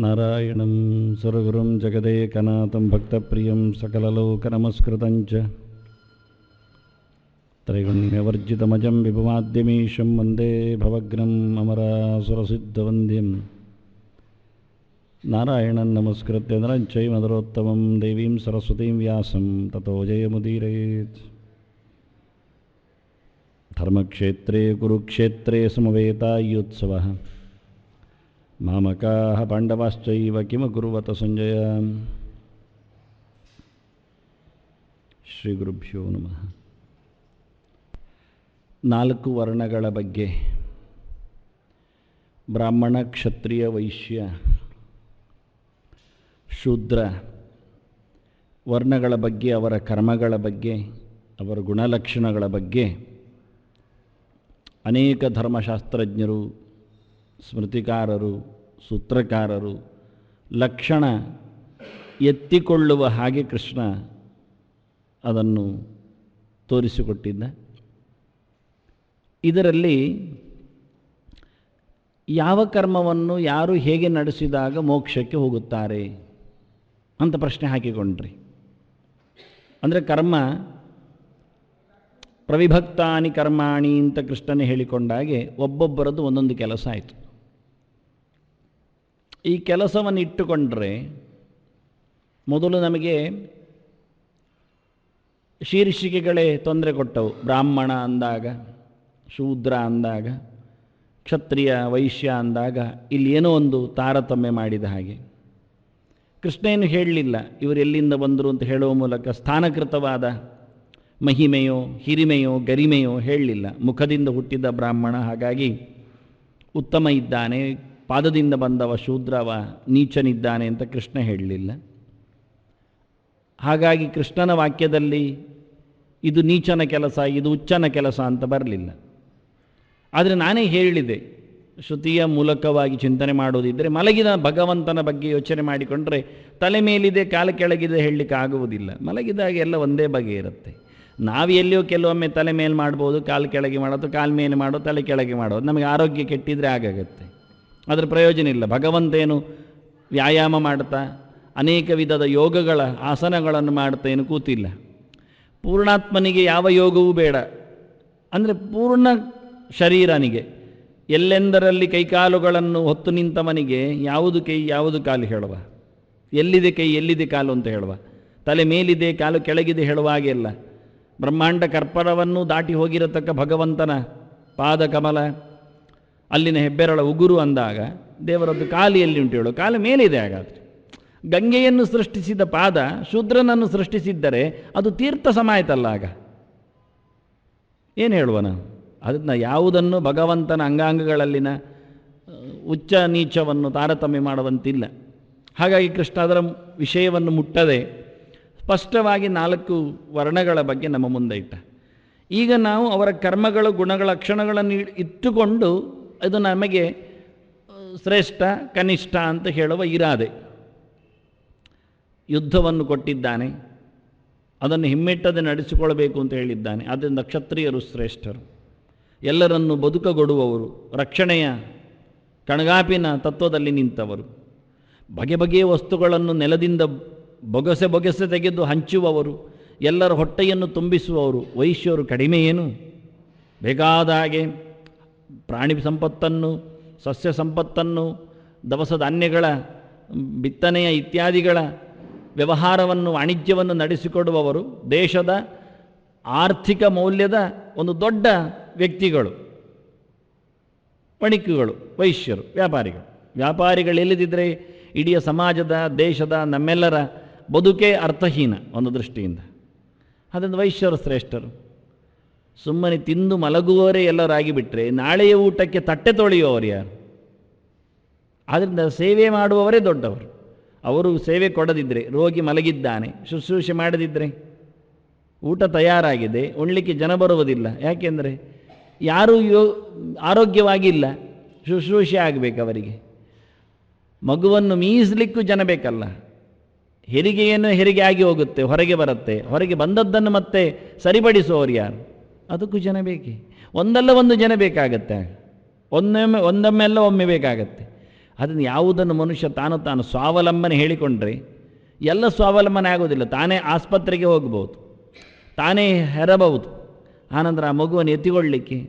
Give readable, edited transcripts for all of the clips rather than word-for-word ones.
ನಾರಾಯಣಂ ಸುರಗುರುಂ ಜಗದೇಕನಾಥಂ ಭಕ್ತಪ್ರಿಯಂ ಸಕಲಲೋಕನಮಸ್ಕೃತಂ ಚ ತ್ರೈಗುಣ್ಯವರ್ಜಿತಮಜಂ ವಿಭುಮಾದ್ಯಮೀಶಂ ವಂದೇ ಭವಗ್ನಂ ಅಮರಾಸುರಸಿದ್ಧವಂದ್ಯಂ ನಾರಾಯಣಂ ನಮಸ್ಕೃತ್ಯ ನರಂ ಚೈವ ನರೋತ್ತಮಂ ದೇವೀಂ ಸರಸ್ವತೀಂ ವ್ಯಾಸಂ ತತೋ ಜಯಮುದೀರಯೇತ್. ಧರ್ಮಕ್ಷೇತ್ರೇ ಕುರುಕ್ಷೇತ್ರೇ ಸಮವೇತಾಯುತ್ಸವಃ ಮಾಮಕಾಃ ಪಾಂಡವಾಶ್ಚೈವ ಕಿಮಕುರ್ವತ ಸಂಜಯ. ಶ್ರೀ ಗುರುಭ್ಯೋ ನಮಃ. 4 ವರ್ಣಗಳ ಬಗ್ಗೆ, ಬ್ರಾಹ್ಮಣ, ಕ್ಷತ್ರಿಯ, ವೈಶ್ಯ, ಶೂದ್ರ ವರ್ಣಗಳ ಬಗ್ಗೆ, ಅವರ ಕರ್ಮಗಳ ಬಗ್ಗೆ, ಅವರ ಗುಣಲಕ್ಷಣಗಳ ಬಗ್ಗೆ ಅನೇಕ ಧರ್ಮಶಾಸ್ತ್ರಜ್ಞರು, ಸ್ಮೃತಿಕಾರರು, ಸೂತ್ರಕಾರರು ಲಕ್ಷಣ ಎತ್ತಿಕೊಳ್ಳುವ ಹಾಗೆ ಕೃಷ್ಣ ಅದನ್ನು ತೋರಿಸಿಕೊಟ್ಟಿದ್ದ. ಇದರಲ್ಲಿ ಯಾವ ಕರ್ಮವನ್ನು ಯಾರು ಹೇಗೆ ನಡೆಸಿದಾಗ ಮೋಕ್ಷಕ್ಕೆ ಹೋಗುತ್ತಾರೆ ಅಂತ ಪ್ರಶ್ನೆ ಹಾಕಿಕೊಂಡ್ರಿ. ಅಂದರೆ ಕರ್ಮ ಪ್ರವಿಭಕ್ತಾನಿ ಕರ್ಮಾಣಿ ಅಂತ ಕೃಷ್ಣನೇ ಹೇಳಿಕೊಂಡಾಗೆ ಒಬ್ಬೊಬ್ಬರದ್ದು ಒಂದೊಂದು ಕೆಲಸ ಆಯಿತು. ಈ ಕೆಲಸವನ್ನು ಇಟ್ಟುಕೊಂಡ್ರೆ ಮೊದಲು ನಮಗೆ ಶೀರ್ಷಿಕೆಗಳೇ ತೊಂದರೆ ಕೊಟ್ಟವು. ಬ್ರಾಹ್ಮಣ ಅಂದಾಗ, ಶೂದ್ರ ಅಂದಾಗ, ಕ್ಷತ್ರಿಯ, ವೈಶ್ಯ ಅಂದಾಗ ಇಲ್ಲಿ ಏನೋ ಒಂದು ತಾರತಮ್ಯ ಮಾಡಿದ ಹಾಗೆ. ಕೃಷ್ಣ ಏನು ಹೇಳಲಿಲ್ಲ ಇವರು ಎಲ್ಲಿಂದ ಬಂದರು ಅಂತ ಹೇಳುವ ಮೂಲಕ ಸ್ಥಾನಕೃತವಾದ ಮಹಿಮೆಯೋ ಹಿರಿಮೆಯೋ ಗರಿಮೆಯೋ ಹೇಳಲಿಲ್ಲ. ಮುಖದಿಂದ ಹುಟ್ಟಿದ ಬ್ರಾಹ್ಮಣ ಹಾಗಾಗಿ ಉತ್ತಮ ಇದ್ದಾನೆ, ಪಾದದಿಂದ ಬಂದವ ಶೂದ್ರವ ನೀಚನಿದ್ದಾನೆ ಅಂತ ಕೃಷ್ಣ ಹೇಳಲಿಲ್ಲ. ಹಾಗಾಗಿ ಕೃಷ್ಣನ ವಾಕ್ಯದಲ್ಲಿ ಇದು ನೀಚನ ಕೆಲಸ, ಇದು ಉಚ್ಚನ ಕೆಲಸ ಅಂತ ಬರಲಿಲ್ಲ. ಆದರೆ ನಾನೇ ಹೇಳಿದೆ, ಶ್ರುತಿಯ ಮೂಲಕವಾಗಿ ಚಿಂತನೆ ಮಾಡೋದಿದ್ದರೆ ಮಲಗಿದ ಭಗವಂತನ ಬಗ್ಗೆ ಯೋಚನೆ ಮಾಡಿಕೊಂಡ್ರೆ ತಲೆ ಮೇಲಿದೆ ಕಾಲು ಕೆಳಗಿದೆ ಹೇಳಲಿಕ್ಕೆ ಆಗುವುದಿಲ್ಲ. ಮಲಗಿದಾಗ ಎಲ್ಲ ಒಂದೇ ಬಗೆ ಇರುತ್ತೆ. ನಾವು ಎಲ್ಲಿಯೋ ಕೆಲವೊಮ್ಮೆ ತಲೆ ಮೇಲೆ ಮಾಡ್ಬೋದು, ಕಾಲು ಕೆಳಗೆ ಮಾಡೋದು, ಕಾಲು ಮೇಲೆ ಮಾಡೋದು, ತಲೆ ಕೆಳಗೆ ಮಾಡೋದು. ನಮಗೆ ಆರೋಗ್ಯ ಕೆಟ್ಟಿದ್ರೆ ಆಗಾಗುತ್ತೆ, ಅದರ ಪ್ರಯೋಜನ ಇಲ್ಲ. ಭಗವಂತೇನು ವ್ಯಾಯಾಮ ಮಾಡ್ತಾ ಅನೇಕ ವಿಧದ ಯೋಗಗಳ ಆಸನಗಳನ್ನು ಮಾಡ್ತಾ ಏನು ಕೂತಿಲ್ಲ. ಪೂರ್ಣಾತ್ಮನಿಗೆ ಯಾವ ಯೋಗವೂ ಬೇಡ. ಅಂದರೆ ಪೂರ್ಣ ಶರೀರನಿಗೆ ಎಲ್ಲೆಂದರಲ್ಲಿ ಕೈಕಾಲುಗಳನ್ನು ಹೊತ್ತು ನಿಂತವನಿಗೆ ಯಾವುದು ಕೈ ಯಾವುದು ಕಾಲು ಹೇಳುವ, ಎಲ್ಲಿದೆ ಕೈ ಎಲ್ಲಿದೆ ಕಾಲು ಅಂತ ಹೇಳುವ, ತಲೆ ಮೇಲಿದೆ ಕಾಲು ಕೆಳಗಿದೆ ಹೇಳುವ ಹಾಗೆ ಅಲ್ಲ. ಬ್ರಹ್ಮಾಂಡ ಕರ್ಪರವನ್ನು ದಾಟಿ ಹೋಗಿರತಕ್ಕ ಭಗವಂತನ ಪಾದ ಕಮಲ, ಅಲ್ಲಿನ ಹೆಬ್ಬೆರಳ ಉಗುರು ಅಂದಾಗ ದೇವರದ್ದು ಕಾಲು ಎಲ್ಲಿ ಉಂಟು ಹೇಳು, ಕಾಲು ಮೇಲಿದೆ. ಹಾಗಾದರೆ ಗಂಗೆಯನ್ನು ಸೃಷ್ಟಿಸಿದ ಪಾದ ಶೂದ್ರನನ್ನು ಸೃಷ್ಟಿಸಿದ್ದರೆ ಅದು ತೀರ್ಥ ಸಮ ಆಯ್ತಲ್ಲ. ಆಗ ಏನು ಹೇಳುವ ನಾವು? ಅದನ್ನು ಯಾವುದನ್ನು ಭಗವಂತನ ಅಂಗಾಂಗಗಳಲ್ಲಿನ ಉಚ್ಚ ನೀಚವನ್ನು ತಾರತಮ್ಯ ಮಾಡುವಂತಿಲ್ಲ. ಹಾಗಾಗಿ ಕೃಷ್ಣ ಅದರ ವಿಷಯವನ್ನು ಮುಟ್ಟದೆ ಸ್ಪಷ್ಟವಾಗಿ 4 ವರ್ಣಗಳ ಬಗ್ಗೆ ನಮ್ಮ ಮುಂದೆ ಇಟ್ಟ. ಈಗ ನಾವು ಅವರ ಕರ್ಮಗಳು, ಗುಣಗಳ, ಲಕ್ಷಣಗಳನ್ನು ಇಟ್ಟುಕೊಂಡು ಅದು ನಮಗೆ ಶ್ರೇಷ್ಠ ಕನಿಷ್ಠ ಅಂತ ಹೇಳುವ ಇರಾದೆ. ಯುದ್ಧವನ್ನು ಕೊಟ್ಟಿದ್ದಾನೆ, ಅದನ್ನು ಹಿಮ್ಮೆಟ್ಟದೆ ನಡೆಸಿಕೊಳ್ಳಬೇಕು ಅಂತ ಹೇಳಿದ್ದಾನೆ. ಆದ್ದರಿಂದ ಕ್ಷತ್ರಿಯರು ಶ್ರೇಷ್ಠರು, ಎಲ್ಲರನ್ನು ಬದುಕಗೊಡುವವರು, ರಕ್ಷಣೆಯ ಕಣಗಾಪಿನ ತತ್ವದಲ್ಲಿ ನಿಂತವರು, ಬಗೆ ಬಗೆಯ ವಸ್ತುಗಳನ್ನು ನೆಲದಿಂದ ಬೊಗಸೆ ಬೊಗಸೆ ತೆಗೆದು ಹಂಚುವವರು, ಎಲ್ಲರ ಹೊಟ್ಟೆಯನ್ನು ತುಂಬಿಸುವವರು. ವೈಶ್ಯರು ಕಡಿಮೆ ಏನು? ಬೇಕಾದ ಹಾಗೆ ಪ್ರಾಣಿ ಸಂಪತ್ತನ್ನು, ಸಸ್ಯ ಸಂಪತ್ತನ್ನು, ದವಸ ಧಾನ್ಯಗಳ ಬಿತ್ತನೆಯ ಇತ್ಯಾದಿಗಳ ವ್ಯವಹಾರವನ್ನು, ವಾಣಿಜ್ಯವನ್ನು ನಡೆಸಿಕೊಡುವವರು, ದೇಶದ ಆರ್ಥಿಕ ಮೌಲ್ಯದ ಒಂದು ದೊಡ್ಡ ವ್ಯಕ್ತಿಗಳು, ವಣಿಕುಗಳು, ವೈಶ್ಯರು, ವ್ಯಾಪಾರಿಗಳು ಎಲ್ಲಿದ್ದರೆ ಇಡೀ ಸಮಾಜದ, ದೇಶದ, ನಮ್ಮೆಲ್ಲರ ಬದುಕೇ ಅರ್ಥಹೀನ ಒಂದು ದೃಷ್ಟಿಯಿಂದ. ಅದರಿಂದ ವೈಶ್ಯರು ಶ್ರೇಷ್ಠರು. ಸುಮ್ಮನೆ ತಿಂದು ಮಲಗುವವರೇ ಎಲ್ಲರಾಗಿಬಿಟ್ರೆ ನಾಳೆಯ ಊಟಕ್ಕೆ ತಟ್ಟೆ ತೊಳೆಯುವವರು ಯಾರು? ಆದ್ದರಿಂದ ಸೇವೆ ಮಾಡುವವರೇ ದೊಡ್ಡವರು. ಅವರು ಸೇವೆ ಕೊಡದಿದ್ದರೆ, ರೋಗಿ ಮಲಗಿದ್ದಾನೆ, ಶುಶ್ರೂಷೆ ಮಾಡದಿದ್ದರೆ, ಊಟ ತಯಾರಾಗಿದೆ, ಉಣ್ಲಿಕ್ಕೆ ಜನ ಬರುವುದಿಲ್ಲ. ಯಾಕೆಂದರೆ ಯಾರೂ ಆರೋಗ್ಯವಾಗಿಲ್ಲ, ಶುಶ್ರೂಷೆ ಆಗಬೇಕು ಅವರಿಗೆ. ಮಗುವನ್ನು ಮೀಸಲಿಕ್ಕೂ ಜನ ಬೇಕಲ್ಲ. ಹೆರಿಗೆಯನ್ನು ಹೆರಿಗೆ ಆಗಿ ಹೋಗುತ್ತೆ, ಹೊರಗೆ ಬರುತ್ತೆ, ಹೊರಗೆ ಬಂದದ್ದನ್ನು ಮತ್ತೆ ಸರಿಪಡಿಸುವವರು ಯಾರು? ಅದಕ್ಕೂ ಜನ ಬೇಕೇ. ಒಂದಲ್ಲ ಒಂದು ಜನ ಬೇಕಾಗತ್ತೆ. ಒಂದೊಮ್ಮೆಲ್ಲ ಒಮ್ಮೆ ಬೇಕಾಗತ್ತೆ. ಅದನ್ನು ಯಾವುದನ್ನು ಮನುಷ್ಯ ತಾನು ಸ್ವಾವಲಂಬನೆ ಹೇಳಿಕೊಂಡ್ರೆ ಎಲ್ಲ ಸ್ವಾವಲಂಬನೆ ಆಗೋದಿಲ್ಲ. ತಾನೇ ಆಸ್ಪತ್ರೆಗೆ ಹೋಗ್ಬೋದು, ತಾನೇ ಹೆರಬಹುದು, ಆನಂತರ ಆ ಮಗುವನ್ನು ಎತ್ತಿಕೊಳ್ಳಲಿಕ್ಕೆ,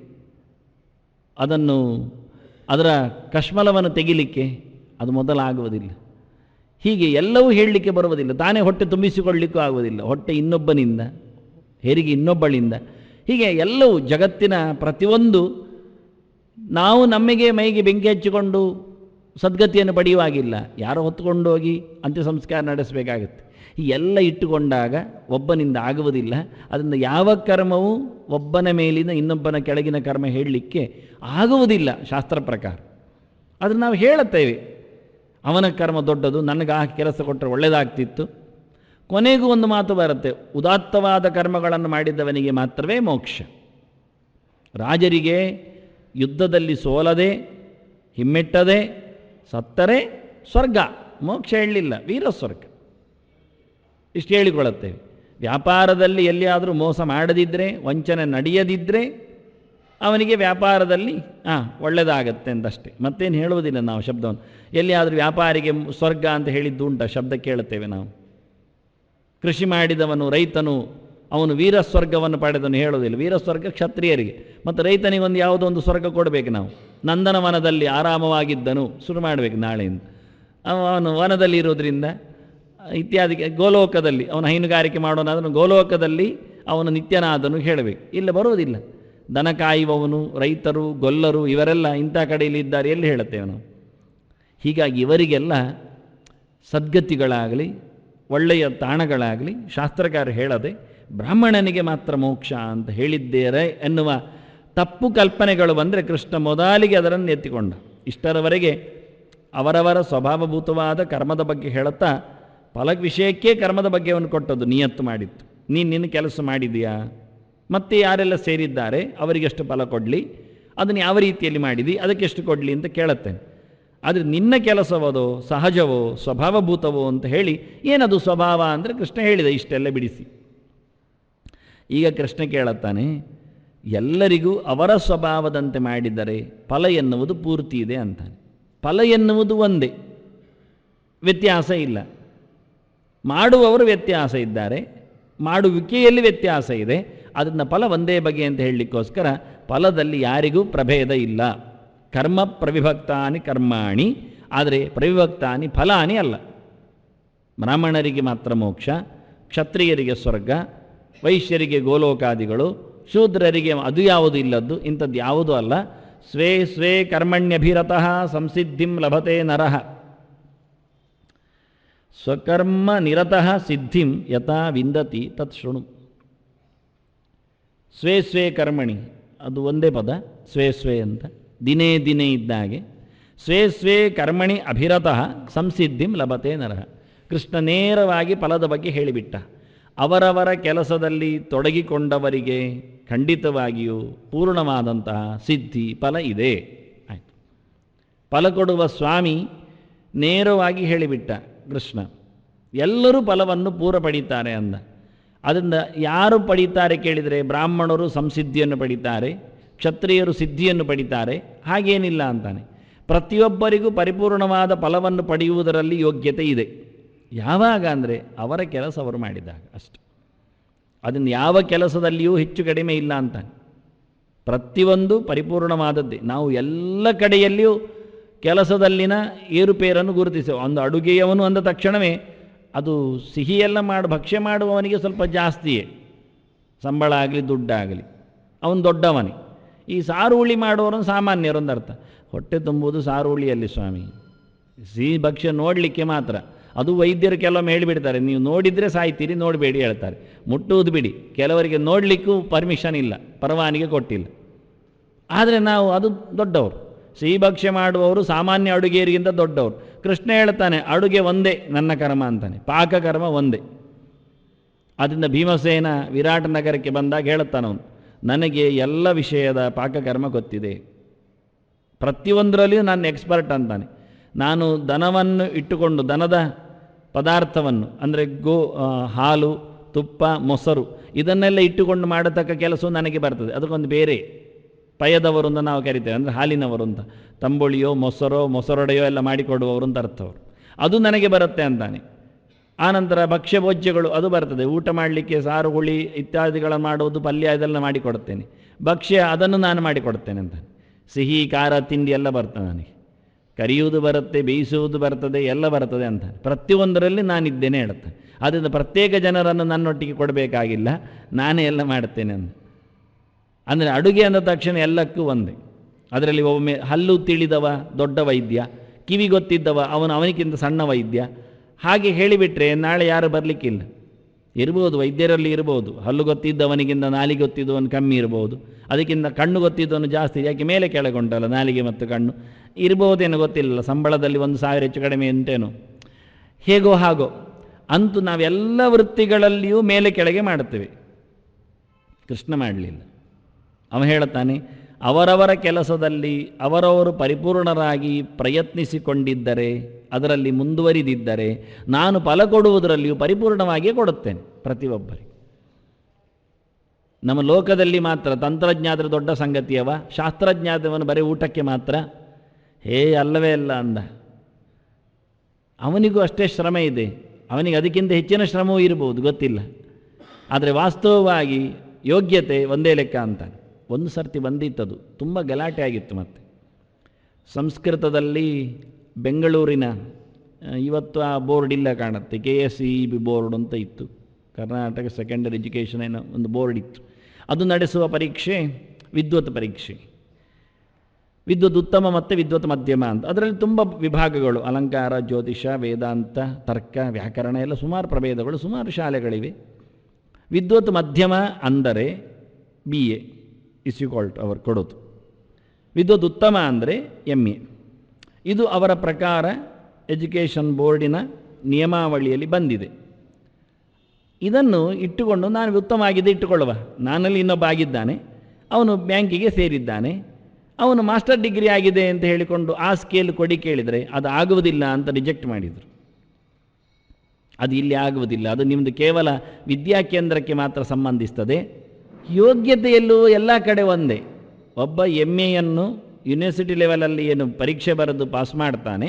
ಅದರ ಕಶ್ಮಲವನ್ನು ತೆಗಿಲಿಕ್ಕೆ ಅದು ಮೊದಲಾಗುವುದಿಲ್ಲ. ಹೀಗೆ ಎಲ್ಲವೂ ಹೇಳಲಿಕ್ಕೆ ಬರುವುದಿಲ್ಲ. ತಾನೇ ಹೊಟ್ಟೆ ತುಂಬಿಸಿಕೊಳ್ಳಲಿಕ್ಕೂ ಆಗುವುದಿಲ್ಲ. ಹೊಟ್ಟೆ ಇನ್ನೊಬ್ಬನಿಂದ, ಹೆರಿಗೆ ಇನ್ನೊಬ್ಬಳಿಂದ, ಹೀಗೆ ಎಲ್ಲವೂ ಜಗತ್ತಿನ ಪ್ರತಿಯೊಂದು ನಾವು ನಮಗೆ ಮೈಗೆ ಬೆಂಕಿ ಹಚ್ಚಿಕೊಂಡು ಸದ್ಗತಿಯನ್ನು ಪಡೆಯುವಾಗಿಲ್ಲ. ಯಾರೋ ಹೊತ್ತುಕೊಂಡು ಹೋಗಿ ಅಂತ್ಯ ಸಂಸ್ಕಾರ ನಡೆಸಬೇಕಾಗುತ್ತೆ. ಈ ಎಲ್ಲ ಇಟ್ಟುಕೊಂಡಾಗ ಒಬ್ಬನಿಂದ ಆಗುವುದಿಲ್ಲ. ಅದರಿಂದ ಯಾವ ಕರ್ಮವೂ ಒಬ್ಬನ ಮೇಲಿನ ಇನ್ನೊಬ್ಬನ ಕೆಳಗಿನ ಕರ್ಮ ಹೇಳಲಿಕ್ಕೆ ಆಗುವುದಿಲ್ಲ ಶಾಸ್ತ್ರ ಪ್ರಕಾರ. ಅದನ್ನು ನಾವು ಹೇಳುತ್ತೇವೆ, ಅವನ ಕರ್ಮ ದೊಡ್ಡದು, ನನಗೆ ಆ ಕೆಲಸ ಕೊಟ್ಟರೆ ಒಳ್ಳೆಯದಾಗ್ತಿತ್ತು. ಕೊನೆಗೂ ಒಂದು ಮಾತು ಬರುತ್ತೆ, ಉದಾತ್ತವಾದ ಕರ್ಮಗಳನ್ನು ಮಾಡಿದ್ದವನಿಗೆ ಮಾತ್ರವೇ ಮೋಕ್ಷ. ರಾಜರಿಗೆ ಯುದ್ಧದಲ್ಲಿ ಸೋಲದೆ ಹಿಮ್ಮೆಟ್ಟದೆ ಸತ್ತರೆ ಸ್ವರ್ಗ, ಮೋಕ್ಷ ಹೇಳಲಿಲ್ಲ, ವೀರ ಸ್ವರ್ಗ, ಇಷ್ಟು ಹೇಳಿಕೊಳ್ಳುತ್ತೇವೆ. ವ್ಯಾಪಾರದಲ್ಲಿ ಎಲ್ಲಿಯಾದರೂ ಮೋಸ ಮಾಡದಿದ್ದರೆ, ವಂಚನೆ ನಡೆಯದಿದ್ದರೆ ಅವನಿಗೆ ವ್ಯಾಪಾರದಲ್ಲಿ ಒಳ್ಳೆಯದಾಗತ್ತೆ ಅಂತಷ್ಟೇ, ಮತ್ತೇನು ಹೇಳುವುದಿಲ್ಲ ನಾವು ಶಬ್ದವನ್ನು. ಎಲ್ಲಿಯಾದರೂ ವ್ಯಾಪಾರಿಗೆ ಸ್ವರ್ಗ ಅಂತ ಹೇಳಿದ್ದು ಉಂಟ? ಶಬ್ದ ಕೇಳುತ್ತೇವೆ ನಾವು. ಕೃಷಿ ಮಾಡಿದವನು ರೈತನು ಅವನು ವೀರ ಸ್ವರ್ಗವನ್ನು ಪಡೆದನು ಹೇಳೋದಿಲ್ಲ. ವೀರ ಸ್ವರ್ಗ ಕ್ಷತ್ರಿಯರಿಗೆ, ಮತ್ತು ರೈತನಿಗೆ ಒಂದು ಯಾವುದೋ ಒಂದು ಸ್ವರ್ಗ ಕೊಡಬೇಕು ನಾವು. ನಂದನವನದಲ್ಲಿ ಆರಾಮವಾಗಿದ್ದನು ಶುರು ಮಾಡಬೇಕು ನಾಳೆಯಿಂದ. ಅವನು ವನದಲ್ಲಿ ಇರೋದ್ರಿಂದ ಇತ್ಯಾದಿ, ಗೋಲೋಕದಲ್ಲಿ ಅವನು ಹೈನುಗಾರಿಕೆ ಮಾಡೋನಾದನು, ಗೋಲೋಕದಲ್ಲಿ ಅವನು ನಿತ್ಯನಾದನು ಹೇಳಬೇಕು. ಇಲ್ಲ, ಬರುವುದಿಲ್ಲ. ದನ ಕಾಯುವವನು, ರೈತರು, ಗೊಲ್ಲರು ಇವರೆಲ್ಲ ಇಂಥ ಕಡೆಯಲ್ಲಿ ಇದ್ದಾರೆ ಎಲ್ಲಿ ಹೇಳುತ್ತೇವೆ ನಾವು. ಹೀಗಾಗಿ ಇವರಿಗೆಲ್ಲ ಸದ್ಗತಿಗಳಾಗಲಿ ಒಳ್ಳೆಯ ತಾಣಗಳಾಗಲಿ ಶಾಸ್ತ್ರಕಾರ ಹೇಳದೆ ಬ್ರಾಹ್ಮಣನಿಗೆ ಮಾತ್ರ ಮೋಕ್ಷ ಅಂತ ಹೇಳಿದ್ದೇರೆ ಎನ್ನುವ ತಪ್ಪು ಕಲ್ಪನೆಗಳು ಬಂದರೆ ಕೃಷ್ಣ ಮೊದಲಿಗೆ ಅದನ್ನು ಎತ್ತಿಕೊಂಡ. ಇಷ್ಟರವರೆಗೆ ಅವರವರ ಸ್ವಭಾವಭೂತವಾದ ಕರ್ಮದ ಬಗ್ಗೆ ಹೇಳುತ್ತಾ ಫಲ ವಿಷಯಕ್ಕೆ ಕರ್ಮದ ಬಗ್ಗೆ ಅವನು ಕೊಟ್ಟದ್ದು, ನಿಯತ್ತು ಮಾಡಿತ್ತು. ನಿನ್ನ ಕೆಲಸ ಮಾಡಿದೆಯಾ, ಮತ್ತೆ ಯಾರೆಲ್ಲ ಸೇರಿದ್ದಾರೆ ಅವರಿಗೆಷ್ಟು ಫಲ ಕೊಡಲಿ, ಅದನ್ನು ಯಾವ ರೀತಿಯಲ್ಲಿ ಮಾಡಿದಿ, ಅದಕ್ಕೆಷ್ಟು ಕೊಡಲಿ ಅಂತ ಕೇಳುತ್ತೇನೆ. ಆದರೆ ನಿನ್ನ ಕೆಲಸವದೋ ಸಹಜವೋ ಸ್ವಭಾವಭೂತವೋ ಅಂತ ಹೇಳಿ, ಏನದು ಸ್ವಭಾವ ಅಂದರೆ ಕೃಷ್ಣ ಹೇಳಿದ ಇಷ್ಟೆಲ್ಲ ಬಿಡಿಸಿ. ಈಗ ಕೃಷ್ಣ ಕೇಳುತ್ತಾನೆ, ಎಲ್ಲರಿಗೂ ಅವರ ಸ್ವಭಾವದಂತೆ ಮಾಡಿದರೆ ಫಲ ಎನ್ನುವುದು ಪೂರ್ತಿ ಇದೆ ಅಂತಾನೆ. ಫಲ ಎನ್ನುವುದು ಒಂದೇ, ವ್ಯತ್ಯಾಸ ಇಲ್ಲ. ಮಾಡುವವರು ವ್ಯತ್ಯಾಸ ಇದ್ದಾರೆ, ಮಾಡುವಿಕೆಯಲ್ಲಿ ವ್ಯತ್ಯಾಸ ಇದೆ. ಅದನ್ನು ಫಲ ಒಂದೇ ಬಗೆ ಅಂತ ಹೇಳಲಿಕ್ಕೋಸ್ಕರ ಫಲದಲ್ಲಿ ಯಾರಿಗೂ ಪ್ರಭೇದ ಇಲ್ಲ. ಕರ್ಮ ಪ್ರವಿಭಕ್ತಾನಿ ಕರ್ಮಾಣಿ, ಆದರೆ ಪ್ರವಿಭಕ್ತಾನಿ ಫಲಾನಿ ಅಲ್ಲ. ಬ್ರಾಹ್ಮಣರಿಗೆ ಮಾತ್ರ ಮೋಕ್ಷ, ಕ್ಷತ್ರಿಯರಿಗೆ ಸ್ವರ್ಗ, ವೈಶ್ಯರಿಗೆ ಗೋಲೋಕಾದಿಗಳು, ಶೂದ್ರರಿಗೆ ಅದು ಯಾವುದು ಇಲ್ಲದ್ದು, ಇಂಥದ್ದು ಯಾವುದೂ ಅಲ್ಲ. ಸ್ವೇ ಸ್ವೇ ಕರ್ಮಣ್ಯಭಿರತಃ ಸಂಸಿದ್ಧಿಂ ಲಭತೆ ನರಃ. ಸ್ವಕರ್ಮ ನಿರತಃ ಸಿದ್ಧಿಂ ಯಥಾ ವಿಂದತಿ ತತ್ ಶೃಣು. ಸ್ವೇ ಸ್ವೇ ಕರ್ಮಣಿ, ಅದು ಒಂದೇ ಪದ, ಸ್ವೇ ಸ್ವೇ ಅಂತ, ದಿನೇ ದಿನೇ ಇದ್ದಾಗೆ. ಸ್ವೇ ಸ್ವೇ ಕರ್ಮಣಿ ಅಭಿರತಃ ಸಂಸಿದ್ಧಿಂ ಲಭತೆ ನರಃ. ಕೃಷ್ಣ ನೇರವಾಗಿ ಫಲದ ಬಗ್ಗೆ ಹೇಳಿಬಿಟ್ಟ. ಅವರವರ ಕೆಲಸದಲ್ಲಿ ತೊಡಗಿಕೊಂಡವರಿಗೆ ಖಂಡಿತವಾಗಿಯೂ ಪೂರ್ಣವಾದಂತಹ ಸಿದ್ಧಿ ಫಲ ಇದೆ. ಆಯಿತು, ಫಲ ಕೊಡುವ ಸ್ವಾಮಿ ನೇರವಾಗಿ ಹೇಳಿಬಿಟ್ಟ ಕೃಷ್ಣ. ಎಲ್ಲರೂ ಫಲವನ್ನು ಪೂರ ಪಡೀತಾರೆ ಅಂದ. ಅದರಿಂದ ಯಾರು ಪಡೀತಾರೆ ಕೇಳಿದರೆ, ಬ್ರಾಹ್ಮಣರು ಸಂಸಿದ್ಧಿಯನ್ನು ಪಡೀತಾರೆ, ಕ್ಷತ್ರಿಯರು ಸಿದ್ಧಿಯನ್ನು ಪಡೀತಾರೆ, ಹಾಗೇನಿಲ್ಲ ಅಂತಾನೆ. ಪ್ರತಿಯೊಬ್ಬರಿಗೂ ಪರಿಪೂರ್ಣವಾದ ಫಲವನ್ನು ಪಡೆಯುವುದರಲ್ಲಿ ಯೋಗ್ಯತೆ ಇದೆ. ಯಾವಾಗ ಅಂದರೆ ಅವರ ಕೆಲಸ ಅವರು ಮಾಡಿದಾಗ ಅಷ್ಟು. ಅದನ್ನು ಯಾವ ಕೆಲಸದಲ್ಲಿಯೂ ಹೆಚ್ಚು ಕಡಿಮೆ ಇಲ್ಲ ಅಂತಾನೆ. ಪ್ರತಿಯೊಂದು ಪರಿಪೂರ್ಣವಾದದ್ದೇ. ನಾವು ಎಲ್ಲ ಕಡೆಯಲ್ಲಿಯೂ ಕೆಲಸದಲ್ಲಿನ ಏರುಪೇರನ್ನು ಗುರುತಿಸೇವೆ. ಒಂದು ಅಡುಗೆಯವನು ಅಂದ ತಕ್ಷಣವೇ ಅದು ಸಿಹಿಯೆಲ್ಲ ಭಕ್ಷ್ಯ ಮಾಡುವವನಿಗೆ ಸ್ವಲ್ಪ ಜಾಸ್ತಿಯೇ ಸಂಬಳ ಆಗಲಿ ದುಡ್ಡಾಗಲಿ, ಅವನು ದೊಡ್ಡವನೇ. ಈ ಸಾರು ಹುಳಿ ಮಾಡುವವರನ್ನು ಸಾಮಾನ್ಯರೊಂದು ಅರ್ಥ. ಹೊಟ್ಟೆ ತುಂಬುವುದು ಸಾರು ಹುಳಿಯಲ್ಲಿ ಸ್ವಾಮಿ, ಸಿಹಿ ಭಕ್ಷ್ಯ ನೋಡಲಿಕ್ಕೆ ಮಾತ್ರ. ಅದು ವೈದ್ಯರು ಕೆಲವೊಮ್ಮೆ ಹೇಳಿಬಿಡ್ತಾರೆ, ನೀವು ನೋಡಿದರೆ ಸಾಯ್ತೀರಿ, ನೋಡಬೇಡಿ ಹೇಳ್ತಾರೆ. ಮುಟ್ಟುವುದು ಬಿಡಿ, ಕೆಲವರಿಗೆ ನೋಡಲಿಕ್ಕೂ ಪರ್ಮಿಷನ್ ಇಲ್ಲ, ಪರವಾನಿಗೆ ಕೊಟ್ಟಿಲ್ಲ. ಆದರೆ ನಾವು ಅದು ದೊಡ್ಡವರು, ಸಿಹಿ ಭಕ್ಷ್ಯ ಮಾಡುವವರು ಸಾಮಾನ್ಯ ಅಡುಗೆಯರಿಗಿಂತ ದೊಡ್ಡವರು. ಕೃಷ್ಣ ಹೇಳ್ತಾನೆ, ಅಡುಗೆ ಒಂದೇ ನನ್ನ ಕರ್ಮ ಅಂತಾನೆ, ಪಾಕಕರ್ಮ ಒಂದೇ. ಅದರಿಂದ ಭೀಮಸೇನ ವಿರಾಟ ನಗರಕ್ಕೆ ಬಂದಾಗ ಹೇಳುತ್ತಾನವನು, ನನಗೆ ಎಲ್ಲ ವಿಷಯದ ಪಾಕಕರ್ಮ ಗೊತ್ತಿದೆ, ಪ್ರತಿಯೊಂದರಲ್ಲಿಯೂ ನಾನು ಎಕ್ಸ್ಪರ್ಟ್ ಅಂತಾನೆ. ನಾನು ದನವನ್ನು ಇಟ್ಟುಕೊಂಡು ದನದ ಪದಾರ್ಥವನ್ನು ಅಂದರೆ ಹಾಲು, ತುಪ್ಪ, ಮೊಸರು ಇದನ್ನೆಲ್ಲ ಇಟ್ಟುಕೊಂಡು ಮಾಡತಕ್ಕ ಕೆಲಸವು ನನಗೆ ಬರ್ತದೆ. ಅದಕ್ಕೊಂದು ಬೇರೆ ಪಯದವರು ಅಂತ ನಾವು ಕರಿತೇವೆ, ಅಂದರೆ ಹಾಲಿನವರು ಅಂತ. ತಂಬುಳಿಯೋ ಮೊಸರೊಡೆಯೋ ಎಲ್ಲ ಮಾಡಿಕೊಡುವವರು ಅಂತ ಅರ್ಥವರು. ಅದು ನನಗೆ ಬರುತ್ತೆ ಅಂತಾನೆ. ಆನಂತರ ಭಕ್ಷ್ಯ ಭೋಜ್ಯಗಳು ಅದು ಬರ್ತದೆ, ಊಟ ಮಾಡಲಿಕ್ಕೆ ಸಾರು ಹುಳಿ ಇತ್ಯಾದಿಗಳನ್ನು ಮಾಡುವುದು, ಪಲ್ಯ ಇದೆಲ್ಲ ಮಾಡಿಕೊಡ್ತೇನೆ. ಭಕ್ಷ್ಯ ಅದನ್ನು ನಾನು ಮಾಡಿಕೊಡ್ತೇನೆ ಅಂತಾನೆ. ಸಿಹಿ ಖಾರ ತಿಂಡಿ ಎಲ್ಲ ಬರ್ತದೆ ನನಗೆ, ಕರಿಯುವುದು ಬರುತ್ತೆ, ಬೇಯಿಸುವುದು ಬರ್ತದೆ, ಎಲ್ಲ ಬರ್ತದೆ ಅಂತ. ಪ್ರತಿಯೊಂದರಲ್ಲಿ ನಾನಿದ್ದೇನೆ ಹೇಳುತ್ತೆ. ಆದ್ದರಿಂದ ಪ್ರತ್ಯೇಕ ಜನರನ್ನು ನನ್ನೊಟ್ಟಿಗೆ ಕೊಡಬೇಕಾಗಿಲ್ಲ, ನಾನೇ ಎಲ್ಲ ಮಾಡ್ತೇನೆ ಅಂತ. ಅಂದರೆ ಅಡುಗೆ ಅಂದ ತಕ್ಷಣ ಎಲ್ಲಕ್ಕೂ ಒಂದೇ. ಅದರಲ್ಲಿ ಒಮ್ಮೆ ಹಲ್ಲು ತಿಳಿದವ ದೊಡ್ಡ ವೈದ್ಯ, ಕಿವಿ ಗೊತ್ತಿದ್ದವ ಅವನಿಗಿಂತ ಸಣ್ಣ ವೈದ್ಯ, ಹಾಗೆ ಹೇಳಿಬಿಟ್ರೆ ನಾಳೆ ಯಾರು ಬರಲಿಕ್ಕಿಲ್ಲ. ಇರ್ಬೋದು, ವೈದ್ಯರಲ್ಲಿ ಇರ್ಬೋದು, ಹಲ್ಲು ಗೊತ್ತಿದ್ದವನಿಗಿಂತ ನಾಲಿಗೆ ಗೊತ್ತಿದ್ದವನು ಕಮ್ಮಿ ಇರ್ಬೋದು, ಅದಕ್ಕಿಂತ ಕಣ್ಣು ಗೊತ್ತಿದ್ದವನು ಜಾಸ್ತಿ. ಯಾಕೆ ಮೇಲೆ ಕೆಳಗುಂಟಲ್ಲ ನಾಲಿಗೆ ಮತ್ತು ಕಣ್ಣು, ಇರ್ಬೋದೇನೋ ಗೊತ್ತಿಲ್ಲ. ಸಂಬಳದಲ್ಲಿ 1,000 ಹೆಚ್ಚು ಕಡಿಮೆ ಅಂತೇನೋ, ಹೇಗೋ ಹಾಗೋ ಅಂತೂ ನಾವೆಲ್ಲ ವೃತ್ತಿಗಳಲ್ಲಿಯೂ ಮೇಲೆ ಕೆಳಗೆ ಮಾಡುತ್ತೇವೆ. ಕೃಷ್ಣ ಮಾಡಲಿಲ್ಲ. ಅವ ಹೇಳುತ್ತಾನೆ, ಅವರವರ ಕೆಲಸದಲ್ಲಿ ಅವರವರು ಪರಿಪೂರ್ಣರಾಗಿ ಪ್ರಯತ್ನಿಸಿಕೊಂಡಿದ್ದರೆ, ಅದರಲ್ಲಿ ಮುಂದುವರಿದಿದ್ದರೆ, ನಾನು ಫಲ ಕೊಡುವುದರಲ್ಲಿಯೂ ಪರಿಪೂರ್ಣವಾಗಿಯೇ ಕೊಡುತ್ತೇನೆ ಪ್ರತಿಯೊಬ್ಬರಿಗೆ. ನಮ್ಮ ಲೋಕದಲ್ಲಿ ಮಾತ್ರ ತಂತ್ರಜ್ಞಾನದ ದೊಡ್ಡ ಸಂಗತಿಯವ, ಶಾಸ್ತ್ರಜ್ಞಾನವನ್ನು ಬರೀ ಊಟಕ್ಕೆ ಮಾತ್ರ, ಅಲ್ಲವೇ ಅಲ್ಲ ಅಂದ. ಅವನಿಗೂ ಅಷ್ಟೇ ಶ್ರಮ ಇದೆ, ಅವನಿಗೆ ಅದಕ್ಕಿಂತ ಹೆಚ್ಚಿನ ಶ್ರಮವೂ ಇರಬಹುದು, ಗೊತ್ತಿಲ್ಲ. ಆದರೆ ವಾಸ್ತವವಾಗಿ ಯೋಗ್ಯತೆ ಒಂದೇ ಲೆಕ್ಕ ಅಂತಾನೆ. ಒಂದು ಸರ್ತಿ ಬಂದಿತ್ತದು, ತುಂಬ ಗಲಾಟೆ ಆಗಿತ್ತು. ಮತ್ತು ಸಂಸ್ಕೃತದಲ್ಲಿ ಬೆಂಗಳೂರಿನ, ಇವತ್ತು ಆ ಬೋರ್ಡ್ ಇಲ್ಲ ಕಾಣುತ್ತೆ, KSEB ಬೋರ್ಡ್ ಅಂತ ಇತ್ತು, ಕರ್ನಾಟಕ ಸೆಕೆಂಡರಿ ಎಜುಕೇಷನ್ ಏನೋ ಒಂದು ಬೋರ್ಡ್ ಇತ್ತು. ಅದು ನಡೆಸುವ ಪರೀಕ್ಷೆ ವಿದ್ವತ್ ಪರೀಕ್ಷೆ. ವಿದ್ವತ್ ಉತ್ತಮ ಮತ್ತು ವಿದ್ವತ್ ಮಧ್ಯಮ ಅಂತ. ಅದರಲ್ಲಿ ತುಂಬ ವಿಭಾಗಗಳು, ಅಲಂಕಾರ, ಜ್ಯೋತಿಷ, ವೇದಾಂತ, ತರ್ಕ, ವ್ಯಾಕರಣ ಎಲ್ಲ ಸುಮಾರು ಪ್ರಭೇದಗಳು, ಸುಮಾರು ಶಾಲೆಗಳಿವೆ. ವಿದ್ವತ್ ಮಧ್ಯಮ ಅಂದರೆ BA ಇಸ್ಯುಕಾಲ್ಟ್ ಅವರು ಕೊಡೋದು. ವಿದ್ವತ್ ಉತ್ತಮ ಅಂದರೆ MA. ಇದು ಅವರ ಪ್ರಕಾರ ಎಜುಕೇಷನ್ ಬೋರ್ಡಿನ ನಿಯಮಾವಳಿಯಲ್ಲಿ ಬಂದಿದೆ. ಇದನ್ನು ಇಟ್ಟುಕೊಂಡು ನಾನು ಉತ್ತಮ ಆಗಿದೆ ಇಟ್ಟುಕೊಳ್ಳುವ, ನಾನಲ್ಲಿ ಇನ್ನೊಬ್ಬ ಆಗಿದ್ದಾನೆ, ಅವನು ಬ್ಯಾಂಕಿಗೆ ಸೇರಿದ್ದಾನೆ, ಅವನು ಮಾಸ್ಟರ್ ಡಿಗ್ರಿ ಆಗಿದೆ ಅಂತ ಹೇಳಿಕೊಂಡು ಆ ಸ್ಕೇಲ್ ಕೊಡಿ ಕೇಳಿದರೆ ಅದು ಆಗುವುದಿಲ್ಲ ಅಂತ ರಿಜೆಕ್ಟ್ ಮಾಡಿದರು. ಅದು ಇಲ್ಲಿ ಆಗುವುದಿಲ್ಲ, ಅದು ನಿಮ್ಮದು ಕೇವಲ ವಿದ್ಯಾಕೇಂದ್ರಕ್ಕೆ ಮಾತ್ರ ಸಂಬಂಧಿಸ್ತದೆ. ಯೋಗ್ಯತೆಯಲ್ಲೂ ಎಲ್ಲ ಕಡೆ ಒಂದೇ. ಒಬ್ಬ MAಯನ್ನು ಯೂನಿವರ್ಸಿಟಿ ಲೆವೆಲಲ್ಲಿ ಏನು ಪರೀಕ್ಷೆ ಬರೆದು ಪಾಸ್ ಮಾಡ್ತಾನೆ,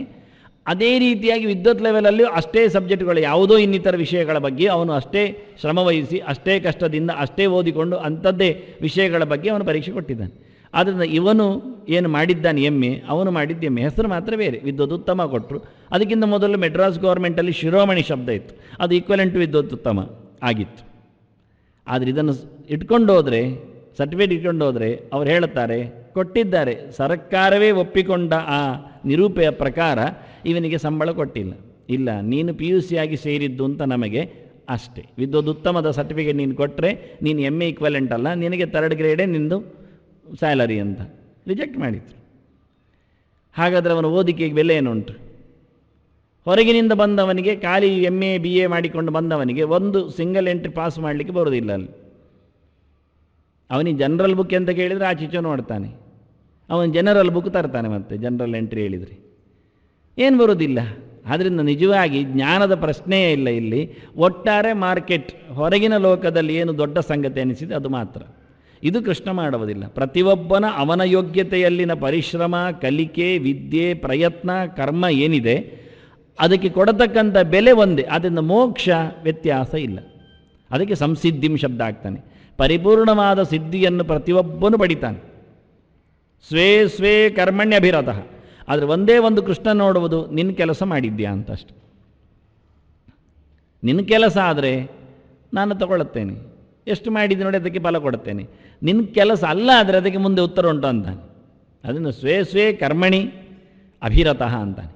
ಅದೇ ರೀತಿಯಾಗಿ ವಿದ್ವತ್ ಲೆವೆಲಲ್ಲಿಯೂ ಅಷ್ಟೇ ಸಬ್ಜೆಕ್ಟ್ಗಳು, ಯಾವುದೋ ಇನ್ನಿತರ ವಿಷಯಗಳ ಬಗ್ಗೆ ಅವನು ಅಷ್ಟೇ ಶ್ರಮವಹಿಸಿ, ಅಷ್ಟೇ ಕಷ್ಟದಿಂದ, ಅಷ್ಟೇ ಓದಿಕೊಂಡು ಅಂಥದ್ದೇ ವಿಷಯಗಳ ಬಗ್ಗೆ ಅವನು ಪರೀಕ್ಷೆ ಕೊಟ್ಟಿದ್ದಾನೆ. ಆದ್ದರಿಂದ ಇವನು ಏನು ಮಾಡಿದ್ದಾನೆ MA, ಅವನು ಮಾಡಿದ್ದು MA, ಹೆಸರು ಮಾತ್ರ ಬೇರೆ. ವಿದ್ವತ್ ಉತ್ತಮ ಕೊಟ್ಟರು. ಅದಕ್ಕಿಂತ ಮೊದಲು ಮೆಡ್ರಾಸ್ ಗೌರ್ಮೆಂಟಲ್ಲಿ ಶಿರೋಮಣಿ ಶಬ್ದ ಇತ್ತು, ಅದು ಈಕ್ವಲೆಂಟ್ ವಿದ್ವತ್ ಉತ್ತಮ ಆಗಿತ್ತು. ಆದರೆ ಇದನ್ನು ಇಟ್ಕೊಂಡೋದ್ರೆ, ಸರ್ಟಿಫಿಕೇಟ್ ಇಟ್ಕೊಂಡೋದ್ರೆ ಅವ್ರು ಹೇಳುತ್ತಾರೆ, ಕೊಟ್ಟಿದ್ದಾರೆ, ಸರ್ಕಾರವೇ ಒಪ್ಪಿಕೊಂಡ ಆ ನಿರೂಪೆಯ ಪ್ರಕಾರ ಇವನಿಗೆ ಸಂಬಳ ಕೊಟ್ಟಿಲ್ಲ. ಇಲ್ಲ, ನೀನು PUC ಆಗಿ ಸೇರಿದ್ದು ಅಂತ ನಮಗೆ ಅಷ್ಟೇ. ವಿದ್ವತ್ ಉತ್ತಮದ ಸರ್ಟಿಫಿಕೇಟ್ ನೀನು ಕೊಟ್ಟರೆ ನೀನು MA ಈಕ್ವಲೆಂಟ್ ಅಲ್ಲ, ನಿನಗೆ 3rd ಗ್ರೇಡೇ ನಿಂದು ಸ್ಯಾಲರಿ ಅಂತ ರಿಜೆಕ್ಟ್ ಮಾಡಿದ್ರು. ಹಾಗಾದರೆ ಅವನ ಓದಿಕೆಗೆ ಬೆಲೆ ಏನುಂಟು? ಹೊರಗಿನಿಂದ ಬಂದವನಿಗೆ, ಖಾಲಿ MA BA ಮಾಡಿಕೊಂಡು ಬಂದವನಿಗೆ ಒಂದು ಸಿಂಗಲ್ ಎಂಟ್ರಿ ಪಾಸ್ ಮಾಡಲಿಕ್ಕೆ ಬರೋದಿಲ್ಲ. ಅಲ್ಲಿ ಅವನಿಗೆ ಜನರಲ್ ಬುಕ್ ಅಂತ ಕೇಳಿದರೆ ಆಚೀಚೆ ನೋಡ್ತಾನೆ, ಅವನು ಜನರಲ್ ಬುಕ್ ತರ್ತಾನೆ, ಮತ್ತೆ ಜನರಲ್ ಎಂಟ್ರಿ ಹೇಳಿದರೆ ಏನು ಬರೋದಿಲ್ಲ. ಆದ್ದರಿಂದ ನಿಜವಾಗಿ ಜ್ಞಾನದ ಪ್ರಶ್ನೆಯೇ ಇಲ್ಲ ಇಲ್ಲಿ. ಒಟ್ಟಾರೆ ಮಾರ್ಕೆಟ್, ಹೊರಗಿನ ಲೋಕದಲ್ಲಿ ಏನು ದೊಡ್ಡ ಸಂಗತಿ ಅನಿಸಿದೆ ಅದು ಮಾತ್ರ. ಇದು ಕೃಷ್ಣ ಮಾಡುವುದಿಲ್ಲ. ಪ್ರತಿಯೊಬ್ಬನ ಅವನ ಯೋಗ್ಯತೆಯಲ್ಲಿನ ಪರಿಶ್ರಮ, ಕಲಿಕೆ, ವಿದ್ಯೆ, ಪ್ರಯತ್ನ, ಕರ್ಮ ಏನಿದೆ ಅದಕ್ಕೆ ಕೊಡತಕ್ಕಂಥ ಬೆಲೆ ಒಂದೇ. ಆದ್ದರಿಂದ ಮೋಕ್ಷ ವ್ಯತ್ಯಾಸ ಇಲ್ಲ. ಅದಕ್ಕೆ ಸಂಸಿದ್ಧಿಂ ಶಬ್ದ ಆಗ್ತಾನೆ. ಪರಿಪೂರ್ಣವಾದ ಸಿದ್ಧಿಯನ್ನು ಪ್ರತಿಯೊಬ್ಬನು ಪಡಿತಾನೆ. ಸ್ವೇ ಸ್ವೇ ಕರ್ಮಣ್ಯಭಿರತಃ. ಆದರೆ ಒಂದೇ ಒಂದು ಕೃಷ್ಣ ನೋಡುವುದು, ನಿನ್ನ ಕೆಲಸ ಮಾಡಿದ್ಯಾ ಅಂತ ಅಷ್ಟೆ. ನಿನ್ನ ಕೆಲಸ ಆದರೆ ನಾನು ತಗೊಳ್ಳುತ್ತೇನೆ, ಎಷ್ಟು ಮಾಡಿದ್ದು ನೋಡಿ ಅದಕ್ಕೆ ಫಲ ಕೊಡುತ್ತೇನೆ. ನಿನ್ನ ಕೆಲಸ ಅಲ್ಲ ಆದರೆ ಅದಕ್ಕೆ ಮುಂದೆ ಉತ್ತರ ಉಂಟು ಅಂತಾನೆ. ಅದನ್ನು ಸ್ವೇ ಸ್ವೇ ಕರ್ಮಣಿ ಅಭಿರತಃ ಅಂತಾನೆ.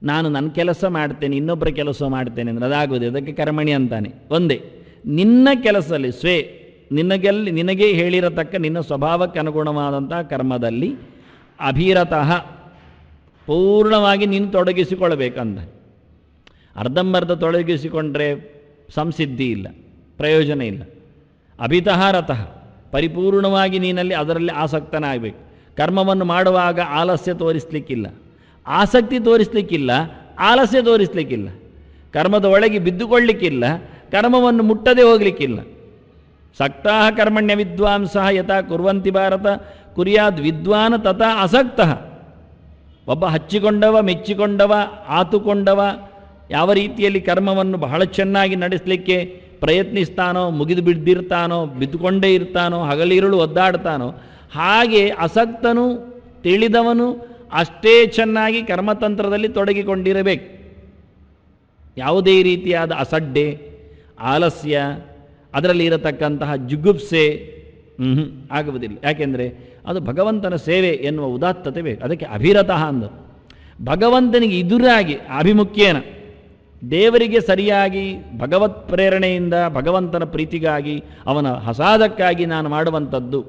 ನಾನು ನನ್ನ ಕೆಲಸ ಮಾಡ್ತೇನೆ, ಇನ್ನೊಬ್ಬರ ಕೆಲಸ ಮಾಡ್ತೇನೆ ಅಂದರೆ ಅದಾಗುವುದು, ಅದಕ್ಕೆ ಕರ್ಮಣಿ ಅಂತಾನೆ. ಒಂದೇ ನಿನ್ನ ಕೆಲಸದಲ್ಲಿ ಸ್ವೇ, ನಿನಗೆ ಹೇಳಿರತಕ್ಕ ನಿನ್ನ ಸ್ವಭಾವಕ್ಕೆ ಅನುಗುಣವಾದಂಥ ಕರ್ಮದಲ್ಲಿ ಅಭಿರತಃ ಪೂರ್ಣವಾಗಿ ನೀನು ತೊಡಗಿಸಿಕೊಳ್ಳಬೇಕಂದ. ಅರ್ಧಂಬರ್ಧ ತೊಡಗಿಸಿಕೊಂಡ್ರೆ ಸಂಸಿದ್ಧಿ ಇಲ್ಲ, ಪ್ರಯೋಜನ ಇಲ್ಲ. ಅಭಿತಃ ರತಃ, ಪರಿಪೂರ್ಣವಾಗಿ ನೀನಲ್ಲಿ ಅದರಲ್ಲಿ ಆಸಕ್ತನಾಗಬೇಕು. ಕರ್ಮವನ್ನು ಮಾಡುವಾಗ ಆಲಸ್ಯ ತೋರಿಸಲಿಕ್ಕಿಲ್ಲ, ಆಸಕ್ತಿ ತೋರಿಸಲಿಕ್ಕಿಲ್ಲ, ಆಲಸ್ಯ ತೋರಿಸಲಿಕ್ಕಿಲ್ಲ. ಕರ್ಮದ ಒಳಗೆ ಬಿದ್ದುಕೊಳ್ಳಲಿಕ್ಕಿಲ್ಲ, ಕರ್ಮವನ್ನು ಮುಟ್ಟದೆ ಹೋಗಲಿಕ್ಕಿಲ್ಲ. ಸಕ್ತಾಹ ಕರ್ಮಣ್ಯ ವಿದ್ವಾಂಸಃ ಯಥಾ ಕುರ್ವಂತಿ ಭಾರತ ಕುರ್ಯಾದ್ ವಿದ್ವಾನ ತಥಾ ಅಸಕ್ತಃ. ಒಬ್ಬ ಹಚ್ಚಿಕೊಂಡವ, ಮೆಚ್ಚಿಕೊಂಡವ, ಆತುಕೊಂಡವ ಯಾವ ರೀತಿಯಲ್ಲಿ ಕರ್ಮವನ್ನು ಬಹಳ ಚೆನ್ನಾಗಿ ನಡೆಸಲಿಕ್ಕೆ ಪ್ರಯತ್ನಿಸ್ತಾನೋ, ಮುಗಿದು ಬಿದ್ದಿರ್ತಾನೋ, ಬಿದ್ದುಕೊಂಡೇ ಇರ್ತಾನೋ, ಹಗಲಿರುಳು ಒದ್ದಾಡ್ತಾನೋ, ಹಾಗೆ ಅಸಕ್ತನು ತಿಳಿದವನು ಅಷ್ಟೇ ಚೆನ್ನಾಗಿ ಕರ್ಮತಂತ್ರದಲ್ಲಿ ತೊಡಗಿಕೊಂಡಿರಬೇಕು. ಯಾವುದೇ ರೀತಿಯಾದ ಅಸಡ್ಡೆ, ಆಲಸ್ಯ, ಅದರಲ್ಲಿ ಇರತಕ್ಕಂತಹ ಜುಗುಪ್ಸೆ ಆಗುವುದಿಲ್ಲ. ಯಾಕೆಂದರೆ ಅದು ಭಗವಂತನ ಸೇವೆ ಎನ್ನುವ ಉದಾತ್ತತೆ ಬೇಕು. ಅದಕ್ಕೆ ಅಭಿರತಃ ಅಂದು ಭಗವಂತನಿಗೆ ಎದುರಾಗಿ ಅಭಿಮುಖ್ಯೇನ ದೇವರಿಗೆ ಸರಿಯಾಗಿ ಭಗವತ್ ಪ್ರೇರಣೆಯಿಂದ ಭಗವಂತನ ಪ್ರೀತಿಗಾಗಿ ಅವನ ಹಸಾದಕ್ಕಾಗಿ ನಾನು ಮಾಡುವಂಥದ್ದು,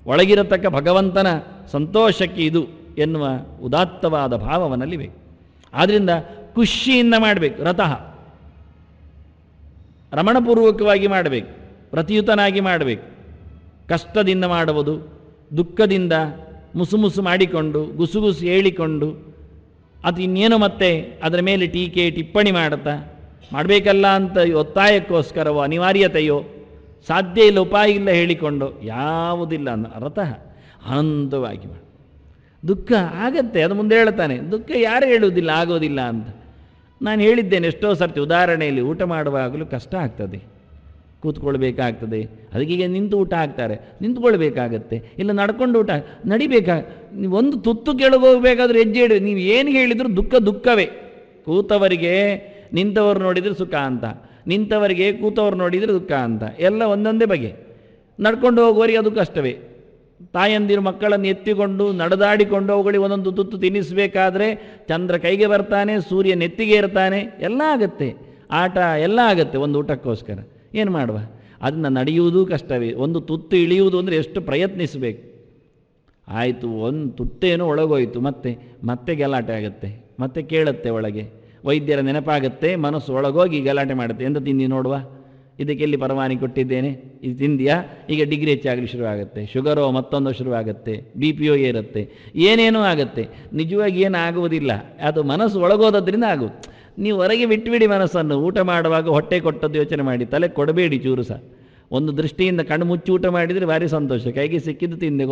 ಒಳಗಿರತಕ್ಕ ಭಗವಂತನ ಸಂತೋಷಕ್ಕೆ ಇದು ಎನ್ನುವ ಉದಾತ್ತವಾದ ಭಾವವನಲ್ಲಿ ಬೇಕು. ಆದ್ದರಿಂದ ಖುಷಿಯಿಂದ ಮಾಡಬೇಕು. ರತಃ ರಮಣಪೂರ್ವಕವಾಗಿ ಮಾಡಬೇಕು, ಪ್ರತಿಯುತನಾಗಿ ಮಾಡಬೇಕು. ಕಷ್ಟದಿಂದ ಮಾಡುವುದು, ದುಃಖದಿಂದ ಮುಸುಮುಸು ಮಾಡಿಕೊಂಡು ಗುಸುಗುಸು ಹೇಳಿಕೊಂಡು ಅದು ಇನ್ನೇನು ಮತ್ತೆ ಅದರ ಮೇಲೆ ಟೀಕೆ ಟಿಪ್ಪಣಿ ಮಾಡುತ್ತಾ ಮಾಡಬೇಕಲ್ಲ ಅಂತ ಒತ್ತಾಯಕ್ಕೋಸ್ಕರವೋ ಅನಿವಾರ್ಯತೆಯೋ ಸಾಧ್ಯ ಇಲ್ಲ ಉಪಾಯ ಇಲ್ಲ ಹೇಳಿಕೊಂಡು ಯಾವುದಿಲ್ಲ ಅನ್ನ ರತಃ ಆನಂದವಾಗಿ ಮಾಡಿ. ದುಃಖ ಆಗತ್ತೆ, ಅದು ಮುಂದೆ ಹೇಳ್ತಾನೆ. ದುಃಖ ಯಾರು ಹೇಳುವುದಿಲ್ಲ ಆಗೋದಿಲ್ಲ ಅಂತ. ನಾನು ಹೇಳಿದ್ದೇನೆ ಎಷ್ಟೋ ಸರ್ತಿ ಉದಾಹರಣೆಯಲ್ಲಿ, ಊಟ ಮಾಡುವಾಗಲೂ ಕಷ್ಟ ಆಗ್ತದೆ, ಕೂತ್ಕೊಳ್ಬೇಕಾಗ್ತದೆ. ಅದಕ್ಕೀಗ ನಿಂತು ಊಟ ಹಾಕ್ತಾರೆ, ನಿಂತ್ಕೊಳ್ಬೇಕಾಗತ್ತೆ. ಇಲ್ಲ ನಡ್ಕೊಂಡು ಊಟ ನಡಿಬೇಕಾ. ನೀವು ಒಂದು ತುತ್ತು ಕೆಳಗೋಗ್ಬೇಕಾದ್ರೂ ಹೆಜ್ಜೆ ಇಡಿ. ನೀವು ಏನು ಹೇಳಿದರೂ ದುಃಖವೇ. ಕೂತವರಿಗೆ ನಿಂತವರು ನೋಡಿದರೆ ಸುಖ ಅಂತ, ನಿಂತವರಿಗೆ ಕೂತವರು ನೋಡಿದರೆ ದುಃಖ ಅಂತ, ಎಲ್ಲ ಒಂದೊಂದೇ ಬಗೆ. ನಡ್ಕೊಂಡು ಹೋಗುವವರಿಗೆ ಅದು ಕಷ್ಟವೇ. ತಾಯಂದಿರು ಮಕ್ಕಳನ್ನು ಎತ್ತಿಕೊಂಡು ನಡೆದಾಡಿಕೊಂಡು ಅವುಗಳಿಗೆ ಒಂದೊಂದು ತುತ್ತು ತಿನ್ನಿಸಬೇಕಾದ್ರೆ ಚಂದ್ರ ಕೈಗೆ ಬರ್ತಾನೆ, ಸೂರ್ಯ ನೆತ್ತಿಗೆ ಇರ್ತಾನೆ, ಎಲ್ಲ ಆಗತ್ತೆ, ಆಟ ಎಲ್ಲ ಆಗತ್ತೆ ಒಂದು ಊಟಕ್ಕೋಸ್ಕರ. ಏನು ಮಾಡುವ? ಅದನ್ನು ನಡೆಯುವುದೂ ಕಷ್ಟವೇ. ಒಂದು ತುತ್ತು ಇಳಿಯುವುದು ಅಂದರೆ ಎಷ್ಟು ಪ್ರಯತ್ನಿಸಬೇಕು. ಆಯಿತು, ಒಂದು ತುತ್ತೇನೋ ಒಳಗೋಯ್ತು, ಮತ್ತೆ ಗಲಾಟೆ ಆಗುತ್ತೆ, ಮತ್ತೆ ಕೇಳುತ್ತೆ ಒಳಗೆ, ವೈದ್ಯರ ನೆನಪಾಗುತ್ತೆ, ಮನಸ್ಸು ಒಳಗೋಗಿ ಗಲಾಟೆ ಮಾಡುತ್ತೆ. ಎಂತ ತಿಂದಿ ನೋಡುವ, ಇದಕ್ಕೆಲ್ಲಿ ಪರವಾನಗಿ ಕೊಟ್ಟಿದ್ದೇನೆ, ಇದು ತಿಂದಿಯಾ, ಈಗ ಡಿಗ್ರಿ ಹೆಚ್ಚಾಗಲಿ ಶುರುವಾಗುತ್ತೆ, ಶುಗರೋ ಮತ್ತೊಂದು ಶುರುವಾಗುತ್ತೆ, BPO ಏರುತ್ತೆ, ಏನೇನೋ ಆಗುತ್ತೆ. ನಿಜವಾಗಿ ಏನು ಆಗುವುದಿಲ್ಲ, ಅದು ಮನಸ್ಸು ಒಳಗೋದ್ರಿಂದ ಆಗುತ್ತೆ. ನೀವು ಹೊರಗೆ ಬಿಟ್ಟುಬಿಡಿ ಮನಸ್ಸನ್ನು. ಊಟ ಮಾಡುವಾಗ ಹೊಟ್ಟೆ ಕೊಟ್ಟದ್ದು ಯೋಚನೆ ಮಾಡಿ, ತಲೆ ಕೊಡಬೇಡಿ ಚೂರು ಸಹ. ಒಂದು ದೃಷ್ಟಿಯಿಂದ ಕಣ್ಣು ಮುಚ್ಚಿ ಊಟ ಮಾಡಿದರೆ ಭಾರಿ ಸಂತೋಷ, ಕೈಗೆ ಸಿಕ್ಕಿದ್ದು ತಿಂದೆ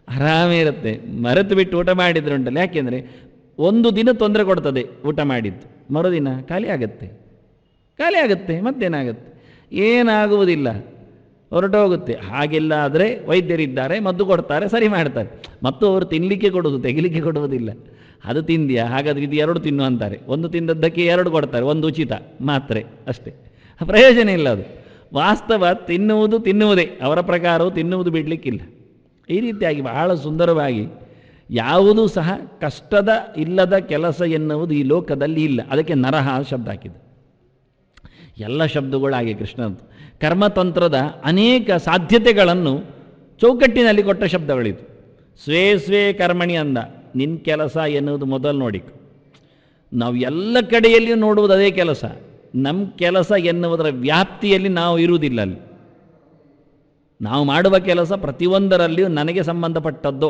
ಆರಾಮೇ ಇರುತ್ತೆ. ಮರೆತು ಬಿಟ್ಟು ಊಟ ಮಾಡಿದ್ರೆ ಉಂಟಲ್ಲ, ಯಾಕೆಂದರೆ ಒಂದು ದಿನ ತೊಂದರೆ ಕೊಡ್ತದೆ ಊಟ ಮಾಡಿದ್ದು, ಮರುದಿನ ಖಾಲಿ ಆಗುತ್ತೆ, ಮತ್ತೇನಾಗುತ್ತೆ, ಏನಾಗುವುದಿಲ್ಲ, ಹೊರಟೋಗುತ್ತೆ. ಹಾಗೆಲ್ಲ ಆದರೆ ವೈದ್ಯರಿದ್ದಾರೆ, ಮದ್ದು ಕೊಡ್ತಾರೆ, ಸರಿ ಮಾಡ್ತಾರೆ. ಮತ್ತು ಅವರು ತಿನ್ನಲಿಕ್ಕೆ ಕೊಡೋದು, ತೆಗಿಲಿಕ್ಕೆ ಕೊಡುವುದಿಲ್ಲ. ಅದು ತಿಂದಿಯಾ, ಹಾಗಾದರೆ ಇದು 2 ತಿನ್ನು ಅಂತಾರೆ. ಒಂದು ತಿಂದದ್ದಕ್ಕೆ 2 ಕೊಡ್ತಾರೆ, ಒಂದು ಉಚಿತ ಮಾತ್ರೆ ಅಷ್ಟೇ. ಪ್ರಯೋಜನ ಇಲ್ಲ ಅದು. ವಾಸ್ತವ ತಿನ್ನುವುದೇ, ಅವರ ಪ್ರಕಾರವು ತಿನ್ನುವುದು ಬಿಡಲಿಕ್ಕಿಲ್ಲ. ಈ ರೀತಿಯಾಗಿ ಬಹಳ ಸುಂದರವಾಗಿ ಯಾವುದೂ ಸಹ ಕಷ್ಟದ ಇಲ್ಲದ ಕೆಲಸ ಎನ್ನುವುದು ಈ ಲೋಕದಲ್ಲಿ ಇಲ್ಲ. ಅದಕ್ಕೆ ನರಹ ಶಬ್ದ ಹಾಕಿದೆ. ಎಲ್ಲ ಶಬ್ದಗಳಾಗಿ ಕೃಷ್ಣಂತು ಕರ್ಮತಂತ್ರದ ಅನೇಕ ಸಾಧ್ಯತೆಗಳನ್ನು ಚೌಕಟ್ಟಿನಲ್ಲಿ ಕೊಟ್ಟ ಶಬ್ದಗಳಿದು. ಸ್ವೇ ಕರ್ಮಣಿ ಅಂದ, ನಿನ್ನ ಕೆಲಸ ಎನ್ನುವುದು ಮೊದಲು ನೋಡಿ. ನಾವು ಎಲ್ಲ ಕಡೆಯಲ್ಲಿಯೂ ನೋಡುವುದು ಅದೇ ಕೆಲಸ. ನಮ್ಮ ಕೆಲಸ ಎನ್ನುವುದರ ವ್ಯಾಪ್ತಿಯಲ್ಲಿ ನಾವು ಇರುವುದಿಲ್ಲ. ಅಲ್ಲಿ ನಾವು ಮಾಡುವ ಕೆಲಸ ಪ್ರತಿಯೊಂದರಲ್ಲಿಯೂ ನನಗೆ ಸಂಬಂಧಪಟ್ಟದ್ದು,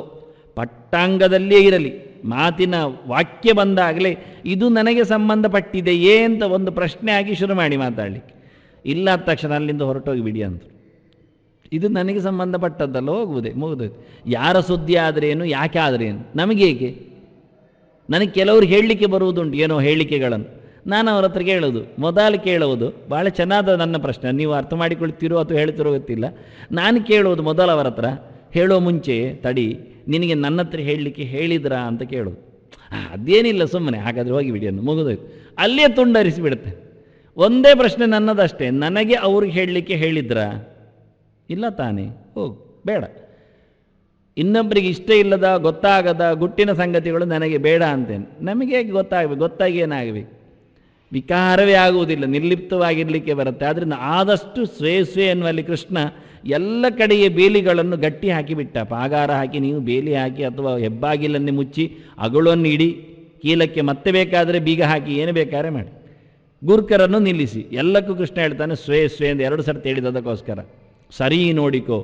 ಪಟ್ಟಾಂಗದಲ್ಲಿಯೇ ಇರಲಿ, ಮಾತಿನ ವಾಕ್ಯ ಬಂದಾಗಲೇ ಇದು ನನಗೆ ಸಂಬಂಧಪಟ್ಟಿದೆಯೇ ಅಂತ ಒಂದು ಪ್ರಶ್ನೆ ಆಗಿ ಶುರು ಮಾಡಿ ಮಾತಾಡಲಿಕ್ಕೆ. ಇಲ್ಲ ಅಂದ ತಕ್ಷಣ ಅಲ್ಲಿಂದ ಹೊರಟೋಗಿ ಬಿಡಿ ಅಂತ. ಇದು ನನಗೆ ಸಂಬಂಧಪಟ್ಟದ್ದಲ್ಲ, ಹೋಗುವುದೇ ಮುಗಿದೋಯ್ತು. ಯಾರ ಸುದ್ದಿ ಆದ್ರೇನು, ಯಾಕೆ ಆದ್ರೇನು, ನಮಗೇಕೆ? ನನಗೆ ಕೆಲವರು ಹೇಳಲಿಕ್ಕೆ ಬರುವುದುಂಟು ಏನೋ ಹೇಳಿಕೆಗಳನ್ನು. ನಾನು ಅವ್ರ ಹತ್ರ ಮೊದಲು ಕೇಳುವುದು ಭಾಳ ಚೆನ್ನಾದ ನನ್ನ ಪ್ರಶ್ನೆ. ನೀವು ಅರ್ಥ ಮಾಡಿಕೊಳ್ತೀರೋ ಅಥವಾ ಹೇಳ್ತಿರೋ ಗೊತ್ತಿಲ್ಲ. ನಾನು ಕೇಳುವುದು ಮೊದಲು ಅವರ ಹತ್ರ, ಹೇಳೋ ಮುಂಚೆ ತಡಿ, ನಿನಗೆ ನನ್ನ ಹತ್ರ ಹೇಳಲಿಕ್ಕೆ ಹೇಳಿದ್ರಾ ಅಂತ ಕೇಳೋದು. ಅದೇನಿಲ್ಲ, ಸುಮ್ಮನೆ ಹಾಗಾದರೆ ಹೋಗಿ ಬಿಡಿ ಅನ್ನು, ಮುಗಿದೋಯ್ತು. ಅಲ್ಲೇ ತುಂಡರಿಸಿಬಿಡುತ್ತೆ. ಒಂದೇ ಪ್ರಶ್ನೆ ನನ್ನದಷ್ಟೇ, ನನಗೆ ಅವ್ರಿಗೆ ಹೇಳಲಿಕ್ಕೆ ಹೇಳಿದ್ರಾ? ಇಲ್ಲ ತಾನೇ, ಹೋಗು, ಬೇಡ. ಇನ್ನೊಬ್ಬರಿಗೆ ಇಷ್ಟ ಇಲ್ಲದ, ಗೊತ್ತಾಗದ ಗುಟ್ಟಿನ ಸಂಗತಿಗಳು ನನಗೆ ಬೇಡ ಅಂತೇನೆ. ನಮಗೆ ಗೊತ್ತಾಗಬೇಕು, ಗೊತ್ತಾಗಿ ಏನಾಗಬೇಕು, ವಿಕಾರವೇ ಆಗುವುದಿಲ್ಲ, ನಿರ್ಲಿಪ್ತವಾಗಿರಲಿಕ್ಕೆ ಬರುತ್ತೆ. ಆದ್ದರಿಂದ ಆದಷ್ಟು ಸ್ವೇ ಎನ್ನುವಲ್ಲಿ ಕೃಷ್ಣ ಎಲ್ಲ ಕಡೆಯ ಬೇಲಿಗಳನ್ನು ಗಟ್ಟಿ ಹಾಕಿಬಿಟ್ಟ. ಪಾಗಾರ ಹಾಕಿ, ನೀವು ಬೇಲಿ ಹಾಕಿ ಅಥವಾ ಹೆಬ್ಬಾಗಿಲನ್ನೇ ಮುಚ್ಚಿ ಅಗುಳನ್ನು ಇಡಿ, ಕೀಲಕ್ಕೆ ಮತ್ತೆ ಬೇಕಾದರೆ ಬೀಗ ಹಾಕಿ, ಏನು ಬೇಕಾದ್ರೆ ಮಾಡಿ, ಗೂರ್ಖರನ್ನು ನಿಲ್ಲಿಸಿ. ಎಲ್ಲಕ್ಕೂ ಕೃಷ್ಣ ಹೇಳ್ತಾನೆ ಸ್ವೇ ಎಂದು 2 ಸರ್ತಿ ಹೇಳಿದದಕ್ಕೋಸ್ಕರ. ಸರಿ ನೋಡಿಕೋ,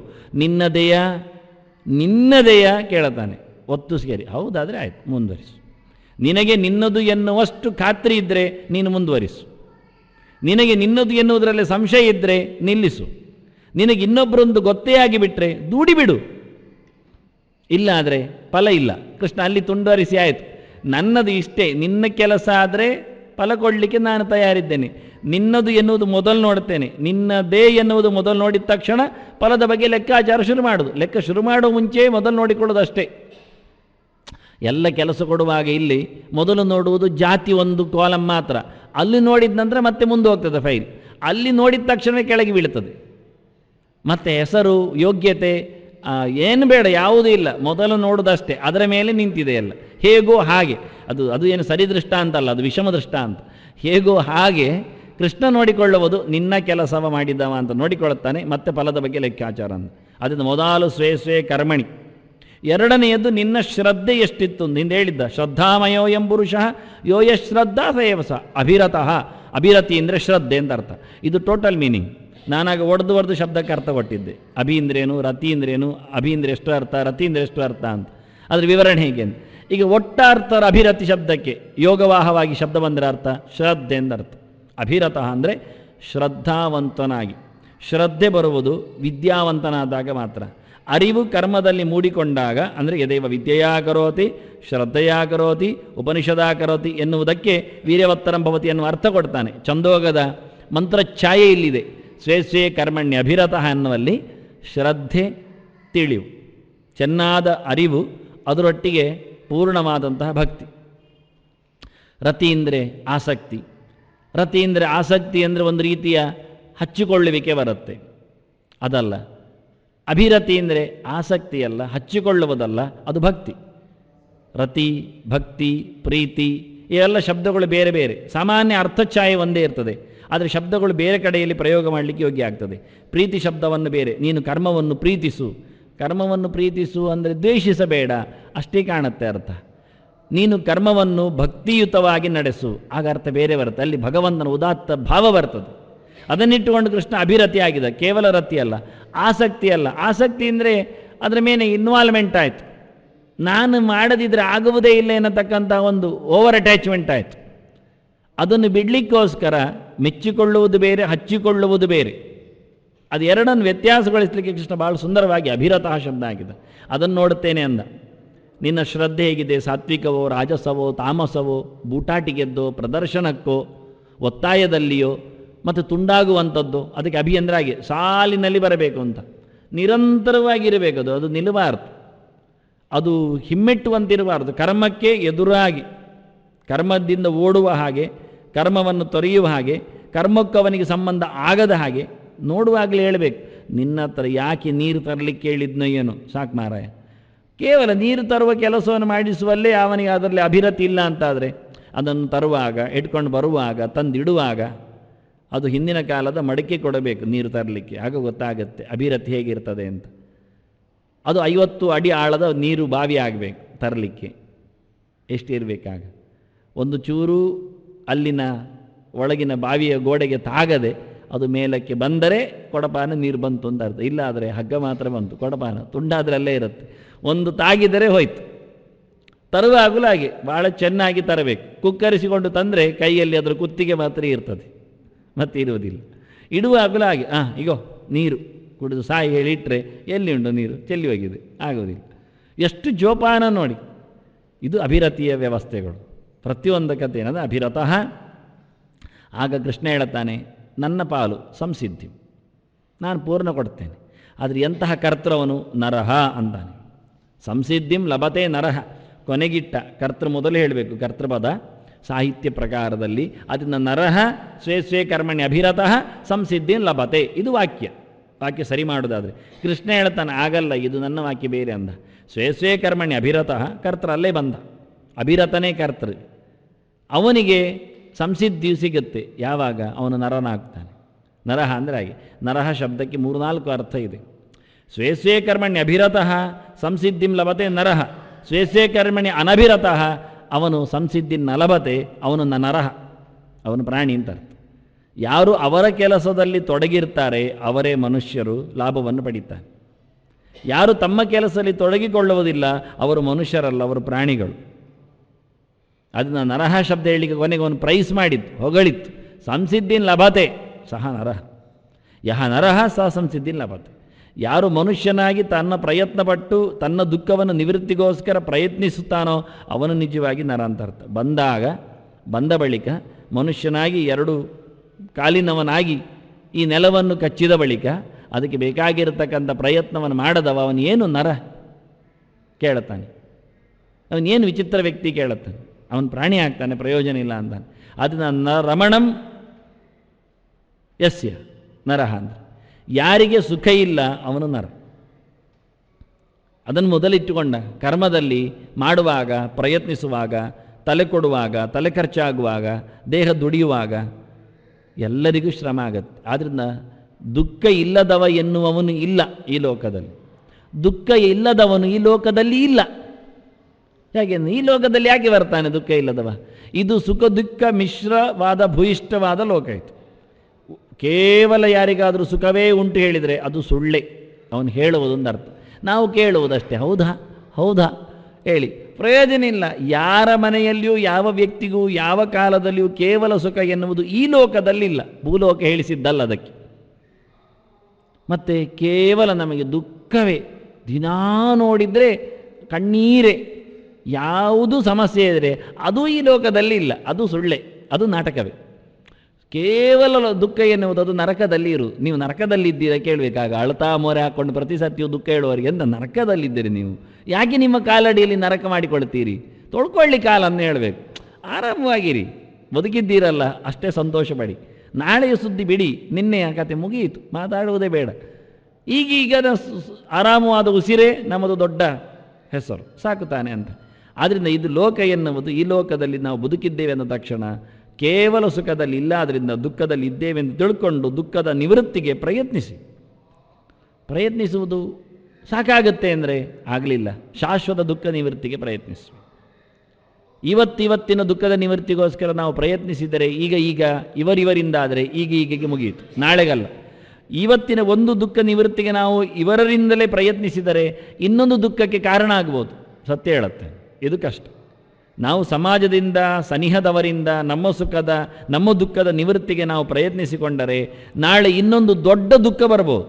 ನಿನ್ನದೆಯ ಕೇಳುತ್ತಾನೆ, ಒತ್ತು ಸೇರಿ. ಹೌದಾದರೆ ಆಯ್ತು, ಮುಂದುವರಿಸು. ನಿನಗೆ ನಿನ್ನದು ಎನ್ನುವಷ್ಟು ಖಾತ್ರಿ ಇದ್ದರೆ ನೀನು ಮುಂದುವರಿಸು. ನಿನಗೆ ನಿನ್ನದು ಎನ್ನುವುದರಲ್ಲಿ ಸಂಶಯ ಇದ್ದರೆ ನಿಲ್ಲಿಸು. ನಿನಗೆ ಇನ್ನೊಬ್ಬರೊಂದು ಗೊತ್ತೇ ಆಗಿಬಿಟ್ರೆ ದೂಡಿಬಿಡು. ಇಲ್ಲ ಆದರೆ ಫಲ ಇಲ್ಲ. ಕೃಷ್ಣ ಅಲ್ಲಿ ತುಂಡರಿಸಿ ಆಯಿತು, ನನ್ನದು ಇಷ್ಟೇ, ನಿನ್ನ ಕೆಲಸ ಆದರೆ ಫಲ ಕೊಡಲಿಕ್ಕೆ ನಾನು ತಯಾರಿದ್ದೇನೆ, ನಿನ್ನದು ಎನ್ನುವುದು ಮೊದಲು ನೋಡ್ತೇನೆ, ನಿನ್ನದೇ ಎನ್ನುವುದು ಮೊದಲು ನೋಡಿದ ತಕ್ಷಣ ಫಲದ ಬಗ್ಗೆ ಲೆಕ್ಕಾಚಾರ ಶುರು ಮಾಡೋದು. ಲೆಕ್ಕ ಶುರು ಮಾಡುವ ಮುಂಚೆ ಮೊದಲು ನೋಡಿಕೊಳ್ಳೋದು ಅಷ್ಟೇ. ಎಲ್ಲ ಕೆಲಸ ಕೊಡುವಾಗ ಇಲ್ಲಿ ಮೊದಲು ನೋಡುವುದು ಜಾತಿ ಒಂದು ಕಾಲಮ್ ಮಾತ್ರ, ಅಲ್ಲಿ ನೋಡಿದ ನಂತರ ಮತ್ತೆ ಮುಂದೆ ಹೋಗ್ತದೆ ಫೈಲ್, ಅಲ್ಲಿ ನೋಡಿದ ತಕ್ಷಣ ಕೆಳಗೆ ಬೀಳ್ತದೆ. ಮತ್ತು ಹೆಸರು, ಯೋಗ್ಯತೆ ಏನು ಬೇಡ, ಯಾವುದೂ ಇಲ್ಲ, ಮೊದಲು ನೋಡೋದಷ್ಟೇ, ಅದರ ಮೇಲೆ ನಿಂತಿದೆ ಎಲ್ಲ. ಹೇಗೋ ಹಾಗೆ, ಅದು ಏನು ಸರಿ ದೃಷ್ಟ ಅಂತಲ್ಲ, ಅದು ವಿಷಮ ದೃಷ್ಟ ಅಂತ. ಹೇಗೋ ಹಾಗೆ ಕೃಷ್ಣ ನೋಡಿಕೊಳ್ಳುವುದು, ನಿನ್ನ ಕೆಲಸವ ಮಾಡಿದವ ಅಂತ ನೋಡಿಕೊಳ್ಳುತ್ತಾನೆ, ಮತ್ತೆ ಫಲದ ಬಗ್ಗೆ ಲೆಕ್ಕಾಚಾರ ಅಂತ. ಅದರಿಂದ ಮೊದಲು ಸ್ವೇ ಸ್ವೇ ಕರ್ಮಣಿ. ಎರಡನೆಯದ್ದು ನಿನ್ನ ಶ್ರದ್ಧೆ ಎಷ್ಟಿತ್ತು ಹಿಂದೆ ಹೇಳಿದ್ದ, ಶ್ರದ್ಧಾಮಯೋ ಎಂಬುರುಷಃ ಯೋ ಯಶ್ ಶ್ರದ್ಧಾ ಸೇವಸ ಅಭಿರತಃ. ಅಭಿರತಿ ಅಂದರೆ ಶ್ರದ್ಧೆ ಅಂತ ಅರ್ಥ. ಇದು ಟೋಟಲ್ ಮೀನಿಂಗ್. ನಾನಾಗ ಒಡೆದು ಶಬ್ದಕ್ಕೆ ಅರ್ಥ ಕೊಟ್ಟಿದ್ದೆ. ಅಭಿ ಅಂದ್ರೇನು, ರತಿ ಅಂದ್ರೇನು, ಅಭಿ ಅಂದ್ರೆ ಎಷ್ಟು ಅರ್ಥ, ರತಿ ಅಂದ್ರೆ ಎಷ್ಟು ಅರ್ಥ ಅಂತ. ಅದ್ರ ವಿವರಣೆ ಹೇಗೆ ಅಂತ. ಈಗ ಒಟ್ಟಾರ್ಥ ಅಭಿರತಿ ಶಬ್ದಕ್ಕೆ ಯೋಗವಾಹವಾಗಿ ಶಬ್ದ ಬಂದರೆ ಅರ್ಥ ಶ್ರದ್ಧೆ ಎಂದರ್ಥ. ಅಭಿರತಃ ಅಂದರೆ ಶ್ರದ್ಧಾವಂತನಾಗಿ. ಶ್ರದ್ಧೆ ಬರುವುದು ವಿದ್ಯಾವಂತನಾದಾಗ ಮಾತ್ರ. ಅರಿವು ಕರ್ಮದಲ್ಲಿ ಮೂಡಿಕೊಂಡಾಗ, ಅಂದರೆ ಯದೇವ ವಿದ್ಯೆಯಾ ಕರೋತಿ ಶ್ರದ್ಧೆಯಾ ಕರೋತಿ ಉಪನಿಷದಾ ಕರೋತಿ ಎನ್ನುವುದಕ್ಕೆ ವೀರ್ಯವತ್ತರಂ ಭವತಿ ಎನ್ನುವ ಅರ್ಥ ಕೊಡ್ತಾನೆ. ಛಂದೋಗದ ಮಂತ್ರಛಾಯೆ ಇಲ್ಲಿದೆ. ಸ್ವೇ ಸ್ವೇ ಕರ್ಮಣ್ಯ ಅಭಿರತಃ ಎನ್ನುವಲ್ಲಿ ಶ್ರದ್ಧೆ, ತಿಳಿವು, ಚೆನ್ನಾದ ಅರಿವು, ಅದರೊಟ್ಟಿಗೆ ಪೂರ್ಣವಾದಂತಹ ಭಕ್ತಿ. ರತಿ ಅಂದರೆ ಆಸಕ್ತಿ. ರತಿ ಅಂದರೆ ಆಸಕ್ತಿ ಅಂದರೆ ಒಂದು ರೀತಿಯ ಹಚ್ಚಿಕೊಳ್ಳುವಿಕೆ ಬರುತ್ತೆ, ಅದಲ್ಲ. ಅಭಿರತಿ ಅಂದರೆ ಆಸಕ್ತಿ ಅಲ್ಲ, ಹಚ್ಚಿಕೊಳ್ಳುವುದಲ್ಲ, ಅದು ಭಕ್ತಿ. ರತಿ, ಭಕ್ತಿ, ಪ್ರೀತಿ ಇವೆಲ್ಲ ಶಬ್ದಗಳು ಬೇರೆ ಬೇರೆ. ಸಾಮಾನ್ಯ ಅರ್ಥಛಾಯೆ ಒಂದೇ ಇರ್ತದೆ, ಆದರೆ ಶಬ್ದಗಳು ಬೇರೆ ಕಡೆಯಲ್ಲಿ ಪ್ರಯೋಗ ಮಾಡಲಿಕ್ಕೆ ಯೋಗ್ಯ ಆಗ್ತದೆ. ಪ್ರೀತಿ ಶಬ್ದವನ್ನು ಬೇರೆ, ನೀನು ಕರ್ಮವನ್ನು ಪ್ರೀತಿಸು. ಕರ್ಮವನ್ನು ಪ್ರೀತಿಸು ಅಂದರೆ ದ್ವೇಷಿಸಬೇಡ ಅಷ್ಟೇ ಕಾಣುತ್ತೆ ಅರ್ಥ. ನೀನು ಕರ್ಮವನ್ನು ಭಕ್ತಿಯುತವಾಗಿ ನಡೆಸು, ಆಗ ಅರ್ಥ ಬೇರೆ ಬರುತ್ತೆ. ಅಲ್ಲಿ ಭಗವಂತನ ಉದಾತ್ತ ಭಾವ ಬರ್ತದೆ. ಅದನ್ನಿಟ್ಟುಕೊಂಡು ಕೃಷ್ಣ ಅಭಿರತಿ ಆಗಿದೆ. ಕೇವಲ ರತಿ ಅಲ್ಲ, ಆಸಕ್ತಿ ಅಲ್ಲ. ಆಸಕ್ತಿ ಅಂದರೆ ಅದರ ಮೇಲೆ ಇನ್ವಾಲ್ವ್ಮೆಂಟ್ ಆಯಿತು, ನಾನು ಮಾಡದಿದ್ದರೆ ಆಗುವುದೇ ಇಲ್ಲ ಎನ್ನತಕ್ಕಂಥ ಒಂದು ಓವರ್ ಅಟ್ಯಾಚ್ಮೆಂಟ್ ಆಯಿತು. ಅದನ್ನು ಬಿಡಲಿಕ್ಕೋಸ್ಕರ ಮೆಚ್ಚಿಕೊಳ್ಳುವುದು ಬೇರೆ, ಹಚ್ಚಿಕೊಳ್ಳುವುದು ಬೇರೆ. ಅದು ಎರಡನ್ನು ವ್ಯತ್ಯಾಸಗೊಳಿಸಲಿಕ್ಕೆ ಕೃಷ್ಣ ಭಾಳ ಸುಂದರವಾಗಿ ಅಭಿರತಃ ಶಬ್ದ ಆಗಿದೆ. ಅದನ್ನು ನೋಡುತ್ತೇನೆ ಅಂದ. ನಿನ್ನ ಶ್ರದ್ಧೆ ಹೇಗಿದೆ? ಸಾತ್ವಿಕವೋ, ರಾಜಸವೋ, ತಾಮಸವೋ, ಬೂಟಾಟಿಗೆದ್ದೋ, ಪ್ರದರ್ಶನಕ್ಕೋ, ಒತ್ತಾಯದಲ್ಲಿಯೋ, ಮತ್ತು ತುಂಡಾಗುವಂಥದ್ದು. ಅದಕ್ಕೆ ಅಭಿ ಅಂದರೆ ಹಾಗೆ ಸಾಲಿನಲ್ಲಿ ಬರಬೇಕು ಅಂತ, ನಿರಂತರವಾಗಿರಬೇಕದು. ಅದು ನಿಲ್ಲಬಾರ್ದು, ಅದು ಹಿಮ್ಮೆಟ್ಟುವಂತಿರಬಾರ್ದು. ಕರ್ಮಕ್ಕೆ ಎದುರಾಗಿ, ಕರ್ಮದಿಂದ ಓಡುವ ಹಾಗೆ, ಕರ್ಮವನ್ನು ತೊರೆಯುವ ಹಾಗೆ, ಕರ್ಮಕ್ಕೂ ಅವನಿಗೆ ಸಂಬಂಧ ಆಗದ ಹಾಗೆ ನೋಡುವಾಗಲೇ ಹೇಳಬೇಕು, ನಿನ್ನ ಹತ್ರ ಯಾಕೆ ನೀರು ತರಲಿಕ್ಕೆ ಹೇಳಿದ್ನೋ ಏನೋ, ಸಾಕು ಮಾರಾಯ. ಕೇವಲ ನೀರು ತರುವ ಕೆಲಸವನ್ನು ಮಾಡಿಸುವಲ್ಲೇ ಅವನಿಗೆ ಅದರಲ್ಲಿ ಅಭಿರತಿ ಇಲ್ಲ ಅಂತಾದರೆ, ಅದನ್ನು ತರುವಾಗ, ಇಟ್ಕೊಂಡು ಬರುವಾಗ, ತಂದಿಡುವಾಗ ಅದು ಹಿಂದಿನ ಕಾಲದ ಮಡಿಕೆ ಕೊಡಬೇಕು ನೀರು ತರಲಿಕ್ಕೆ, ಆಗ ಗೊತ್ತಾಗುತ್ತೆ ಅಭಿರತಿ ಹೇಗಿರ್ತದೆ ಅಂತ. ಅದು 50 ಅಡಿ ಆಳದ ನೀರು ಬಾವಿ ಆಗಬೇಕು ತರಲಿಕ್ಕೆ. ಎಷ್ಟಿರಬೇಕಾಗ ಒಂದು ಚೂರು ಅಲ್ಲಿನ ಒಳಗಿನ ಬಾವಿಯ ಗೋಡೆಗೆ ತಾಗದೆ ಅದು ಮೇಲಕ್ಕೆ ಬಂದರೆ ಕೊಡಪಾನ ನೀರು ಬಂತು ಅಂತ ಅರ್ಥ. ಇಲ್ಲ ಆದರೆ ಹಗ್ಗ ಮಾತ್ರ ಬಂತು, ಕೊಡಪಾನ ತುಂಡಾದರೆ ಅಲ್ಲೇ ಇರುತ್ತೆ. ಒಂದು ತಾಗಿದರೆ ಹೋಯ್ತು. ತರುವಾಗಲೂ ಹಾಗೆ ಭಾಳ ಚೆನ್ನಾಗಿ ತರಬೇಕು. ಕುಕ್ಕರಿಸಿಕೊಂಡು ತಂದರೆ ಕೈಯಲ್ಲಿ ಅದರ ಕುತ್ತಿಗೆ ಮಾತ್ರ ಇರ್ತದೆ, ಮತ್ತೆ ಇರುವುದಿಲ್ಲ. ಇಡುವಾಗಲೂ ಹಾಗೆ, ಈಗೋ ನೀರು ಕುಡಿದು ಸಾಯಿ ಹೇಳಿಟ್ರೆ ಎಲ್ಲಿ ಉಂಟು ನೀರು, ಚೆಲ್ಲಿ ಹೋಗಿದೆ, ಆಗೋದಿಲ್ಲ. ಎಷ್ಟು ಜೋಪಾನ ನೋಡಿ. ಇದು ಅಭಿರತಿಯ ವ್ಯವಸ್ಥೆಗಳು. ಪ್ರತಿಯೊಂದು ಕಥೆ ಏನದು ಅಭಿರತಃ. ಆಗ ಕೃಷ್ಣ ಹೇಳುತ್ತಾನೆ, ನನ್ನ ಪಾಲು ಸಂಸಿದ್ಧಿ, ನಾನು ಪೂರ್ಣ ಕೊಡ್ತೇನೆ. ಆದರೆ ಎಂತಹ ಕರ್ತೃವನು? ನರಹ ಅಂತಾನೆ. ಸಂಸಿದ್ಧಿಂ ಲಭತೆ ನರಹ. ಕೊನೆಗಿಟ್ಟ ಕರ್ತೃ ಮೊದಲು ಹೇಳಬೇಕು, ಕರ್ತೃಪದ ಸಾಹಿತ್ಯ ಪ್ರಕಾರದಲ್ಲಿ. ಅದನ್ನು ನರಹ ಸ್ವೇ ಸ್ವೇ ಕರ್ಮಣಿ ಅಭಿರತಃ ಸಂಸಿದ್ಧಿಂ ಲಭತೆ, ಇದು ವಾಕ್ಯ ಸರಿ ಮಾಡೋದಾದರೆ. ಕೃಷ್ಣ ಹೇಳ್ತಾನೆ ಆಗಲ್ಲ, ಇದು ನನ್ನ ವಾಕ್ಯ ಬೇರೆ ಅಂದ. ಸ್ವೇ ಸ್ವೇ ಕರ್ಮಣಿ ಅಭಿರತಃ, ಕರ್ತೃ ಅಲ್ಲೇ ಬಂದ, ಅಭಿರತನೇ ಕರ್ತೃ. ಅವನಿಗೆ ಸಂಸಿದ್ಧಿಯು ಸಿಗುತ್ತೆ ಯಾವಾಗ ಅವನು ನರನಾಗ್ತಾನೆ. ನರಹ ಅಂದರೆ ಹಾಗೆ. ನರಹ ಶಬ್ದಕ್ಕೆ 3-4 ಅರ್ಥ ಇದೆ. ಸ್ವೇ ಸ್ವೇ ಕರ್ಮಣಿ ಅಭಿರತಃ ಸಂಸಿದ್ಧಿಂ ಲಭತೆ ನರಹ. ಸ್ವೇ ಸ್ವೇ ಕರ್ಮಣಿ ಅನಭಿರತಃ ಅವನು ಸಂಸಿದ್ಧಿ ನಲಭತೆ, ಅವನು ನರಹ, ಅವನು ಪ್ರಾಣಿ ಅಂತ ಅರ್ಥ. ಯಾರು ಅವರ ಕೆಲಸದಲ್ಲಿ ತೊಡಗಿರ್ತಾರೆ ಅವರೇ ಮನುಷ್ಯರು ಲಾಭವನ್ನು ಪಡೀತಾರೆ. ಯಾರು ತಮ್ಮ ಕೆಲಸದಲ್ಲಿ ತೊಡಗಿಕೊಳ್ಳುವುದಿಲ್ಲ ಅವರು ಮನುಷ್ಯರಲ್ಲ, ಅವರು ಪ್ರಾಣಿಗಳು. ಅದನ್ನು ನರಹ ಶಬ್ದ ಹೇಳಿಕೆ ಕೊನೆಗೆ ಅವನು ಪ್ರೈಸ್ ಮಾಡಿತ್ತು, ಹೊಗಳಿತ್ತು. ಸಂಸಿದ್ಧಿನ್ ಲಭತೆ ಸಹ ನರಹ, ಯಹ ನರಹ ಸಹ ಸಂಸಿದ್ಧಿನ್ ಲಭತೆ. ಯಾರು ಮನುಷ್ಯನಾಗಿ ತನ್ನ ಪ್ರಯತ್ನಪಟ್ಟು ತನ್ನ ದುಃಖವನ್ನು ನಿವೃತ್ತಿಗೋಸ್ಕರ ಪ್ರಯತ್ನಿಸುತ್ತಾನೋ ಅವನು ನಿಜವಾಗಿ ನರ ಅಂತ ಅರ್ಥ. ಬಂದ ಬಳಿಕ ಮನುಷ್ಯನಾಗಿ ಎರಡು ಕಾಲಿನವನಾಗಿ ಈ ನೆಲವನ್ನು ಕಚ್ಚಿದ ಬಳಿಕ ಅದಕ್ಕೆ ಬೇಕಾಗಿರತಕ್ಕಂಥ ಪ್ರಯತ್ನವನ್ನು ಮಾಡದವ ಅವನೇನು ನರ ಕೇಳುತ್ತಾನೆ, ಅವನೇನು ವಿಚಿತ್ರ ವ್ಯಕ್ತಿ ಕೇಳುತ್ತಾನೆ, ಅವನು ಪ್ರಾಣಿ ಆಗ್ತಾನೆ, ಪ್ರಯೋಜನ ಇಲ್ಲ ಅಂತಾನೆ. ಅದನ್ನು ರಮಣಂ ಯಸ್ಯ ನರಹ ಅಂದರೆ ಯಾರಿಗೆ ಸುಖ ಇಲ್ಲ ಅವನು ನರ. ಅದನ್ನು ಮೊದಲಿಟ್ಟುಕೊಂಡ ಕರ್ಮದಲ್ಲಿ ಮಾಡುವಾಗ, ಪ್ರಯತ್ನಿಸುವಾಗ, ತಲೆ ಕೊಡುವಾಗ, ತಲೆ ಖರ್ಚಾಗುವಾಗ, ದೇಹ ದುಡಿಯುವಾಗ ಎಲ್ಲರಿಗೂ ಶ್ರಮ ಆಗತ್ತೆ. ಆದ್ದರಿಂದ ದುಃಖ ಇಲ್ಲದವ ಎನ್ನುವವನು ಇಲ್ಲ ಈ ಲೋಕದಲ್ಲಿ. ದುಃಖ ಇಲ್ಲದವನು ಈ ಲೋಕದಲ್ಲಿ ಇಲ್ಲ. ಯಾಕೆ ಈ ಲೋಕದಲ್ಲಿ ಯಾಕೆ ಬರ್ತಾನೆ ದುಃಖ ಇಲ್ಲದವ? ಇದು ಸುಖ ದುಃಖ ಮಿಶ್ರವಾದ ಭೂಯಿಷ್ಠವಾದ ಲೋಕ ಇದು. ಕೇವಲ ಯಾರಿಗಾದರೂ ಸುಖವೇ ಉಂಟು ಹೇಳಿದರೆ ಅದು ಸುಳ್ಳೆ, ಅವನು ಹೇಳುವುದೊಂದು ಅರ್ಥ, ನಾವು ಕೇಳುವುದಷ್ಟೇ. ಹೌದಾ ಹೇಳಿ, ಪ್ರಯೋಜನ ಇಲ್ಲ. ಯಾರ ಮನೆಯಲ್ಲಿಯೂ ಯಾವ ವ್ಯಕ್ತಿಗೂ ಯಾವ ಕಾಲದಲ್ಲಿಯೂ ಕೇವಲ ಸುಖ ಎನ್ನುವುದು ಈ ಲೋಕದಲ್ಲಿಲ್ಲ, ಭೂಲೋಕ ಹೇಳಿಸಿದ್ದಲ್ಲ ಅದಕ್ಕೆ. ಮತ್ತು ಕೇವಲ ನಮಗೆ ದುಃಖವೇ, ದಿನಾ ನೋಡಿದರೆ ಕಣ್ಣೀರೇ, ಯಾವುದು ಸಮಸ್ಯೆ ಇದ್ದರೆ ಅದು ಈ ಲೋಕದಲ್ಲಿ ಇಲ್ಲ, ಅದು ಸುಳ್ಳೆ, ಅದು ನಾಟಕವೇ. ಕೇವಲ ದುಃಖ ಎನ್ನುವುದು ಅದು ನರಕದಲ್ಲಿ ಇರುವುದು. ನೀವು ನರಕದಲ್ಲಿದ್ದೀರಾ ಕೇಳಬೇಕಾಗ, ಅಳ್ತಾ ಮೊರೆ ಹಾಕ್ಕೊಂಡು ಪ್ರತಿ ಸತಿಯೂ ದುಃಖ ಹೇಳುವವರಿಗೆ ಎಂತ ನರಕದಲ್ಲಿದ್ದೀರಿ ನೀವು? ಯಾಕೆ ನಿಮ್ಮ ಕಾಲಡಿಯಲ್ಲಿ ನರಕ ಮಾಡಿಕೊಳ್ತೀರಿ? ತೊಳ್ಕೊಳ್ಳಿ ಕಾಲನ್ನು ಹೇಳಬೇಕು. ಆರಾಮವಾಗಿರಿ, ಬದುಕಿದ್ದೀರಲ್ಲ ಅಷ್ಟೇ ಸಂತೋಷ ಪಡಿ. ನಾಳೆಯ ಸುದ್ದಿ ಬಿಡಿ, ನಿನ್ನೆಯ ಕತೆ ಮುಗಿಯಿತು, ಮಾತಾಡುವುದೇ ಬೇಡ. ಈಗೀಗ ಆರಾಮವಾದ ಉಸಿರೇ ನಮ್ಮದು ದೊಡ್ಡ ಹೆಸರು, ಸಾಕು ತಾನೆ ಅಂತ. ಆದ್ದರಿಂದ ಇದು ಲೋಕ ಎನ್ನುವುದು, ಈ ಲೋಕದಲ್ಲಿ ನಾವು ಬದುಕಿದ್ದೇವೆ ಅಂದ ತಕ್ಷಣ ಕೇವಲ ಸುಖದಲ್ಲಿ ಇಲ್ಲ, ಆದ್ದರಿಂದ ದುಃಖದಲ್ಲಿ ಇದ್ದೇವೆ ಎಂದು ತಿಳ್ಕೊಂಡು ದುಃಖದ ನಿವೃತ್ತಿಗೆ ಪ್ರಯತ್ನಿಸುವುದು ಸಾಕಾಗುತ್ತೆ ಅಂದರೆ ಆಗಲಿಲ್ಲ. ಶಾಶ್ವತ ದುಃಖ ನಿವೃತ್ತಿಗೆ ಪ್ರಯತ್ನಿಸಿ. ಇವತ್ತಿನ ದುಃಖದ ನಿವೃತ್ತಿಗೋಸ್ಕರ ನಾವು ಪ್ರಯತ್ನಿಸಿದರೆ ಈಗ ಇವರಿಂದ ಆದರೆ ಈಗೀಗೆ ಮುಗಿಯಿತು, ನಾಳೆಗಲ್ಲ. ಇವತ್ತಿನ ಒಂದು ದುಃಖ ನಿವೃತ್ತಿಗೆ ನಾವು ಇವರಿಂದಲೇ ಪ್ರಯತ್ನಿಸಿದರೆ ಇನ್ನೊಂದು ದುಃಖಕ್ಕೆ ಕಾರಣ ಆಗ್ಬೋದು. ಸತ್ಯ ಹೇಳುತ್ತೆ, ಇದು ಕಷ್ಟ. ನಾವು ಸಮಾಜದಿಂದ, ಸನಿಹದವರಿಂದ ನಮ್ಮ ದುಃಖದ ನಿವೃತ್ತಿಗೆ ನಾವು ಪ್ರಯತ್ನಿಸಿಕೊಂಡರೆ ನಾಳೆ ಇನ್ನೊಂದು ದೊಡ್ಡ ದುಃಖ ಬರ್ಬೋದು.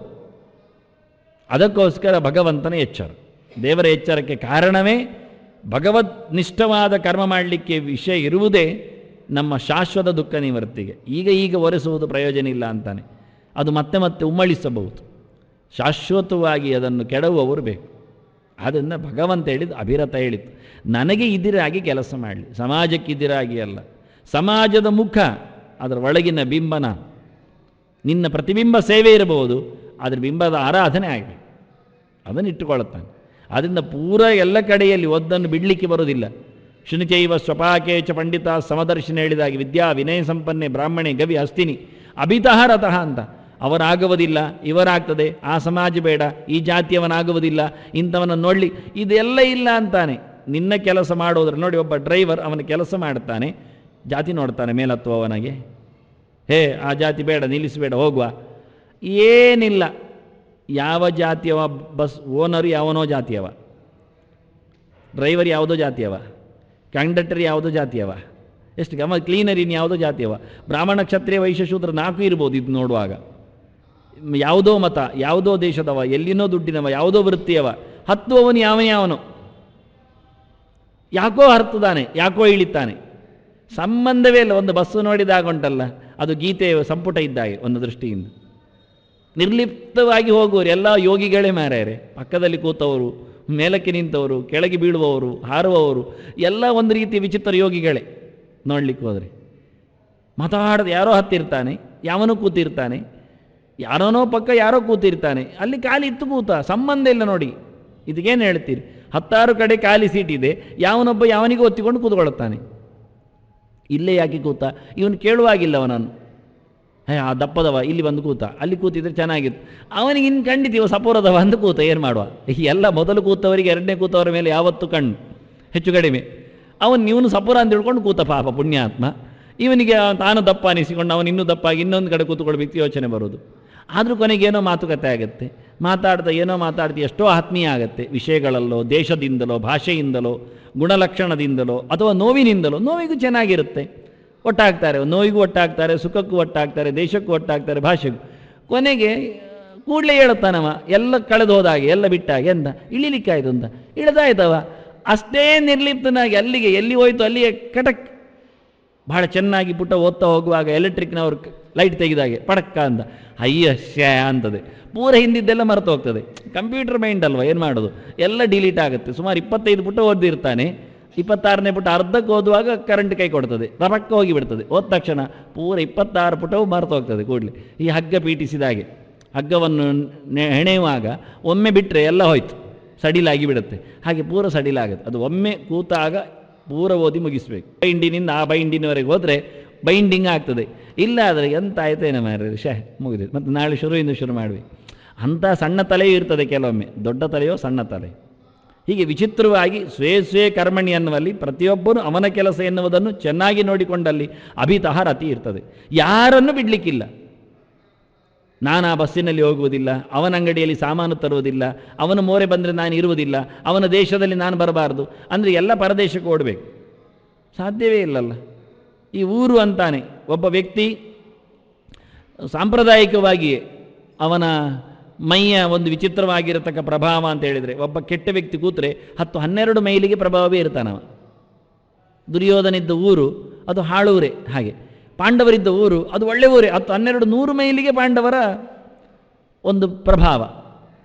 ಅದಕ್ಕೋಸ್ಕರ ಭಗವಂತನ ಎಚ್ಚರ, ದೇವರ ಎಚ್ಚರಕ್ಕೆ ಕಾರಣವೇ ಭಗವದ್ ನಿಷ್ಠವಾದ ಕರ್ಮ ಮಾಡಲಿಕ್ಕೆ ವಿಷಯ ಇರುವುದೇ ನಮ್ಮ ಶಾಶ್ವತ ದುಃಖ ನಿವೃತ್ತಿಗೆ. ಈಗ ಒರೆಸುವುದು ಪ್ರಯೋಜನ ಇಲ್ಲ ಅಂತಾನೆ, ಅದು ಮತ್ತೆ ಉಮ್ಮಳಿಸಬಹುದು. ಶಾಶ್ವತವಾಗಿ ಅದನ್ನು ಕೆಡವುವವರು ಬೇಕು. ಆದ್ದರಿಂದ ಭಗವಂತ ಹೇಳಿದ್ದು, ಅಭಿರತ ಹೇಳಿತ್ತು, ನನಗೆ ಇದಿರಾಗಿ ಕೆಲಸ ಮಾಡಲಿ, ಸಮಾಜಕ್ಕೆ ಇದಿರಾಗಿ ಅಲ್ಲ. ಸಮಾಜದ ಮುಖ, ಅದರ ಒಳಗಿನ ಬಿಂಬನ, ನಿನ್ನ ಪ್ರತಿಬಿಂಬ ಸೇವೆ ಇರಬಹುದು, ಅದರ ಬಿಂಬದ ಆರಾಧನೆ ಆಗಬೇಕು, ಅದನ್ನು ಇಟ್ಟುಕೊಳ್ಳುತ್ತಾನೆ. ಆದ್ದರಿಂದ ಪೂರ ಎಲ್ಲ ಕಡೆಯಲ್ಲಿ ಒದ್ದನ್ನು ಬಿಡಲಿಕ್ಕೆ ಬರೋದಿಲ್ಲ. ಶುನಿಚೈವ ಸ್ವಪಾಕೇಚ ಪಂಡಿತ ಸಮದರ್ಶನ ಹೇಳಿದಾಗಿ ವಿದ್ಯಾ ವಿನಯ ಸಂಪನ್ನೆ ಬ್ರಾಹ್ಮಣೆ ಗವಿ ಹಸ್ತಿನಿ ಅಭಿತಃ ರಥಃ ಅಂತ. ಅವರಾಗುವುದಿಲ್ಲ, ಇವರಾಗ್ತದೆ, ಆ ಸಮಾಜ ಬೇಡ, ಈ ಜಾತಿಯವನಾಗುವುದಿಲ್ಲ, ಇಂಥವನನ್ನು ನೋಡಲಿ, ಇದೆಲ್ಲ ಇಲ್ಲ ಅಂತಾನೆ. ನಿನ್ನ ಕೆಲಸ ಮಾಡೋದ್ರೆ ನೋಡಿ, ಒಬ್ಬ ಡ್ರೈವರ್ ಅವನ ಕೆಲಸ ಮಾಡ್ತಾನೆ, ಜಾತಿ ನೋಡ್ತಾನೆ ಮೇಲತ್ತುವವನಿಗೆ, ಆ ಜಾತಿ ಬೇಡ, ನಿಲ್ಲಿಸಬೇಡ, ಹೋಗುವ, ಏನಿಲ್ಲ. ಯಾವ ಜಾತಿಯವ ಬಸ್ ಓನರ್ ಯಾವನೋ ಜಾತಿಯವ, ಡ್ರೈವರ್ ಯಾವುದೋ ಜಾತಿಯವ, ಕಂಡಕ್ಟರ್ ಯಾವುದೋ ಜಾತಿಯವ, ಎಷ್ಟು ಗಮ ಕ್ಲೀನರ್ ಇನ್ನು ಯಾವುದೋ ಜಾತಿಯವ, ಬ್ರಾಹ್ಮಣ ಕ್ಷತ್ರಿಯ ವೈಶ್ಯ ಶೂದ್ರ 4 ಇರ್ಬೋದು. ಇದು ನೋಡುವಾಗ ಯಾವುದೋ ಮತ, ಯಾವುದೋ ದೇಶದವ, ಎಲ್ಲಿನೋ ದುಡ್ಡಿನವ, ಯಾವುದೋ ವೃತ್ತಿಯವ, ಹತ್ತುವವನು ಯಾವನೋ, ಯಾಕೋ ಹರ್ತುತ್ತಾನೆ, ಯಾಕೋ ಇಳಿತಾನೆ, ಸಂಬಂಧವೇ ಇಲ್ಲ. ಒಂದು ಬಸ್ಸು ನೋಡಿದಾಗ ಉಂಟಲ್ಲ, ಅದು ಗೀತೆಯ ಸಂಪುಟ ಇದ್ದಾಗೆ ಒಂದು ದೃಷ್ಟಿಯಿಂದ. ನಿರ್ಲಿಪ್ತವಾಗಿ ಹೋಗುವವರು ಎಲ್ಲ ಯೋಗಿಗಳೇ ಮಾರ್ಯಾರೆ. ಪಕ್ಕದಲ್ಲಿ ಕೂತವರು, ಮೇಲಕ್ಕೆ ನಿಂತವರು, ಕೆಳಗೆ ಬೀಳುವವರು, ಹಾರುವವರು ಎಲ್ಲ ಒಂದು ರೀತಿಯ ವಿಚಿತ್ರ ಯೋಗಿಗಳೇ ನೋಡ್ಲಿಕ್ಕೆ ಹೋದರೆ. ಮಾತಾಡದೆ ಯಾರೋ ಹತ್ತಿರ್ತಾನೆ, ಯಾವನೋ ಕೂತಿರ್ತಾನೆ, ಯಾರೋನೋ ಪಕ್ಕ ಯಾರೋ ಕೂತಿರ್ತಾನೆ, ಅಲ್ಲಿ ಖಾಲಿ ಇತ್ತು ಕೂತ, ಸಂಬಂಧ ಇಲ್ಲ. ನೋಡಿ, ಇದಕ್ಕೇನು ಹೇಳ್ತೀರಿ? 10 ಕಡೆ ಖಾಲಿ ಸೀಟಿದೆ, ಯಾವನೊಬ್ಬ ಯಾವನಿಗೂ ಒತ್ತಿಕೊಂಡು ಕೂತ್ಕೊಳ್ಳುತ್ತಾನೆ. ಇಲ್ಲೇ ಯಾಕೆ ಕೂತ? ಇವನು ಕೇಳುವಾಗಿಲ್ಲ ಅವನನ್ನು, ಆ ದಪ್ಪದವ ಇಲ್ಲಿ ಬಂದು ಕೂತ, ಅಲ್ಲಿ ಕೂತಿದ್ರೆ ಚೆನ್ನಾಗಿತ್ತು, ಅವನಿಗೆ ಇನ್ನು ಖಂಡಿತ ಸಪೋರದವ ಅಂದು ಕೂತ, ಏನು ಮಾಡುವ? ಎಲ್ಲ ಮೊದಲು ಕೂತವರಿಗೆ 2ನೇ ಕೂತವರ ಮೇಲೆ ಯಾವತ್ತು ಕಣ್ಣು ಹೆಚ್ಚು ಕಡಿಮೆ. ಇವನು ಸಪೋರ ಅಂತ ತಿಳ್ಕೊಂಡು ಕೂತ, ಪಾಪ ಪುಣ್ಯಾತ್ಮ. ಇವನಿಗೆ ತಾನು ದಪ್ಪ ಅನಿಸಿಕೊಂಡು ಅವನು ಇನ್ನೂ ದಪ್ಪಾಗಿ ಇನ್ನೊಂದು ಕಡೆ ಕೂತ್ಕೊಳ್ಬೇಕು ಯೋಚನೆ ಬರೋದು. ಆದರೂ ಕೊನೆಗೇನೋ ಮಾತುಕತೆ ಆಗುತ್ತೆ, ಮಾತಾಡ್ತಾ ಎಷ್ಟೋ ಆತ್ಮೀಯ ಆಗುತ್ತೆ. ವಿಷಯಗಳಲ್ಲೋ, ದೇಶದಿಂದಲೋ, ಭಾಷೆಯಿಂದಲೋ, ಗುಣಲಕ್ಷಣದಿಂದಲೋ ಅಥವಾ ನೋವಿನಿಂದಲೋ. ನೋವಿಗೂ ಚೆನ್ನಾಗಿರುತ್ತೆ, ಒಟ್ಟಾಗ್ತಾರೆ, ನೋವಿಗೂ ಒಟ್ಟಾಗ್ತಾರೆ, ಸುಖಕ್ಕೂ ಒಟ್ಟಾಗ್ತಾರೆ, ದೇಶಕ್ಕೂ ಒಟ್ಟಾಗ್ತಾರೆ, ಭಾಷೆಗೂ. ಕೊನೆಗೆ ಕೂಡಲೇ ಹೇಳುತ್ತಾನವ, ಎಲ್ಲ ಕಳೆದು ಹೋದಾಗೆ, ಎಲ್ಲ ಬಿಟ್ಟಾಗೆ ಎಂದ ಇಳಿಲಿಕ್ಕಾಯ್ತು ಅಂತ ಇಳಿದಾಯ್ತವ. ಅಷ್ಟೇ ನಿರ್ಲಿಪ್ತನಾಗಿ ಅಲ್ಲಿಗೆ ಎಲ್ಲಿ ಹೋಯ್ತು ಅಲ್ಲಿಗೆ ಕಟಕ್. ಬಹಳ ಚೆನ್ನಾಗಿ ಪುಟ್ಟ ಓದ್ತಾ ಹೋಗುವಾಗ ಎಲೆಕ್ಟ್ರಿಕ್ನವ್ರು ಲೈಟ್ ತೆಗೆದಾಗೆ ಪಡಕ್ಕ ಅಂತ ಅಯ್ಯ ಶ್ಯಾ ಅಂತದೆ. ಪೂರ ಹಿಂದಿದ್ದೆಲ್ಲ ಮರೆತು ಹೋಗ್ತದೆ. ಕಂಪ್ಯೂಟರ್ ಮೈಂಡ್ ಅಲ್ವಾ, ಏನು ಮಾಡೋದು, ಎಲ್ಲ ಡಿಲೀಟ್ ಆಗುತ್ತೆ. ಸುಮಾರು 25 ಪುಟ ಓದಿರ್ತಾನೆ, 26ನೇ ಪುಟ ಅರ್ಧಕ್ಕೆ ಓದುವಾಗ ಕರೆಂಟ್ ಕೈ ಕೊಡ್ತದೆ, ರಪಕ್ಕ ಹೋಗಿ ಬಿಡ್ತದೆ. ಓದ ತಕ್ಷಣ ಪೂರ 26 ಪುಟವು ಮರೆತು ಹೋಗ್ತದೆ ಕೂಡಲೇ. ಈ ಹಗ್ಗ ಪೀಟಿಸಿದಾಗೆ ಹಗ್ಗವನ್ನು ಹೆಣೆಯುವಾಗ ಒಮ್ಮೆ ಬಿಟ್ಟರೆ ಎಲ್ಲ ಹೋಯ್ತು, ಸಡಿಲಾಗಿ ಬಿಡುತ್ತೆ. ಹಾಗೆ ಪೂರ ಸಡಿಲಾಗುತ್ತೆ. ಅದು ಒಮ್ಮೆ ಕೂತಾಗ ಪೂರ ಓದಿ ಮುಗಿಸ್ಬೇಕು. ಬೈಂಡಿನಿಂದ ಆ ಬೈಂಡಿನವರೆಗೆ ಹೋದರೆ ಬೈಂಡಿಂಗ್ ಆಗ್ತದೆ. ಇಲ್ಲ ಆದರೆ ಎಂತ ಆಯ್ತೇನೋ ಮಾರ್ರೆ, ಮುಗಿದಿದೆ, ಮತ್ತು ನಾಳೆ ಶುರುವಿಂದ ಶುರು ಮಾಡಬೇಕು. ಅಂಥ ಸಣ್ಣ ತಲೆಯೂ ಇರ್ತದೆ ಕೆಲವೊಮ್ಮೆ, ದೊಡ್ಡ ತಲೆಯೋ ಸಣ್ಣ ತಲೆ. ಹೀಗೆ ವಿಚಿತ್ರವಾಗಿ ಸ್ವೇ ಕರ್ಮಣಿ ಅನ್ನುವಲ್ಲಿ ಪ್ರತಿಯೊಬ್ಬನು ಅವನ ಕೆಲಸ ಎನ್ನುವುದನ್ನು ಚೆನ್ನಾಗಿ ನೋಡಿಕೊಂಡಲ್ಲಿ ಅಭಿತಃ ರತಿ ಇರ್ತದೆ. ಯಾರನ್ನು ಬಿಡಲಿಕ್ಕಿಲ್ಲ. ನಾನು ಆ ಬಸ್ಸಿನಲ್ಲಿ ಹೋಗುವುದಿಲ್ಲ, ಅವನ ಅಂಗಡಿಯಲ್ಲಿ ಸಾಮಾನು ತರುವುದಿಲ್ಲ, ಅವನ ಮೋರೆ ಬಂದರೆ ನಾನು ಇರುವುದಿಲ್ಲ, ಅವನ ದೇಶದಲ್ಲಿ ನಾನು ಬರಬಾರ್ದು ಅಂದರೆ ಎಲ್ಲ ಪರದೇಶಕ್ಕೆ ಓಡಬೇಕು, ಸಾಧ್ಯವೇ ಇಲ್ಲಲ್ಲ. ಈ ಊರು ಅಂತಾನೆ ಒಬ್ಬ ವ್ಯಕ್ತಿ ಸಾಂಪ್ರದಾಯಿಕವಾಗಿಯೇ ಅವನ ಮೈಯ ಒಂದು ವಿಚಿತ್ರವಾಗಿರತಕ್ಕ ಪ್ರಭಾವ ಅಂತ ಹೇಳಿದರೆ, ಒಬ್ಬ ಕೆಟ್ಟ ವ್ಯಕ್ತಿ ಕೂತ್ರೆ 10-12 ಮೈಲಿಗೆ ಪ್ರಭಾವವೇ ಇರ್ತಾನವ. ದುರ್ಯೋಧನಿದ್ದ ಊರು ಅದು ಹಾಳೂರೇ, ಹಾಗೆ ಪಾಂಡವರಿದ್ದ ಊರು ಅದು ಒಳ್ಳೆ ಊರೇ, 10-12-100 ಮೈಲಿಗೆ ಪಾಂಡವರ ಒಂದು ಪ್ರಭಾವ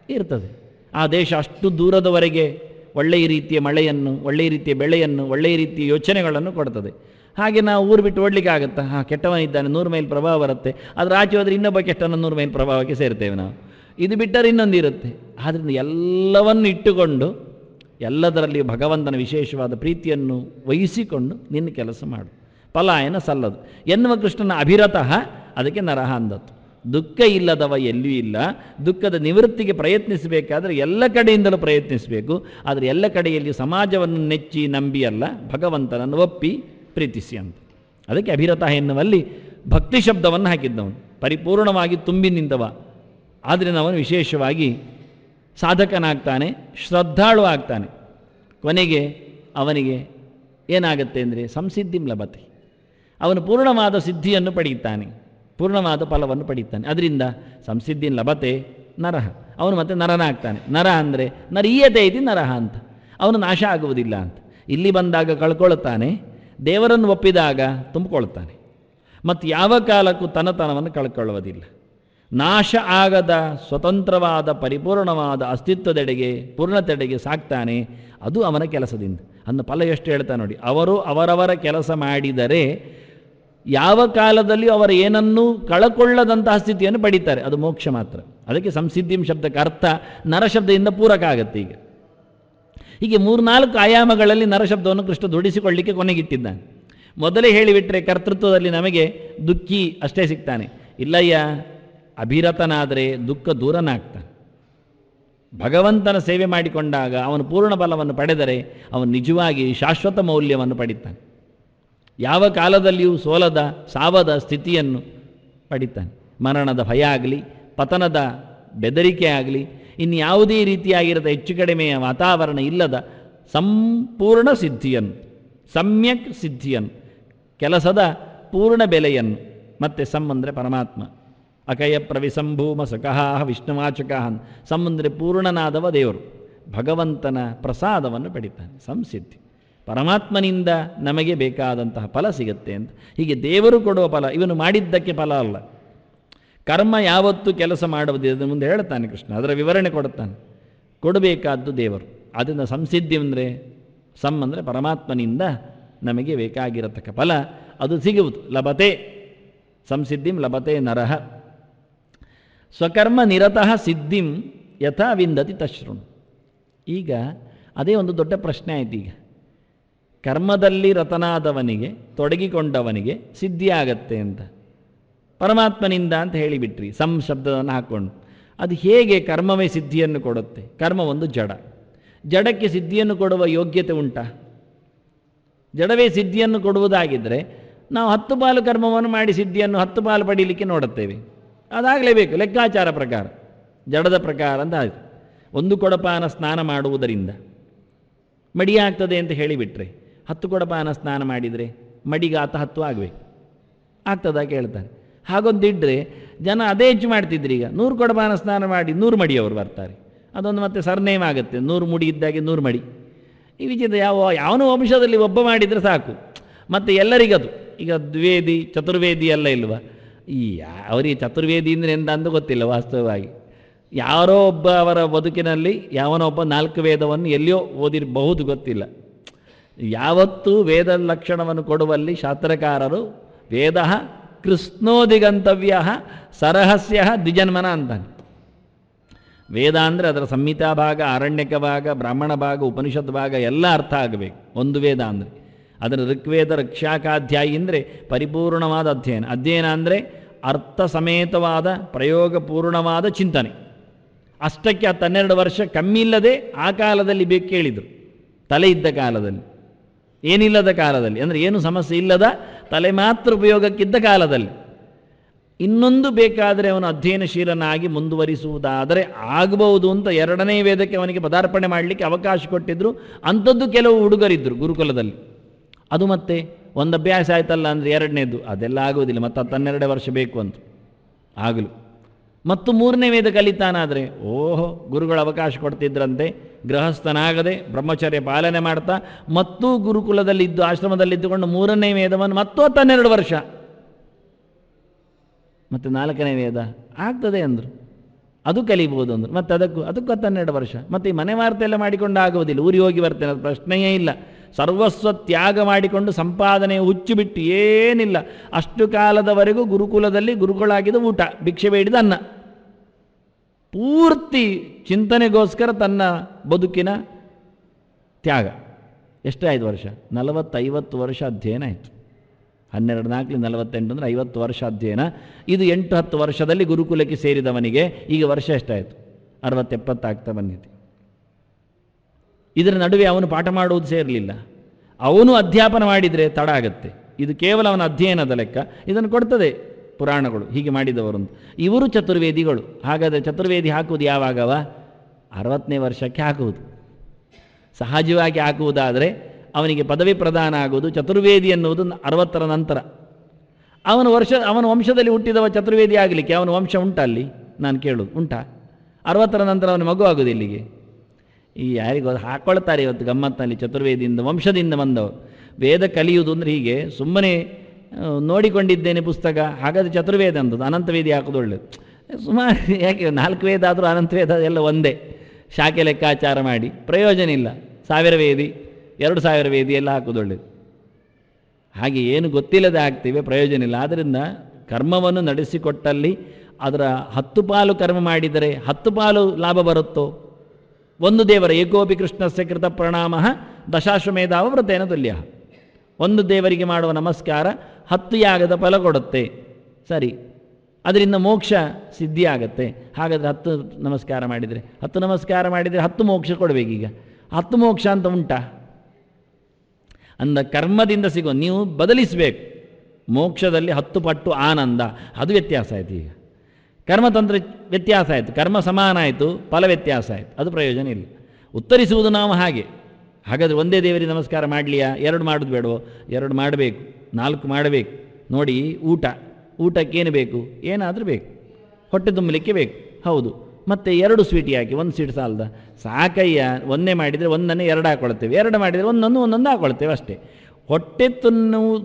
ಇರ್ತದೆ. ಆ ದೇಶ ಅಷ್ಟು ದೂರದವರೆಗೆ ಒಳ್ಳೆಯ ರೀತಿಯ ಮಳೆಯನ್ನು, ಒಳ್ಳೆಯ ರೀತಿಯ ಬೆಳೆಯನ್ನು, ಒಳ್ಳೆಯ ರೀತಿಯ ಯೋಚನೆಗಳನ್ನು ಕೊಡ್ತದೆ. ಹಾಗೆ ನಾವು ಊರು ಬಿಟ್ಟು ಓಡಲಿಕ್ಕೆ ಆಗುತ್ತಾ? ಕೆಟ್ಟವನಿದ್ದಾನೆ 100 ಮೈಲ್ ಪ್ರಭಾವ ಬರುತ್ತೆ, ಆದರೆ ಆಚೆ ಹೋದರೆ ಇನ್ನೊಬ್ಬ ಕೆಟ್ಟನ 100 ಮೈಲ್ ಪ್ರಭಾವಕ್ಕೆ ಸೇರ್ತೇವೆ ನಾವು. ಇದು ಬಿಟ್ಟರೆ ಇನ್ನೊಂದು ಇರುತ್ತೆ. ಆದ್ದರಿಂದ ಎಲ್ಲವನ್ನು ಇಟ್ಟುಕೊಂಡು ಎಲ್ಲದರಲ್ಲಿ ಭಗವಂತನ ವಿಶೇಷವಾದ ಪ್ರೀತಿಯನ್ನು ವಹಿಸಿಕೊಂಡು ನಿನ್ನ ಕೆಲಸ ಮಾಡು, ಪಲಾಯನ ಸಲ್ಲದು ಎನ್ನುವ ಕೃಷ್ಣನ ಅಭಿರತಃ. ಅದಕ್ಕೆ ನರಹ ಅಂದತ್ತು. ದುಃಖ ಇಲ್ಲದವ ಎಲ್ಲಿಯೂ ಇಲ್ಲ. ದುಃಖದ ನಿವೃತ್ತಿಗೆ ಪ್ರಯತ್ನಿಸಬೇಕಾದ್ರೆ ಎಲ್ಲ ಕಡೆಯಿಂದಲೂ ಪ್ರಯತ್ನಿಸಬೇಕು. ಆದರೆ ಎಲ್ಲ ಕಡೆಯಲ್ಲಿ ಸಮಾಜವನ್ನು ನೆಚ್ಚಿ ನಂಬಿ ಅಲ್ಲ, ಭಗವಂತನನ್ನು ಒಪ್ಪಿ ಪ್ರೀತಿಸಿ ಅಂತ. ಅದಕ್ಕೆ ಅಭಿರತಃ ಎನ್ನುವಲ್ಲಿ ಭಕ್ತಿ ಶಬ್ದವನ್ನು ಹಾಕಿದ್ದವನು, ಪರಿಪೂರ್ಣವಾಗಿ ತುಂಬಿ ನಿಂತವ. ಆದ್ದರಿಂದ ಅವನು ವಿಶೇಷವಾಗಿ ಸಾಧಕನಾಗ್ತಾನೆ, ಶ್ರದ್ಧಾಳು ಆಗ್ತಾನೆ. ಕೊನೆಗೆ ಅವನಿಗೆ ಏನಾಗುತ್ತೆ ಅಂದರೆ ಸಂಸಿದ್ಧಿಂ ಲಭತೆ, ಅವನು ಪೂರ್ಣವಾದ ಸಿದ್ಧಿಯನ್ನು ಪಡೆಯುತ್ತಾನೆ, ಪೂರ್ಣವಾದ ಫಲವನ್ನು ಪಡೆಯುತ್ತಾನೆ. ಅದರಿಂದ ಸಂಸಿದ್ಧಿಂ ಲಭತೆ ನರಹ, ಅವನು ಮತ್ತೆ ನರನಾಗ್ತಾನೆ. ನರ ಅಂದರೆ ನರೀಯತೆ ಇತಿ ನರಹ ಅಂತ, ಅವನು ನಾಶ ಆಗುವುದಿಲ್ಲ ಅಂತ. ಇಲ್ಲಿ ಬಂದಾಗ ಕಳ್ಕೊಳ್ತಾನೆ, ದೇವರನ್ನು ಒಪ್ಪಿದಾಗ ತುಂಬಿಕೊಳ್ತಾನೆ. ಮತ್ತು ಯಾವ ಕಾಲಕ್ಕೂ ತನ್ನತನವನ್ನು ಕಳ್ಕೊಳ್ಳುವುದಿಲ್ಲ. ನಾಶ ಆಗದ ಸ್ವತಂತ್ರವಾದ ಪರಿಪೂರ್ಣವಾದ ಅಸ್ತಿತ್ವದೆಡೆಗೆ, ಪೂರ್ಣತೆಡೆಗೆ ಸಾಕ್ತಾನೆ. ಅದು ಅವನ ಕೆಲಸದಿಂದ. ಅನ್ನು ಫಲ ಎಷ್ಟು ಹೇಳ್ತಾನೆ ನೋಡಿ. ಅವರು ಅವರವರ ಕೆಲಸ ಮಾಡಿದರೆ ಯಾವ ಕಾಲದಲ್ಲಿಯೂ ಅವರು ಏನನ್ನೂ ಕಳಕೊಳ್ಳದಂತಹ ಸ್ಥಿತಿಯನ್ನು ಪಡೀತಾರೆ. ಅದು ಮೋಕ್ಷ ಮಾತ್ರ. ಅದಕ್ಕೆ ಸಂಸಿದ್ಧಿಂ ಶಬ್ದಕ್ಕೆ ಅರ್ಥ ನರಶಬ್ದದಿಂದ ಪೂರಕ ಆಗುತ್ತೆ. ಹೀಗೆ 3-4 ಆಯಾಮಗಳಲ್ಲಿ ನರಶಬ್ದವನ್ನು ಕೃಷ್ಣ ದುಡಿಸಿಕೊಳ್ಳಲಿಕ್ಕೆ ಕೊನೆಗಿಟ್ಟಿದ್ದಾನೆ. ಮೊದಲೇ ಹೇಳಿಬಿಟ್ರೆ ಕರ್ತೃತ್ವದಲ್ಲಿ ನಮಗೆ ದುಃಖಿ ಅಷ್ಟೇ ಸಿಗ್ತಾನೆ. ಇಲ್ಲಯ್ಯ, ಅಭಿರತನಾದರೆ ದುಃಖ ದೂರನಾಗ್ತಾನೆ. ಭಗವಂತನ ಸೇವೆ ಮಾಡಿಕೊಂಡಾಗ ಅವನು ಪೂರ್ಣ ಬಲವನ್ನು ಪಡೆದರೆ ಅವನು ನಿಜವಾಗಿ ಶಾಶ್ವತ ಮೌಲ್ಯವನ್ನು ಪಡಿತಾನೆ. ಯಾವ ಕಾಲದಲ್ಲಿಯೂ ಸೋಲದ ಸಾವದ ಸ್ಥಿತಿಯನ್ನು ಪಡಿತಾನೆ. ಮರಣದ ಭಯ ಆಗಲಿ, ಪತನದ ಬೆದರಿಕೆ ಆಗಲಿ, ಇನ್ಯಾವುದೇ ರೀತಿಯಾಗಿರದ ಹೆಚ್ಚು ಕಡಿಮೆಯ ವಾತಾವರಣ ಇಲ್ಲದ ಸಂಪೂರ್ಣ ಸಿದ್ಧಿಯನ್ನು, ಸಮ್ಯಕ್ ಸಿದ್ಧಿಯನ್ನು, ಕೆಲಸದ ಪೂರ್ಣ ಬೆಲೆಯನ್ನು. ಮತ್ತು ಅಂದರೆ ಪರಮಾತ್ಮ. ಅಕಯ ಪ್ರವಿಸಂಭೂಮ ಸಕಃ ವಿಷ್ಣುವಾಚಕಃ. ಅಂದರೆ ಪೂರ್ಣನಾದವ ದೇವರು, ಭಗವಂತನ ಪ್ರಸಾದವನ್ನು ಪಡಿತಾನೆ. ಸಂಸಿದ್ಧಿ ಪರಮಾತ್ಮನಿಂದ ನಮಗೆ ಬೇಕಾದಂತಹ ಫಲ ಸಿಗುತ್ತೆ ಅಂತ. ಹೀಗೆ ದೇವರು ಕೊಡುವ ಫಲ, ಇವನು ಮಾಡಿದ್ದಕ್ಕೆ ಫಲ ಅಲ್ಲ. ಕರ್ಮ ಯಾವತ್ತೂ ಕೆಲಸ ಮಾಡುವುದಿಲ್ಲ ಮುಂದೆ ಹೇಳ್ತಾನೆ ಕೃಷ್ಣ, ಅದರ ವಿವರಣೆ ಕೊಡುತ್ತಾನೆ. ಕೊಡಬೇಕಾದ್ದು ದೇವರು. ಅದರಿಂದ ಸಂಸಿದ್ಧಿ ಅಂದರೆ ಅಂದರೆ ಪರಮಾತ್ಮನಿಂದ ನಮಗೆ ಬೇಕಾಗಿರತಕ್ಕ ಫಲ ಅದು ಸಿಗುವುದು. ಲಭತೆ ಸಂಸಿದ್ಧಿಂ ಲಭತೆ ನರಹ. ಸ್ವಕರ್ಮ ನಿರತಃ ಸಿದ್ಧಿಂ ಯಥಾ ವಿಂದತಿ ತಶ್ರುಣು. ಈಗ ಅದೇ ಒಂದು ದೊಡ್ಡ ಪ್ರಶ್ನೆ ಆಯ್ತು. ಈಗ ಕರ್ಮದಲ್ಲಿ ರತನಾದವನಿಗೆ, ತೊಡಗಿಕೊಂಡವನಿಗೆ ಸಿದ್ಧಿ ಆಗತ್ತೆ ಅಂತ ಪರಮಾತ್ಮನಿಂದ ಅಂತ ಹೇಳಿಬಿಟ್ರಿ ಶಬ್ದವನ್ನು ಹಾಕ್ಕೊಂಡು. ಅದು ಹೇಗೆ ಕರ್ಮವೇ ಸಿದ್ಧಿಯನ್ನು ಕೊಡುತ್ತೆ? ಕರ್ಮ ಒಂದು ಜಡ, ಜಡಕ್ಕೆ ಸಿದ್ಧಿಯನ್ನು ಕೊಡುವ ಯೋಗ್ಯತೆ ಉಂಟಾ? ಜಡವೇ ಸಿದ್ಧಿಯನ್ನು ಕೊಡುವುದಾಗಿದ್ದರೆ ನಾವು 10 ಪಾಲು ಕರ್ಮವನ್ನು ಮಾಡಿ ಸಿದ್ಧಿಯನ್ನು 10 ಪಾಲು ಪಡೀಲಿಕ್ಕೆ ನೋಡುತ್ತೇವೆ. ಅದಾಗಲೇಬೇಕು ಲೆಕ್ಕಾಚಾರ ಪ್ರಕಾರ, ಜಡದ ಪ್ರಕಾರ ಅಂತ ಆಯಿತು. 1 ಕೊಡಪಾನ ಸ್ನಾನ ಮಾಡುವುದರಿಂದ ಮಡಿಯಾಗ್ತದೆ ಅಂತ ಹೇಳಿಬಿಟ್ರೆ 10 ಕೊಡಪಾನ ಸ್ನಾನ ಮಾಡಿದರೆ ಮಡಿಗಾತ 10 ಆಗಬೇಕು, ಆಗ್ತದ ಕೇಳ್ತಾರೆ. ಹಾಗೊಂದಿಡ್ರೆ ಜನ ಅದೇ ಹೆಚ್ಚು ಮಾಡ್ತಿದ್ರು. ಈಗ 100 ಕೊಡಪಾನ ಸ್ನಾನ ಮಾಡಿ 100 ಮಡಿಯವರು ಬರ್ತಾರೆ. ಅದೊಂದು ಮತ್ತೆ ಸರ್ನೇಮ್ ಆಗುತ್ತೆ, 100 ಮುಡಿ ಇದ್ದಾಗೆ 100 ಮಡಿ. ಈ ವಿಚಿತ್ರ ಯಾವನೋ ವಂಶದಲ್ಲಿ ಒಬ್ಬ ಮಾಡಿದರೆ ಸಾಕು, ಮತ್ತು ಎಲ್ಲರಿಗದು. ಈಗ ದ್ವೇದಿ ಚತುರ್ವೇದಿ ಎಲ್ಲ ಇಲ್ವಾ? ಅವರಿಗೆ ಚತುರ್ವೇದಿ ಅಂದರೆ ಎಂತ ಅಂತ ಗೊತ್ತಿಲ್ಲ ವಾಸ್ತವವಾಗಿ. ಯಾರೋ ಒಬ್ಬ ಅವರ ಬದುಕಿನಲ್ಲಿ ಯಾವನೋ ಒಬ್ಬ 4 ವೇದವನ್ನು ಎಲ್ಲಿಯೋ ಓದಿರಬಹುದು, ಗೊತ್ತಿಲ್ಲ. ಯಾವತ್ತೂ ವೇದ ಲಕ್ಷಣವನ್ನು ಕೊಡುವಲ್ಲಿ ಶಾಸ್ತ್ರಕಾರರು ವೇದ ಕೃಷ್ಣೋದಿಗಂತವ್ಯ ಸರಹಸ್ಯ ದ್ವಿಜನ್ಮನ ಅಂತಾನೆ. ವೇದ ಅಂದರೆ ಅದರ ಸಂಹಿತಾ ಭಾಗ, ಆರಣ್ಯಕ ಭಾಗ, ಬ್ರಾಹ್ಮಣ ಭಾಗ, ಉಪನಿಷತ್ ಭಾಗ ಎಲ್ಲ ಅರ್ಥ ಆಗಬೇಕು ಒಂದು ವೇದ ಅಂದರೆ. ಅದರ ಋಗ್ವೇದ ರಕ್ಷಾಕಾಧ್ಯಾಯಿ ಅಂದರೆ ಪರಿಪೂರ್ಣವಾದ ಅಧ್ಯಯನ. ಅಧ್ಯಯನ ಅಂದರೆ ಅರ್ಥ ಸಮೇತವಾದ ಪ್ರಯೋಗಪೂರ್ಣವಾದ ಚಿಂತನೆ. ಅಷ್ಟಕ್ಕೆ 12 ವರ್ಷ ಕಮ್ಮಿ ಇಲ್ಲದೆ ಆ ಕಾಲದಲ್ಲಿ ಬೇಕು ಕೇಳಿದರು. ತಲೆ ಇದ್ದ ಕಾಲದಲ್ಲಿ, ಏನಿಲ್ಲದ ಕಾಲದಲ್ಲಿ, ಅಂದರೆ ಏನು ಸಮಸ್ಯೆ ಇಲ್ಲದ ತಲೆ ಮಾತ್ರ ಉಪಯೋಗಕ್ಕಿದ್ದ ಕಾಲದಲ್ಲಿ. ಇನ್ನೊಂದು ಬೇಕಾದರೆ ಅವನು ಅಧ್ಯಯನಶೀಲನಾಗಿ ಮುಂದುವರಿಸುವುದಾದರೆ ಆಗಬಹುದು ಅಂತ 2ನೇ ವೇದಕ್ಕೆ ಅವನಿಗೆ ಪದಾರ್ಪಣೆ ಮಾಡಲಿಕ್ಕೆ ಅವಕಾಶ ಕೊಟ್ಟಿದ್ದರು. ಅಂಥದ್ದು ಕೆಲವು ಹುಡುಗರಿದ್ದರು ಗುರುಕುಲದಲ್ಲಿ. ಅದು ಮತ್ತೆ ಒಂದು ಅಭ್ಯಾಸ ಆಯ್ತಲ್ಲ ಅಂದರೆ 2ನೇದು ಅದೆಲ್ಲ ಆಗೋದಿಲ್ಲ, ಮತ್ತು 12 ವರ್ಷ ಬೇಕು ಅಂತ ಆಗಲು. ಮತ್ತು 3ನೇ ವೇದ ಕಲಿತಾನಾದರೆ ಗುರುಗಳು ಅವಕಾಶ ಕೊಡ್ತಿದ್ರಂತೆ. ಗೃಹಸ್ಥನಾಗದೆ ಬ್ರಹ್ಮಚರ್ಯ ಪಾಲನೆ ಮಾಡ್ತಾ ಮತ್ತು ಗುರುಕುಲದಲ್ಲಿದ್ದು ಆಶ್ರಮದಲ್ಲಿದ್ದುಕೊಂಡು 3ನೇ ವೇದವನ್ನು ಮತ್ತು 12 ವರ್ಷ, ಮತ್ತು 4ನೇ ವೇದ ಆಗ್ತದೆ ಅಂದರು. ಅದು ಕಲಿಬೋದು ಅಂದರು. ಮತ್ತು ಅದಕ್ಕೂ 12 ವರ್ಷ. ಮತ್ತು ಈ ಮನೆ ವಾರ್ತೆ ಎಲ್ಲ ಮಾಡಿಕೊಂಡು ಆಗುವುದಿಲ್ಲ. ಊರಿಗೆ ಹೋಗಿ ಬರ್ತೇನೆ ಅದು ಪ್ರಶ್ನೆಯೇ ಇಲ್ಲ. ಸರ್ವಸ್ವ ತ್ಯಾಗ ಮಾಡಿಕೊಂಡು ಸಂಪಾದನೆ ಹುಚ್ಚು ಬಿಟ್ಟು ಏನಿಲ್ಲ. ಅಷ್ಟು ಕಾಲದವರೆಗೂ ಗುರುಕುಲದಲ್ಲಿ ಗುರುಗಳಾಗಿದ್ದ ಊಟ, ಭಿಕ್ಷೆ ಬೇಡಿದ ಅನ್ನ, ಪೂರ್ತಿ ಚಿಂತನೆಗೋಸ್ಕರ ತನ್ನ ಬದುಕಿನ ತ್ಯಾಗ. ಎಷ್ಟಾಯ್ತು ವರ್ಷ? 40-50 ವರ್ಷ ಅಧ್ಯಯನ ಆಯಿತು. 12 4 48 ಅಂದರೆ 50 ವರ್ಷ ಅಧ್ಯಯನ. ಇದು 8-10 ವರ್ಷದಲ್ಲಿ ಗುರುಕುಲಕ್ಕೆ ಸೇರಿದವನಿಗೆ ಈಗ ವರ್ಷ ಎಷ್ಟಾಯಿತು? 60-70 ಆಗ್ತಾ ಬಂದಿದೆ. ಇದರ ನಡುವೆ ಅವನು ಪಾಠ ಮಾಡುವುದು ಸೇರಲಿಲ್ಲ. ಅವನು ಅಧ್ಯಾಪನ ಮಾಡಿದರೆ ತಡ ಆಗುತ್ತೆ. ಇದು ಕೇವಲ ಅವನ ಅಧ್ಯಯನದ ಲೆಕ್ಕ. ಇದನ್ನು ಕೊಡ್ತದೆ ಪುರಾಣಗಳು, ಹೀಗೆ ಮಾಡಿದವರು ಅಂತ. ಇವರು ಚತುರ್ವೇದಿಗಳು. ಹಾಗಾದರೆ ಚತುರ್ವೇದಿ ಹಾಕುವುದು ಯಾವಾಗವ? 60ನೇ ವರ್ಷಕ್ಕೆ ಹಾಕುವುದು. ಸಹಜವಾಗಿ ಹಾಕುವುದಾದರೆ ಅವನಿಗೆ ಪದವಿ ಪ್ರದಾನ ಆಗುವುದು ಚತುರ್ವೇದಿ ಎನ್ನುವುದು 60ರ ನಂತರ. ಅವನ ವಂಶದಲ್ಲಿ ಹುಟ್ಟಿದವ ಚತುರ್ವೇದಿ ಆಗಲಿಕ್ಕೆ ಅವನ ವಂಶ ಉಂಟಾ ಅಲ್ಲಿ? ನಾನು ಕೇಳೋದು ಉಂಟಾ? 60ರ ನಂತರ ಅವನ ಮಗು ಆಗೋದು ಇಲ್ಲಿಗೆ? ಈ ಯಾರಿಗೂ ಹಾಕ್ಕೊಳ್ತಾರೆ ಇವತ್ತು ಗಮ್ಮತ್ತಿನಲ್ಲಿ. ಚತುರ್ವೇದಿಯಿಂದ ವಂಶದಿಂದ ಬಂದವರು ವೇದ ಕಲಿಯುವುದು ಅಂದರೆ ಹೀಗೆ ಸುಮ್ಮನೆ ನೋಡಿಕೊಂಡಿದ್ದೇನೆ ಪುಸ್ತಕ, ಹಾಗಾದರೆ ಚತುರ್ವೇದ ಅಂತದ್ದು. ಅನಂತವೇದಿ ಹಾಕೋದು ಒಳ್ಳೆಯದು. ಸುಮಾರು ಯಾಕೆ 4 ವೇದ ಆದರೂ ಅನಂತವೇದ ಎಲ್ಲ ಒಂದೇ, ಶಾಖೆ ಲೆಕ್ಕಾಚಾರ ಮಾಡಿ ಪ್ರಯೋಜನ ಇಲ್ಲ. 1000 ವೇದಿ 2000 ವೇದಿ ಎಲ್ಲ ಹಾಕೋದು ಒಳ್ಳೆಯದು. ಹಾಗೆ ಏನು ಗೊತ್ತಿಲ್ಲದೆ ಆಗ್ತೀವಿ, ಪ್ರಯೋಜನ ಇಲ್ಲ. ಆದ್ದರಿಂದ ಕರ್ಮವನ್ನು ನಡೆಸಿಕೊಟ್ಟಲ್ಲಿ ಅದರ 10 ಪಾಲು ಕರ್ಮ ಮಾಡಿದರೆ 10 ಪಾಲು ಲಾಭ ಬರುತ್ತೋ? ಒಂದು ದೇವರ ಏಕೋಪಿ ಕೃಷ್ಣಸ್ಯ ಕೃತ ಪ್ರಣಾಮ ದಶಾಶ್ವಮೇಧಾವ ವ್ರತೇನ ತುಲ್ಯ. ಒಂದು ದೇವರಿಗೆ ಮಾಡುವ ನಮಸ್ಕಾರ 10 ಯಾಗದ ಫಲ ಕೊಡುತ್ತೆ. ಸರಿ, ಅದರಿಂದ ಮೋಕ್ಷ ಸಿದ್ಧಿಯಾಗತ್ತೆ. ಹಾಗಾದರೆ 10 ನಮಸ್ಕಾರ ಮಾಡಿದರೆ 10 ಮೋಕ್ಷ ಕೊಡಬೇಕೀಗ. 10 ಮೋಕ್ಷ ಅಂತ ಉಂಟಾ? ಅಂದ ಕರ್ಮದಿಂದ ಸಿಗೋ ನೀವು ಬದಲಿಸಬೇಕು. ಮೋಕ್ಷದಲ್ಲಿ 10 ಪಟ್ಟು ಆನಂದ, ಅದು ವ್ಯತ್ಯಾಸ ಆಯಿತು. ಈಗ ಕರ್ಮತಂತ್ರ ವ್ಯತ್ಯಾಸ ಆಯಿತು, ಕರ್ಮ ಸಮಾನ ಆಯಿತು, ಫಲ ವ್ಯತ್ಯಾಸ ಆಯಿತು, ಅದು ಪ್ರಯೋಜನ ಇಲ್ಲ. ಉತ್ತರಿಸುವುದು ನಾವು ಹಾಗೆ. ಹಾಗಾದರೆ ಒಂದೇ ದೇವರಿಗೆ ನಮಸ್ಕಾರ ಮಾಡಲಿಯಾ? 2 ಮಾಡೋದು ಬೇಡವೋ? 2 ಮಾಡಬೇಕು, 4 ಮಾಡಬೇಕು. ನೋಡಿ, ಊಟಕ್ಕೇನು ಬೇಕು? ಏನಾದರೂ ಬೇಕು, ಹೊಟ್ಟೆ ತುಂಬಲಿಕ್ಕೆ ಬೇಕು. ಹೌದು, ಮತ್ತು 2 ಸ್ವೀಟ್ ಯಾಕೆ? 1 ಸ್ವೀಟ್ ಸಾಲದ? ಸಾಕಯ್ಯ. ಒಂದೇ ಮಾಡಿದರೆ ಒಂದನ್ನೇ 2 ಹಾಕ್ಕೊಳ್ತೇವೆ, 2 ಮಾಡಿದರೆ ಒಂದೊಂದು ಹಾಕ್ಕೊಳ್ತೇವೆ ಅಷ್ಟೇ. ಹೊಟ್ಟೆ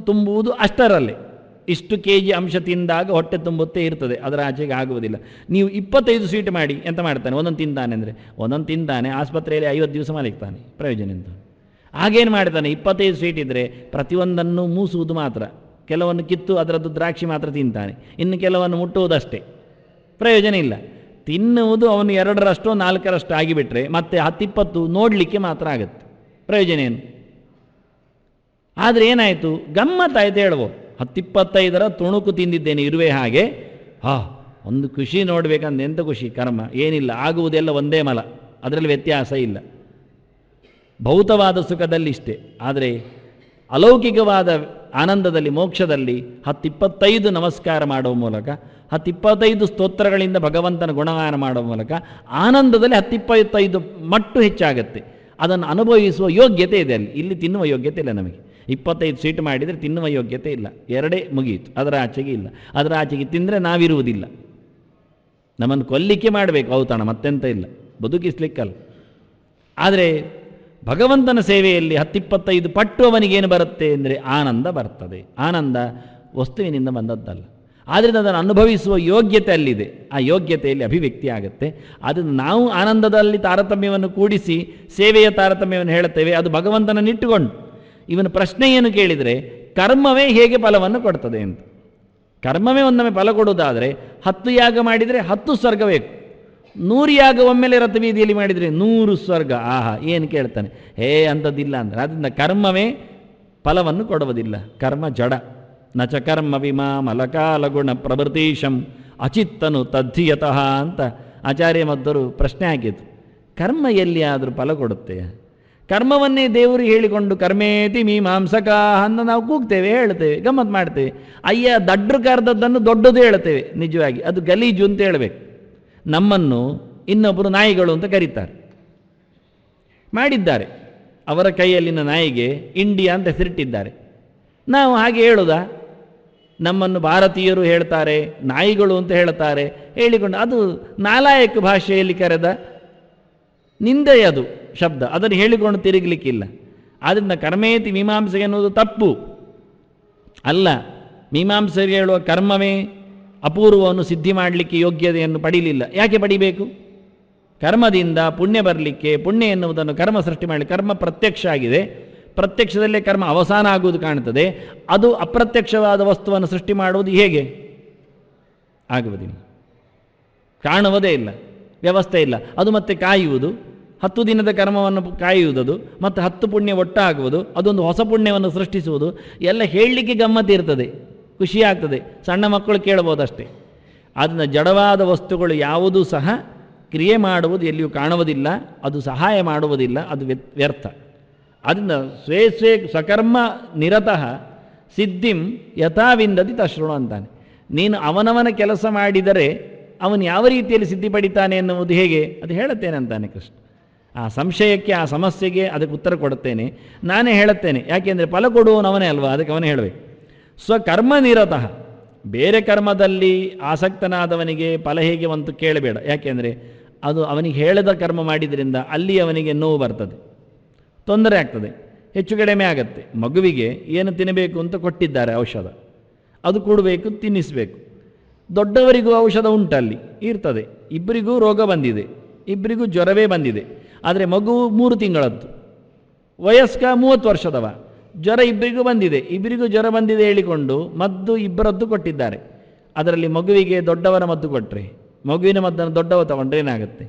ತುಂಬುವುದು ಅಷ್ಟರಲ್ಲೇ. ಇಷ್ಟು kg ಅಂಶ ತಿಂದಾಗ ಹೊಟ್ಟೆ ತುಂಬುತ್ತೇ ಇರ್ತದೆ, ಅದರ ಆಚೆಗೆ ಆಗುವುದಿಲ್ಲ. ನೀವು 25 ಸ್ವೀಟ್ ಮಾಡಿ ಎಂತ ಮಾಡ್ತಾನೆ? ಒಂದೊಂದು ತಿಂತಾನೆ ಅಂದರೆ ಒಂದೊಂದು ತಿಂತಾನೆ, ಆಸ್ಪತ್ರೆಯಲ್ಲಿ 50 ದಿವಸ ಮಲಗ್ತಾನೆ, ಪ್ರಯೋಜನ ಎಂತ? ಹಾಗೇನು ಮಾಡ್ತಾನೆ? 25 ಸ್ವೀಟ್ ಇದ್ದರೆ ಪ್ರತಿಯೊಂದನ್ನು ಮೂಸುವುದು ಮಾತ್ರ, ಕೆಲವನ್ನು ಕಿತ್ತು ಅದರದ್ದು ದ್ರಾಕ್ಷಿ ಮಾತ್ರ ತಿಂತಾನೆ, ಇನ್ನು ಕೆಲವನ್ನು ಮುಟ್ಟುವುದಷ್ಟೇ, ಪ್ರಯೋಜನ ಇಲ್ಲ. ತಿನ್ನುವುದು ಅವನು 2ರಷ್ಟೋ 4ರಷ್ಟೋ ಆಗಿಬಿಟ್ರೆ ಮತ್ತೆ 10-20 ನೋಡಲಿಕ್ಕೆ ಮಾತ್ರ ಆಗುತ್ತೆ, ಪ್ರಯೋಜನ ಏನು? ಆದರೆ ಏನಾಯಿತು? ಗಮ್ಮತ್ತಾಯಿತು ಹೇಳ್ಬೋದು. 10-25 ತುಣುಕು ತಿಂದಿದ್ದೇನೆ ಇರುವೆ ಹಾಗೆ. ಒಂದು ಖುಷಿ ನೋಡಬೇಕಂದ. ಎಂಥ ಖುಷಿ? ಕರ್ಮ ಏನಿಲ್ಲ, ಆಗುವುದೆಲ್ಲ ಒಂದೇ ಮಲ, ಅದರಲ್ಲಿ ವ್ಯತ್ಯಾಸ ಇಲ್ಲ. ಭೌತವಾದ ಸುಖದಲ್ಲಿ ಇಷ್ಟೇ. ಆದರೆ ಅಲೌಕಿಕವಾದ ಆನಂದದಲ್ಲಿ, ಮೋಕ್ಷದಲ್ಲಿ 10-25 ನಮಸ್ಕಾರ ಮಾಡುವ ಮೂಲಕ, 10-25 ಸ್ತೋತ್ರಗಳಿಂದ ಭಗವಂತನ ಗುಣಗಾನ ಮಾಡುವ ಮೂಲಕ ಆನಂದದಲ್ಲಿ 10-25 ಮಟ್ಟು ಹೆಚ್ಚಾಗತ್ತೆ. ಅದನ್ನು ಅನುಭವಿಸುವ ಯೋಗ್ಯತೆ ಇದೆ ಅಲ್ಲಿ. ಇಲ್ಲಿ ತಿನ್ನುವ ಯೋಗ್ಯತೆ ಇಲ್ಲ ನಮಗೆ. 25 ಸ್ವೀಟ್ ಮಾಡಿದರೆ ತಿನ್ನುವ ಯೋಗ್ಯತೆ ಇಲ್ಲ, 2 ಮುಗಿಯಿತು, ಅದರ ಆಚೆಗೆ ಇಲ್ಲ. ಅದರ ಆಚೆಗೆ ತಿಂದರೆ ನಾವಿರುವುದಿಲ್ಲ, ನಮ್ಮನ್ನು ಕೊಲ್ಲಿಕ್ಕೆ ಮಾಡಬೇಕು ಔತಣ, ಮತ್ತೆಂತ ಇಲ್ಲ, ಬದುಕಿಸ್ಲಿಕ್ಕಲ್ಲ. ಆದರೆ ಭಗವಂತನ ಸೇವೆಯಲ್ಲಿ 10-25 ಪಟ್ಟು ಅವನಿಗೇನು ಬರುತ್ತೆ ಅಂದರೆ ಆನಂದ ಬರ್ತದೆ. ಆನಂದ ವಸ್ತುವಿನಿಂದ ಬಂದದ್ದಲ್ಲ, ಆದ್ದರಿಂದ ಅದನ್ನು ಅನುಭವಿಸುವ ಯೋಗ್ಯತೆ ಅಲ್ಲಿದೆ, ಆ ಯೋಗ್ಯತೆಯಲ್ಲಿ ಅಭಿವ್ಯಕ್ತಿ ಆಗುತ್ತೆ. ಅದನ್ನು ನಾವು ಆನಂದದಲ್ಲಿ ತಾರತಮ್ಯವನ್ನು ಕೂಡಿಸಿ ಸೇವೆಯ ತಾರತಮ್ಯವನ್ನು ಹೇಳುತ್ತೇವೆ, ಅದು ಭಗವಂತನನ್ನಿಟ್ಟುಕೊಂಡು. ಇವನ ಪ್ರಶ್ನೆ ಏನು ಕೇಳಿದರೆ, ಕರ್ಮವೇ ಹೇಗೆ ಫಲವನ್ನು ಕೊಡ್ತದೆ ಅಂತ. ಕರ್ಮವೇ ಒಂದೊಮ್ಮೆ ಫಲ ಕೊಡುವುದಾದರೆ 10 ಯಾಗ ಮಾಡಿದರೆ 10 ಸ್ವರ್ಗ ಬೇಕು, 100 ಯಾಗ ಒಮ್ಮೆಲೆ ರಥಬೀದಿಯಲ್ಲಿ ಮಾಡಿದರೆ 100 ಸ್ವರ್ಗ. ಆಹಾ, ಏನು ಕೇಳ್ತಾನೆ, ಅಂಥದ್ದಿಲ್ಲ ಅಂದರೆ. ಆದ್ದರಿಂದ ಕರ್ಮವೇ ಫಲವನ್ನು ಕೊಡುವುದಿಲ್ಲ, ಕರ್ಮ ಜಡ. ನಚ ಕರ್ಮ ವಿಮಾ ಮಲಕಾಲಗುಣ ಪ್ರಭೃತೀಶಂ ಅಚಿತ್ತನು ತದ್ಧಿಯತಃ ಅಂತ ಆಚಾರ್ಯ ಮಧ್ವರು ಪ್ರಶ್ನೆ ಹಾಕಿತು. ಕರ್ಮ ಎಲ್ಲಿಯಾದರೂ ಫಲ ಕೊಡುತ್ತೆ? ಕರ್ಮವನ್ನೇ ದೇವರು ಹೇಳಿಕೊಂಡು ಕರ್ಮೇತಿ ಮೀಮಾಂಸಕ ಅಂತ ನಾವು ಕೂಗ್ತೇವೆ, ಹೇಳ್ತೇವೆ, ಗಮ್ಮತ್ತು ಮಾಡ್ತೇವೆ. ಅಯ್ಯ, ದಡ್ರು ಕರೆದದ್ದನ್ನು ದೊಡ್ಡದು ಹೇಳ್ತೇವೆ, ನಿಜವಾಗಿ ಅದು ಗಲೀಜು ಅಂತ ಹೇಳಬೇಕು. ನಮ್ಮನ್ನು ಇನ್ನೊಬ್ಬರು ನಾಯಿಗಳು ಅಂತ ಕರೀತಾರೆ, ಮಾಡಿದ್ದಾರೆ, ಅವರ ಕೈಯಲ್ಲಿನ ನಾಯಿಗೆ ಇಂಡಿಯಾ ಅಂತ ಹೆಸರಿಟ್ಟಿದ್ದಾರೆ. ನಾವು ಹಾಗೆ ಹೇಳೋದಾ? ನಮ್ಮನ್ನು ಭಾರತೀಯರು ಹೇಳ್ತಾರೆ, ನಾಯಿಗಳು ಅಂತ ಹೇಳ್ತಾರೆ, ಹೇಳಿಕೊಂಡು ಅದು ನಾಲಾಯಕ ಭಾಷೆಯಲ್ಲಿ ಕರೆದ ನಿಂದೆ, ಅದು ಶಬ್ದ, ಅದನ್ನು ಹೇಳಿಕೊಂಡು ತಿರುಗಲಿಕ್ಕಿಲ್ಲ. ಆದ್ದರಿಂದ ಕರ್ಮೇತಿ ಮೀಮಾಂಸೆ ಎನ್ನುವುದು ತಪ್ಪು ಅಲ್ಲ. ಮೀಮಾಂಸೆಗೆ ಹೇಳುವ ಕರ್ಮವೇ ಅಪೂರ್ವವನ್ನು ಸಿದ್ಧಿ ಮಾಡಲಿಕ್ಕೆ ಯೋಗ್ಯತೆಯನ್ನು ಪಡೀಲಿಲ್ಲ. ಯಾಕೆ ಪಡಿಬೇಕು? ಕರ್ಮದಿಂದ ಪುಣ್ಯ ಬರಲಿಕ್ಕೆ, ಪುಣ್ಯ ಎನ್ನುವುದನ್ನು ಕರ್ಮ ಸೃಷ್ಟಿ ಮಾಡಲಿ. ಕರ್ಮ ಪ್ರತ್ಯಕ್ಷ ಆಗಿದೆ, ಪ್ರತ್ಯಕ್ಷದಲ್ಲೇ ಕರ್ಮ ಅವಸಾನ ಆಗುವುದು ಕಾಣುತ್ತದೆ. ಅದು ಅಪ್ರತ್ಯಕ್ಷವಾದ ವಸ್ತುವನ್ನು ಸೃಷ್ಟಿ ಮಾಡುವುದು ಹೇಗೆ? ಆಗುವುದಿಲ್ಲ, ಕಾಣುವುದೇ ಇಲ್ಲ, ವ್ಯವಸ್ಥೆ ಇಲ್ಲ. ಅದು ಮತ್ತೆ ಕಾಯುವುದು, 10 ದಿನದ ಕರ್ಮವನ್ನು ಕಾಯುವುದು, ಮತ್ತು 10 ಪುಣ್ಯ ಒಟ್ಟಾಗುವುದು, ಅದೊಂದು ಹೊಸ ಪುಣ್ಯವನ್ನು ಸೃಷ್ಟಿಸುವುದು, ಎಲ್ಲ ಹೇಳಲಿಕ್ಕೆ ಗಮ್ಮತ್ತಿರ್ತದೆ, ಖುಷಿಯಾಗ್ತದೆ, ಸಣ್ಣ ಮಕ್ಕಳು ಕೇಳಬಹುದಷ್ಟೇ. ಅದನ್ನು ಜಡವಾದ ವಸ್ತುಗಳು ಯಾವುದೂ ಸಹ ಕ್ರಿಯೆ ಮಾಡುವುದು ಎಲ್ಲಿಯೂ ಕಾಣುವುದಿಲ್ಲ, ಅದು ಸಹಾಯ ಮಾಡುವುದಿಲ್ಲ, ಅದು ವ್ಯರ್ಥ. ಅದನ್ನು ಸ್ವೇ ಸ್ವಕರ್ಮ ನಿರತಃ ಸಿದ್ಧಿಂ ಯಥಾವಿಂದತಿ ತಶೃಣು ಅಂತಾನೆ. ನೀನು ಅವನವನ ಕೆಲಸ ಮಾಡಿದರೆ ಅವನು ಯಾವ ರೀತಿಯಲ್ಲಿ ಸಿದ್ಧಿ ಪಡಿತಾನೆ ಎನ್ನುವುದು ಹೇಗೆ, ಅದು ಹೇಳುತ್ತೇನೆ ಅಂತಾನೆ ಕೃಷ್ಣ. ಆ ಸಂಶಯಕ್ಕೆ, ಆ ಸಮಸ್ಯೆಗೆ ಅದಕ್ಕೆ ಉತ್ತರ ಕೊಡುತ್ತೇನೆ, ನಾನೇ ಹೇಳುತ್ತೇನೆ. ಯಾಕೆಂದರೆ ಫಲ ಕೊಡುವವನವನೇ ಅಲ್ವಾ, ಅದಕ್ಕೆ ಅವನೇ ಹೇಳಬೇಕು. ಸ್ವಕರ್ಮ ನಿರತಃ, ಬೇರೆ ಕರ್ಮದಲ್ಲಿ ಆಸಕ್ತನಾದವನಿಗೆ ಫಲ ಹೇಗೆ ಅಂತ ಕೇಳಬೇಡ. ಯಾಕೆಂದರೆ ಅದು ಅವನಿಗೆ ಹೇಳದ ಕರ್ಮ ಮಾಡಿದ್ರಿಂದ ಅಲ್ಲಿ ಅವನಿಗೆ ನೋವು ಬರ್ತದೆ, ತೊಂದರೆ ಆಗ್ತದೆ, ಹೆಚ್ಚು ಕಡಿಮೆ ಆಗತ್ತೆ. ಮಗುವಿಗೆ ಏನು ತಿನ್ನಬೇಕು ಅಂತ ಕೊಟ್ಟಿದ್ದಾರೆ ಔಷಧ, ಅದು ಕೊಡಬೇಕು, ತಿನ್ನಿಸಬೇಕು. ದೊಡ್ಡವರಿಗೂ ಔಷಧ ಉಂಟಲ್ಲಿ ಇರ್ತದೆ, ಇಬ್ಬರಿಗೂ ರೋಗ ಬಂದಿದೆ, ಇಬ್ಬರಿಗೂ ಜ್ವರವೇ ಬಂದಿದೆ. ಆದರೆ ಮಗು 3 ತಿಂಗಳದ್ದು, ವಯಸ್ಕ 30 ವರ್ಷದವ, ಜ್ವರ ಇಬ್ಬರಿಗೂ ಬಂದಿದೆ, ಇಬ್ಬರಿಗೂ ಜ್ವರ ಬಂದಿದೆ ಹೇಳಿಕೊಂಡು ಮದ್ದು ಇಬ್ಬರದ್ದು ಕೊಟ್ಟಿದ್ದಾರೆ. ಅದರಲ್ಲಿ ಮಗುವಿಗೆ ದೊಡ್ಡವರ ಮದ್ದು ಕೊಟ್ಟರೆ, ಮಗುವಿನ ಮದ್ದನ್ನು ದೊಡ್ಡವ ತಗೊಂಡ್ರೆ ಏನಾಗುತ್ತೆ?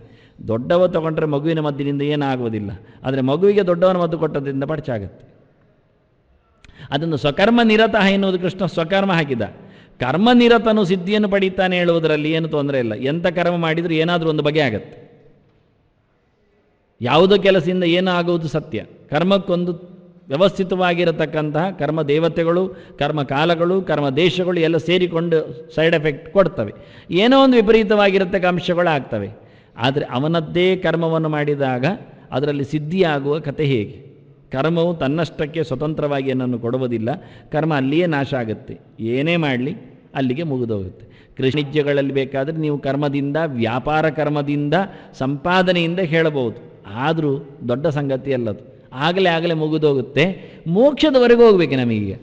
ದೊಡ್ಡವ ತಗೊಂಡ್ರೆ ಮಗುವಿನ ಮದ್ದಿನಿಂದ ಏನಾಗುವುದಿಲ್ಲ, ಆದರೆ ಮಗುವಿಗೆ ದೊಡ್ಡವನ ಮದ್ದು ಕೊಟ್ಟದ್ರಿಂದ ಪಡಚಾಗುತ್ತೆ. ಅದನ್ನು ಸ್ವಕರ್ಮ ನಿರತಃ ಎನ್ನುವುದು ಕೃಷ್ಣ ಸ್ವಕರ್ಮ ಹಾಕಿದ. ಕರ್ಮನಿರತನು ಸಿದ್ಧಿಯನ್ನು ಪಡೀತಾನೆ ಹೇಳುವುದರಲ್ಲಿ ಏನು ತೊಂದರೆ ಇಲ್ಲ. ಎಂಥ ಕರ್ಮ ಮಾಡಿದರೂ ಏನಾದರೂ ಒಂದು ಬಗೆ ಆಗತ್ತೆ. ಯಾವುದೋ ಕೆಲಸದಿಂದ ಏನೂ ಆಗುವುದು ಸತ್ಯ. ಕರ್ಮಕ್ಕೊಂದು ವ್ಯವಸ್ಥಿತವಾಗಿರತಕ್ಕಂತಹ ಕರ್ಮ ದೇವತೆಗಳು, ಕರ್ಮ ಕಾಲಗಳು, ಕರ್ಮ ದೇಶಗಳು ಎಲ್ಲ ಸೇರಿಕೊಂಡು ಸೈಡ್ ಎಫೆಕ್ಟ್ ಕೊಡ್ತವೆ. ಏನೋ ಒಂದು ವಿಪರೀತವಾಗಿರತಕ್ಕ ಅಂಶಗಳು ಆಗ್ತವೆ. ಆದರೆ ಅವನದ್ದೇ ಕರ್ಮವನ್ನು ಮಾಡಿದಾಗ ಅದರಲ್ಲಿ ಸಿದ್ಧಿಯಾಗುವ ಕತೆ ಹೇಗೆ? ಕರ್ಮವು ತನ್ನಷ್ಟಕ್ಕೆ ಸ್ವತಂತ್ರವಾಗಿ ಏನನ್ನು ಕೊಡುವುದಿಲ್ಲ. ಕರ್ಮ ಅಲ್ಲಿಯೇ ನಾಶ ಆಗುತ್ತೆ. ಏನೇ ಮಾಡಲಿ ಅಲ್ಲಿಗೆ ಮುಗಿದೋಗುತ್ತೆ. ಕೃಷ್ಣಿಜ್ಯಗಳಲ್ಲಿ ಬೇಕಾದರೆ ನೀವು ಕರ್ಮದಿಂದ, ವ್ಯಾಪಾರ ಕರ್ಮದಿಂದ, ಸಂಪಾದನೆಯಿಂದ ಹೇಳಬಹುದು. ಆದರೂ ದೊಡ್ಡ ಸಂಗತಿ ಅಲ್ಲದು. ಆಗಲೇ ಮುಗಿದೋಗುತ್ತೆ. ಮೋಕ್ಷದವರೆಗೂ ಹೋಗಬೇಕು ನಮಗೀಗ.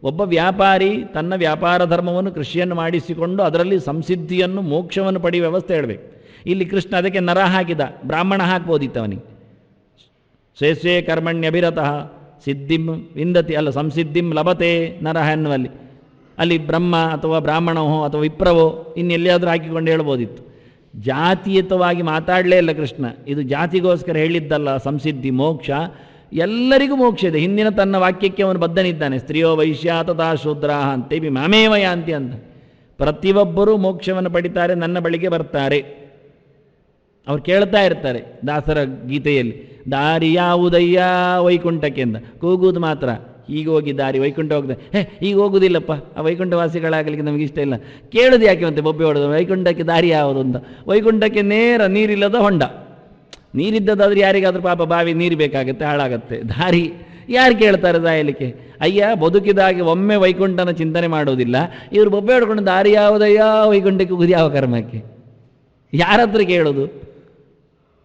ಒಬ್ಬ ವ್ಯಾಪಾರಿ ತನ್ನ ವ್ಯಾಪಾರ ಧರ್ಮವನ್ನು ಕೃಷಿಯನ್ನು ಮಾಡಿಸಿಕೊಂಡು ಅದರಲ್ಲಿ ಸಂಸಿದ್ಧಿಯನ್ನು, ಮೋಕ್ಷವನ್ನು ಪಡೆಯುವ ವ್ಯವಸ್ಥೆ ಹೇಳಬೇಕು. ಇಲ್ಲಿ ಕೃಷ್ಣ ಅದಕ್ಕೆ ನರ ಹಾಕಿದ. ಬ್ರಾಹ್ಮಣ ಹಾಕ್ಬೋದಿತ್ತು ಅವನಿಗೆ. ಸ್ವೇ ಕರ್ಮಣ್ಯಭಿರತಃ ಸಿದ್ಧಿಂ ವಿಂದತಿ, ಅಲ್ಲ ಸಂಸಿದ್ಧಿಂ ಲಭತೆ ನರಹ ಎನ್ನುವಲ್ಲಿ ಅಲ್ಲಿ ಬ್ರಹ್ಮ ಅಥವಾ ಬ್ರಾಹ್ಮಣವೋ ಅಥವಾ ವಿಪ್ರವೋ ಇನ್ನೆಲ್ಲಿಯಾದರೂ ಹಾಕಿಕೊಂಡು ಹೇಳ್ಬೋದಿತ್ತು. ಜಾತೀಯತವಾಗಿ ಮಾತಾಡಲೇ ಇಲ್ಲ ಕೃಷ್ಣ. ಇದು ಜಾತಿಗೋಸ್ಕರ ಹೇಳಿದ್ದಲ್ಲ. ಸಂಸಿದ್ಧಿ ಮೋಕ್ಷ, ಎಲ್ಲರಿಗೂ ಮೋಕ್ಷ ಇದೆ. ಹಿಂದಿನ ತನ್ನ ವಾಕ್ಯಕ್ಕೆ ಅವನು ಬದ್ಧನಿದ್ದಾನೆ. ಸ್ತ್ರೀಯೋ ವೈಶ್ಯ ತಥಾ ಶೂದ್ರಾಹ ಅಂತೇವಿ ಮಾಮೇವ ಯಾಂತಿ ಅಂತ. ಪ್ರತಿಯೊಬ್ಬರೂ ಮೋಕ್ಷವನ್ನು ಪಡಿತಾರೆ, ನನ್ನ ಬಳಿಗೆ ಬರ್ತಾರೆ. ಅವ್ರು ಕೇಳ್ತಾ ಇರ್ತಾರೆ ದಾಸರ ಗೀತೆಯಲ್ಲಿ, ದಾರಿ ಯಾವುದಯ್ಯ ವೈಕುಂಠಕ್ಕೆ ಅಂತ ಕೂಗುವುದು ಮಾತ್ರ. ಈಗ ಹೋಗಿ ದಾರಿ ವೈಕುಂಠ ಹೋಗ್ದೆ, ಈಗ ಹೋಗುವುದಿಲ್ಲಪ್ಪ, ಆ ವೈಕುಂಠವಾಸಿಗಳಾಗಲಿಕ್ಕೆ ನಮಗೆ ಇಷ್ಟ ಇಲ್ಲ. ಕೇಳೋದು ಯಾಕೆ ಮತ್ತೆ ಬೊಬ್ಬೆ ಹೊಡೆದು, ವೈಕುಂಠಕ್ಕೆ ದಾರಿ ಯಾವುದು ಅಂತ. ವೈಕುಂಠಕ್ಕೆ ನೇರ ನೀರಿಲ್ಲದ ಹೊಂಡ. ನೀರಿದ್ದದಾದ್ರೆ ಯಾರಿಗಾದ್ರೂ ಪಾಪ ಬಾವಿ ನೀರು ಬೇಕಾಗುತ್ತೆ, ಹಾಳಾಗತ್ತೆ. ದಾರಿ ಯಾರು ಕೇಳ್ತಾರೆ ಸಾಯಲಿಕ್ಕೆ? ಅಯ್ಯ ಬದುಕಿದಾಗೆ ಒಮ್ಮೆ ವೈಕುಂಠನ ಚಿಂತನೆ ಮಾಡೋದಿಲ್ಲ, ಇವರು ಬೊಬ್ಬೆ ಹೊಡ್ಕೊಂಡು ದಾರಿ ಯಾವುದಯ್ಯ ವೈಕುಂಠಕ್ಕೆ ಹೋಗುದು ಯಾವ ಕರ್ಮಕ್ಕೆ? ಯಾರತ್ರ ಕೇಳೋದು?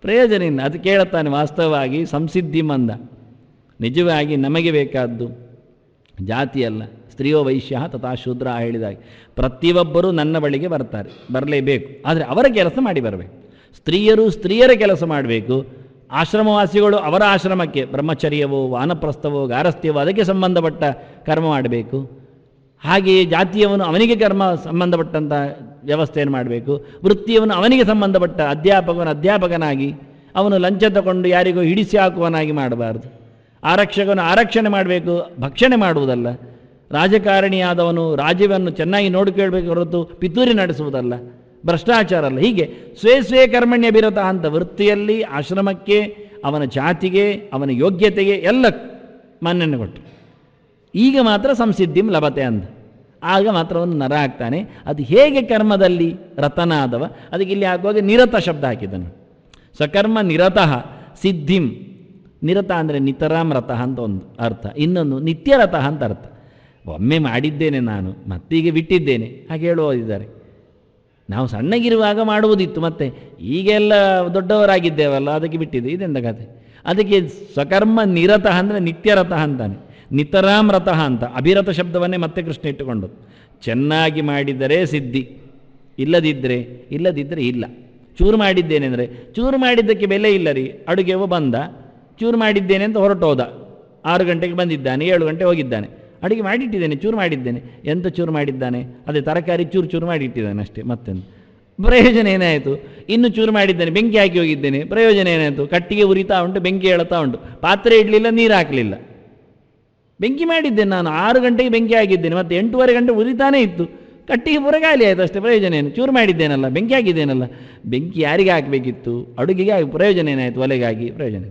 ಪ್ರಯೋಜನ ಇಲ್ಲ. ಅದು ಕೇಳುತ್ತಾನೆ. ವಾಸ್ತವವಾಗಿ ಸಂಸಿದ್ಧಿ ಮಂದ. ನಿಜವಾಗಿ ನಮಗೆ ಬೇಕಾದ್ದು ಜಾತಿಯಲ್ಲ, ಸ್ತ್ರೀಯೋ ವೈಶ್ಯ ತಥಾ ಶೂದ್ರ ಹೇಳಿದಾಗೆ ಪ್ರತಿಯೊಬ್ಬರೂ ನನ್ನ ಬಳಿಗೆ ಬರ್ತಾರೆ, ಬರಲೇಬೇಕು. ಆದರೆ ಅವರ ಕೆಲಸ ಮಾಡಿ ಬರಬೇಕು. ಸ್ತ್ರೀಯರು ಸ್ತ್ರೀಯರ ಕೆಲಸ ಮಾಡಬೇಕು, ಆಶ್ರಮವಾಸಿಗಳು ಅವರ ಆಶ್ರಮಕ್ಕೆ ಬ್ರಹ್ಮಚರ್ಯವೋ ವಾನಪ್ರಸ್ಥವೋ ಗಾರಸ್ಥ್ಯವೋ ಅದಕ್ಕೆ ಸಂಬಂಧಪಟ್ಟ ಕರ್ಮ ಮಾಡಬೇಕು. ಹಾಗೆಯೇ ಜಾತಿಯವನು ಅವನಿಗೆ ಕರ್ಮ ಸಂಬಂಧಪಟ್ಟಂಥ ವ್ಯವಸ್ಥೆಯನ್ನು ಮಾಡಬೇಕು. ವೃತ್ತಿಯವನು ಅವನಿಗೆ ಸಂಬಂಧಪಟ್ಟ ಅಧ್ಯಾಪಕನಾಗಿ ಅವನು ಲಂಚ ತಗೊಂಡು ಯಾರಿಗೋ ಹಿಡಿಸಿ ಹಾಕುವನಾಗಿ ಮಾಡಬಾರ್ದು. ಆರಕ್ಷಕನು ಆರಕ್ಷಣೆ ಮಾಡಬೇಕು, ಭಕ್ಷಣೆ ಮಾಡುವುದಲ್ಲ. ರಾಜಕಾರಣಿಯಾದವನು ರಾಜ್ಯವನ್ನು ಚೆನ್ನಾಗಿ ನೋಡಿಕೊಳ್ಬೇಕು ಹೊರತು ಪಿತೂರಿ ನಡೆಸುವುದಲ್ಲ, ಭ್ರಷ್ಟಾಚಾರ ಅಲ್ಲ. ಹೀಗೆ ಸ್ವೇ ಕರ್ಮಣ್ಯ ಬಿರತ ಅಂತ ವೃತ್ತಿಯಲ್ಲಿ, ಆಶ್ರಮಕ್ಕೆ, ಅವನ ಜಾತಿಗೆ, ಅವನ ಯೋಗ್ಯತೆಗೆ ಎಲ್ಲ ಮನ್ನಣೆ ಕೊಟ್ಟು ಈಗ ಮಾತ್ರ ಸಂಸಿದ್ಧಿಂ ಲಭತೆ ಅಂದ. ಆಗ ಮಾತ್ರ ಅವನು ನರ ಆಗ್ತಾನೆ. ಅದು ಹೇಗೆ ಕರ್ಮದಲ್ಲಿ ರತನಾದವ, ಅದಕ್ಕೆ ಇಲ್ಲಿ ಹಾಕುವಾಗ ನಿರತ ಶಬ್ದ ಹಾಕಿದನು. ಸಕರ್ಮ ನಿರತಃ ಸಿದ್ಧಿಂ. ನಿರತ ಅಂದರೆ ನಿತರಾಂ ರತಃ ಅಂತ ಒಂದು ಅರ್ಥ, ಇನ್ನೊಂದು ನಿತ್ಯರತಃ ಅಂತ ಅರ್ಥ. ಒಮ್ಮೆ ಮಾಡಿದ್ದೇನೆ ನಾನು, ಮತ್ತೀಗ ಬಿಟ್ಟಿದ್ದೇನೆ ಹಾಗೆ ಹೇಳುವುದಿದ್ದಾರೆ. ನಾವು ಸಣ್ಣಗಿರುವಾಗ ಮಾಡುವುದಿತ್ತು, ಮತ್ತೆ ಈಗೆಲ್ಲ ದೊಡ್ಡವರಾಗಿದ್ದೇವಲ್ಲ ಅದಕ್ಕೆ ಬಿಟ್ಟಿದೆ. ಇದೆಂದ ಕಥೆ? ಅದಕ್ಕೆ ಸ್ವಕರ್ಮ ನಿರತಃ ಅಂದರೆ ನಿತ್ಯರತಃ ಅಂತಾನೆ, ನಿತರಾಂ ರತಃ ಅಂತ. ಅಭಿರತ ಶಬ್ದವನ್ನೇ ಮತ್ತೆ ಕೃಷ್ಣ ಇಟ್ಟುಕೊಂಡು, ಚೆನ್ನಾಗಿ ಮಾಡಿದರೆ ಸಿದ್ಧಿ, ಇಲ್ಲದಿದ್ದರೆ ಇಲ್ಲ. ಚೂರು ಮಾಡಿದ್ದೇನೆ ಅಂದರೆ ಚೂರು ಮಾಡಿದ್ದಕ್ಕೆ ಬೆಲೆ ಇಲ್ಲ ರೀ. ಅಡುಗೆವು ಬಂದ, ಚೂರು ಮಾಡಿದ್ದೇನೆ ಅಂತ ಹೊರಟೋದ, 6 ಗಂಟೆಗೆ ಬಂದಿದ್ದಾನೆ, 7 ಗಂಟೆ ಹೋಗಿದ್ದಾನೆ. ಅಡುಗೆ ಮಾಡಿಟ್ಟಿದ್ದೇನೆ, ಚೂರು ಮಾಡಿದ್ದೇನೆ. ಎಂತ ಚೂರು ಮಾಡಿದ್ದಾನೆ? ಅದೇ ತರಕಾರಿ ಚೂರು ಮಾಡಿಟ್ಟಿದ್ದಾನೆ ಅಷ್ಟೇ, ಮತ್ತೆಂತ ಪ್ರಯೋಜನ ಏನಾಯಿತು? ಇನ್ನು ಚೂರು ಮಾಡಿದ್ದೇನೆ, ಬೆಂಕಿ ಹಾಕಿ ಹೋಗಿದ್ದೇನೆ, ಪ್ರಯೋಜನ ಏನಾಯಿತು? ಕಟ್ಟಿಗೆ ಉರಿತಾ ಉಂಟು, ಬೆಂಕಿ ಏಳುತ್ತಾ ಉಂಟು, ಪಾತ್ರೆ ಇಡಲಿಲ್ಲ, ನೀರು ಹಾಕಲಿಲ್ಲ. ಬೆಂಕಿ ಮಾಡಿದ್ದೇನೆ ನಾನು, 6 ಗಂಟೆಗೆ ಬೆಂಕಿ ಆಗಿದ್ದೇನೆ, ಮತ್ತು 8:30 ಗಂಟೆ ಉರಿತಾನೇ ಇತ್ತು, ಕಟ್ಟಿಗೆ ಪೂರ ಖಾಲಿ ಆಯಿತು ಅಷ್ಟೇ. ಪ್ರಯೋಜನ ಏನು? ಚೂರು ಮಾಡಿದ್ದೇನಲ್ಲ, ಬೆಂಕಿ ಹಾಕಿದ್ದೇನಲ್ಲ. ಬೆಂಕಿ ಯಾರಿಗೆ ಹಾಕಬೇಕಿತ್ತು? ಅಡುಗೆಗೆ ಆಗಿ. ಪ್ರಯೋಜನ ಏನಾಯಿತು? ಒಲೆಗಾಗಿ ಪ್ರಯೋಜನ.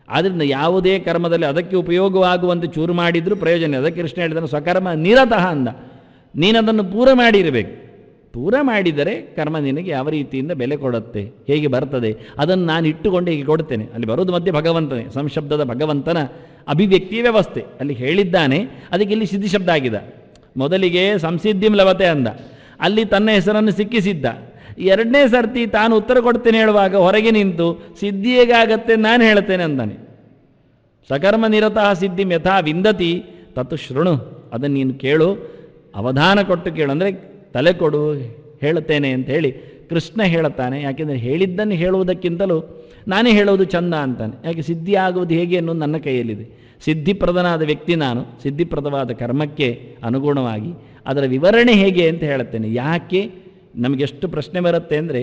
ಆದ್ದರಿಂದ ಯಾವುದೇ ಕರ್ಮದಲ್ಲಿ ಅದಕ್ಕೆ ಉಪಯೋಗವಾಗುವಂತೆ ಚೂರು ಮಾಡಿದರೂ ಪ್ರಯೋಜನ. ಅದಕ್ಕೆ ಕೃಷ್ಣ ಹೇಳಿದನು ಸ್ವಕರ್ಮ ನಿರತಃ ಅಂದ. ನೀನದನ್ನು ಪೂರ ಮಾಡಿರಬೇಕು. ಪೂರ ಮಾಡಿದರೆ ಕರ್ಮ ನಿನಗೆ ಯಾವ ರೀತಿಯಿಂದ ಬೆಲೆ ಕೊಡುತ್ತೆ, ಹೇಗೆ ಬರ್ತದೆ, ಅದನ್ನು ನಾನು ಇಟ್ಟುಕೊಂಡು ಹೀಗೆ ಕೊಡ್ತೇನೆ. ಅಲ್ಲಿ ಬರೋದು ಮಧ್ಯೆ ಭಗವಂತನೇ, ಸಂಶಬ್ದದ ಭಗವಂತನ ಅಭಿವ್ಯಕ್ತಿಯ ವ್ಯವಸ್ಥೆ ಅಲ್ಲಿ ಹೇಳಿದ್ದಾನೆ. ಅದಕ್ಕೆ ಇಲ್ಲಿ ಸಿದ್ಧಿ ಶಬ್ದ ಆಗಿದೆ. ಮೊದಲಿಗೆ ಸಂಸಿದ್ಧಿಂ ಲಭತೆ ಅಂದ, ಅಲ್ಲಿ ತನ್ನ ಹೆಸರನ್ನು ಸಿಕ್ಕಿಸಿದ್ದ. 2ನೇ ಸರ್ತಿ ತಾನು ಉತ್ತರ ಕೊಡ್ತೇನೆ ಹೇಳುವಾಗ ಹೊರಗೆ ನಿಂತು ಸಿದ್ಧಿ ಹೇಗಾಗತ್ತೆ ನಾನು ಹೇಳ್ತೇನೆ ಅಂತಾನೆ. ಸಕರ್ಮ ನಿರತಃ ಸಿದ್ಧಿಂ ಯಥಾ ವಿಂದತಿ ತತ್ತು ಶೃಣು. ಅದನ್ನು ನೀನು ಕೇಳು, ಅವಧಾನ ಕೊಟ್ಟು ಕೇಳು, ಅಂದರೆ ತಲೆ ಕೊಡು, ಹೇಳುತ್ತೇನೆ ಅಂತ ಹೇಳಿ ಕೃಷ್ಣ ಹೇಳುತ್ತಾನೆ. ಯಾಕೆಂದರೆ ಹೇಳಿದ್ದನ್ನು ಹೇಳುವುದಕ್ಕಿಂತಲೂ ನಾನೇ ಹೇಳೋದು ಚಂದ ಅಂತಾನೆ. ಯಾಕೆ ಸಿದ್ಧಿ ಆಗುವುದು ಹೇಗೆ ಅನ್ನೋದು ನನ್ನ ಕೈಯಲ್ಲಿದೆ. ಸಿದ್ಧಿಪ್ರದನಾದ ವ್ಯಕ್ತಿ ನಾನು, ಸಿದ್ಧಿಪ್ರದವಾದ ಕರ್ಮಕ್ಕೆ ಅನುಗುಣವಾಗಿ ಅದರ ವಿವರಣೆ ಹೇಗೆ ಅಂತ ಹೇಳುತ್ತೇನೆ. ಯಾಕೆ ನಮಗೆಷ್ಟು ಪ್ರಶ್ನೆ ಬರುತ್ತೆ ಅಂದರೆ,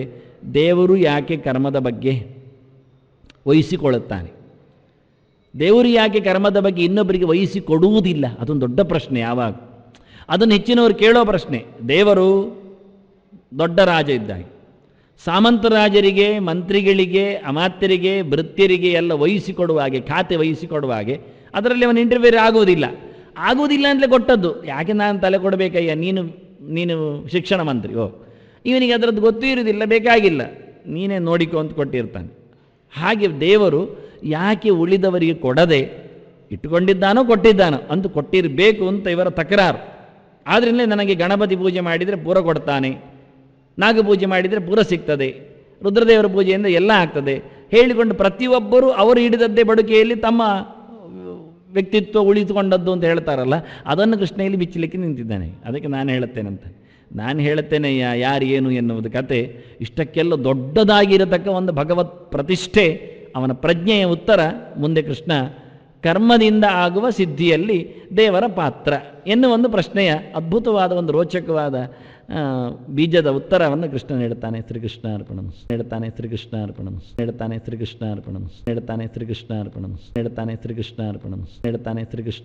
ದೇವರು ಯಾಕೆ ಕರ್ಮದ ಬಗ್ಗೆ ವಹಿಸಿಕೊಳ್ಳುತ್ತಾನೆ, ದೇವರು ಯಾಕೆ ಕರ್ಮದ ಬಗ್ಗೆ ಇನ್ನೊಬ್ಬರಿಗೆ ವಹಿಸಿಕೊಡುವುದಿಲ್ಲ? ಅದೊಂದು ದೊಡ್ಡ ಪ್ರಶ್ನೆ. ಯಾವಾಗ ಅದನ್ನು ಹೆಚ್ಚಿನವರು ಕೇಳೋ ಪ್ರಶ್ನೆ. ದೇವರು ದೊಡ್ಡ ರಾಜ ಇದ್ದಾಗ ಸಾಮಂತ ರಾಜರಿಗೆ, ಮಂತ್ರಿಗಳಿಗೆ, ಅಮಾತ್ಯರಿಗೆ, ಭೃತ್ಯರಿಗೆ ಎಲ್ಲ ವಹಿಸಿಕೊಡುವ ಹಾಗೆ, ಖಾತೆ ವಹಿಸಿಕೊಡುವ ಹಾಗೆ ಅದರಲ್ಲಿ ಅವನು ಇಂಟರ್ವ್ಯೂ ಆಗುವುದಿಲ್ಲ ಅಂತಲೇ ಕೊಟ್ಟದ್ದು. ಯಾಕೆ ನಾನು ತಲೆ ಕೊಡಬೇಕಯ್ಯ, ನೀನು ಶಿಕ್ಷಣ ಮಂತ್ರಿ, ಇವನಿಗೆ ಅದರದ್ದು ಗೊತ್ತೂ ಇರುವುದಿಲ್ಲ, ಬೇಕಾಗಿಲ್ಲ, ನೀನೇ ನೋಡಿಕೊ ಅಂತ ಕೊಟ್ಟಿರ್ತಾನೆ. ಹಾಗೆ ದೇವರು ಯಾಕೆ ಉಳಿದವರಿಗೆ ಕೊಡದೆ ಇಟ್ಟುಕೊಂಡಿದ್ದಾನೋ ಕೊಟ್ಟಿದ್ದಾನೋ ಅಂತ ಕೊಟ್ಟಿರಬೇಕು ಅಂತ ಇವರ ತಕರಾರು. ಆದ್ರಿಂದಲೇ ನನಗೆ ಗಣಪತಿ ಪೂಜೆ ಮಾಡಿದರೆ ಪೂರ ಕೊಡ್ತಾನೆ, ನಾಗಪೂಜೆ ಮಾಡಿದರೆ ಪೂರ ಸಿಗ್ತದೆ, ರುದ್ರದೇವರ ಪೂಜೆಯಿಂದ ಎಲ್ಲ ಆಗ್ತದೆ ಹೇಳಿಕೊಂಡು ಪ್ರತಿಯೊಬ್ಬರೂ ಅವರು ಹಿಡಿದದ್ದೇ ಬಡುಕೆಯಲ್ಲಿ ತಮ್ಮ ವ್ಯಕ್ತಿತ್ವ ಉಳಿದುಕೊಂಡದ್ದು ಅಂತ ಹೇಳ್ತಾರಲ್ಲ, ಅದನ್ನು ಕೃಷ್ಣ ಇಲ್ಲಿ ಬಿಚ್ಚಲಿಕ್ಕೆ ನಿಂತಿದ್ದಾನೆ. ಅದಕ್ಕೆ ನಾನು ಹೇಳುತ್ತೇನಂತ, ನಾನು ಹೇಳುತ್ತೇನೆ ಯಾರು ಏನು ಎನ್ನುವುದು ಕತೆ. ಇಷ್ಟಕ್ಕೆಲ್ಲ ದೊಡ್ಡದಾಗಿರತಕ್ಕ ಒಂದು ಭಗವತ್ ಪ್ರತಿಷ್ಠೆ, ಅವನ ಪ್ರಜ್ಞೆಯ ಉತ್ತರ ಮುಂದೆ ಕೃಷ್ಣ ಕರ್ಮದಿಂದ ಆಗುವ ಸಿದ್ಧಿಯಲ್ಲಿ ದೇವರ ಪಾತ್ರ ಎನ್ನುವ ಒಂದು ಪ್ರಶ್ನೆಯ ಅದ್ಭುತವಾದ ಒಂದು ರೋಚಕವಾದ ಬೀಜದ ಉತ್ತರವನ್ನು ಕೃಷ್ಣ ನೀಡುತ್ತಾನೆ. ಶ್ರೀಕೃಷ್ಣ ಅರ್ಪಣಮಸ್ತು. ನೀಡುತ್ತಾನೆ ಶ್ರೀಕೃಷ್ಣ ಅರ್ಪಣಮಸ್ತು. ನೀಡುತ್ತಾನೆ ಶ್ರೀಕೃಷ್ಣ ಅರ್ಪಣಮಸ್ತು. ನೀಡುತ್ತಾನೆ ಶ್ರೀಕೃಷ್ಣ ಅರ್ಪಣಮಸ್ತು. ನೀಡುತ್ತಾನೆ ಶ್ರೀಕೃಷ್ಣ ಅರ್ಪಣಮಸ್ತು. ನೀಡುತ್ತಾನೆ ಶ್ರೀಕೃಷ್ಣ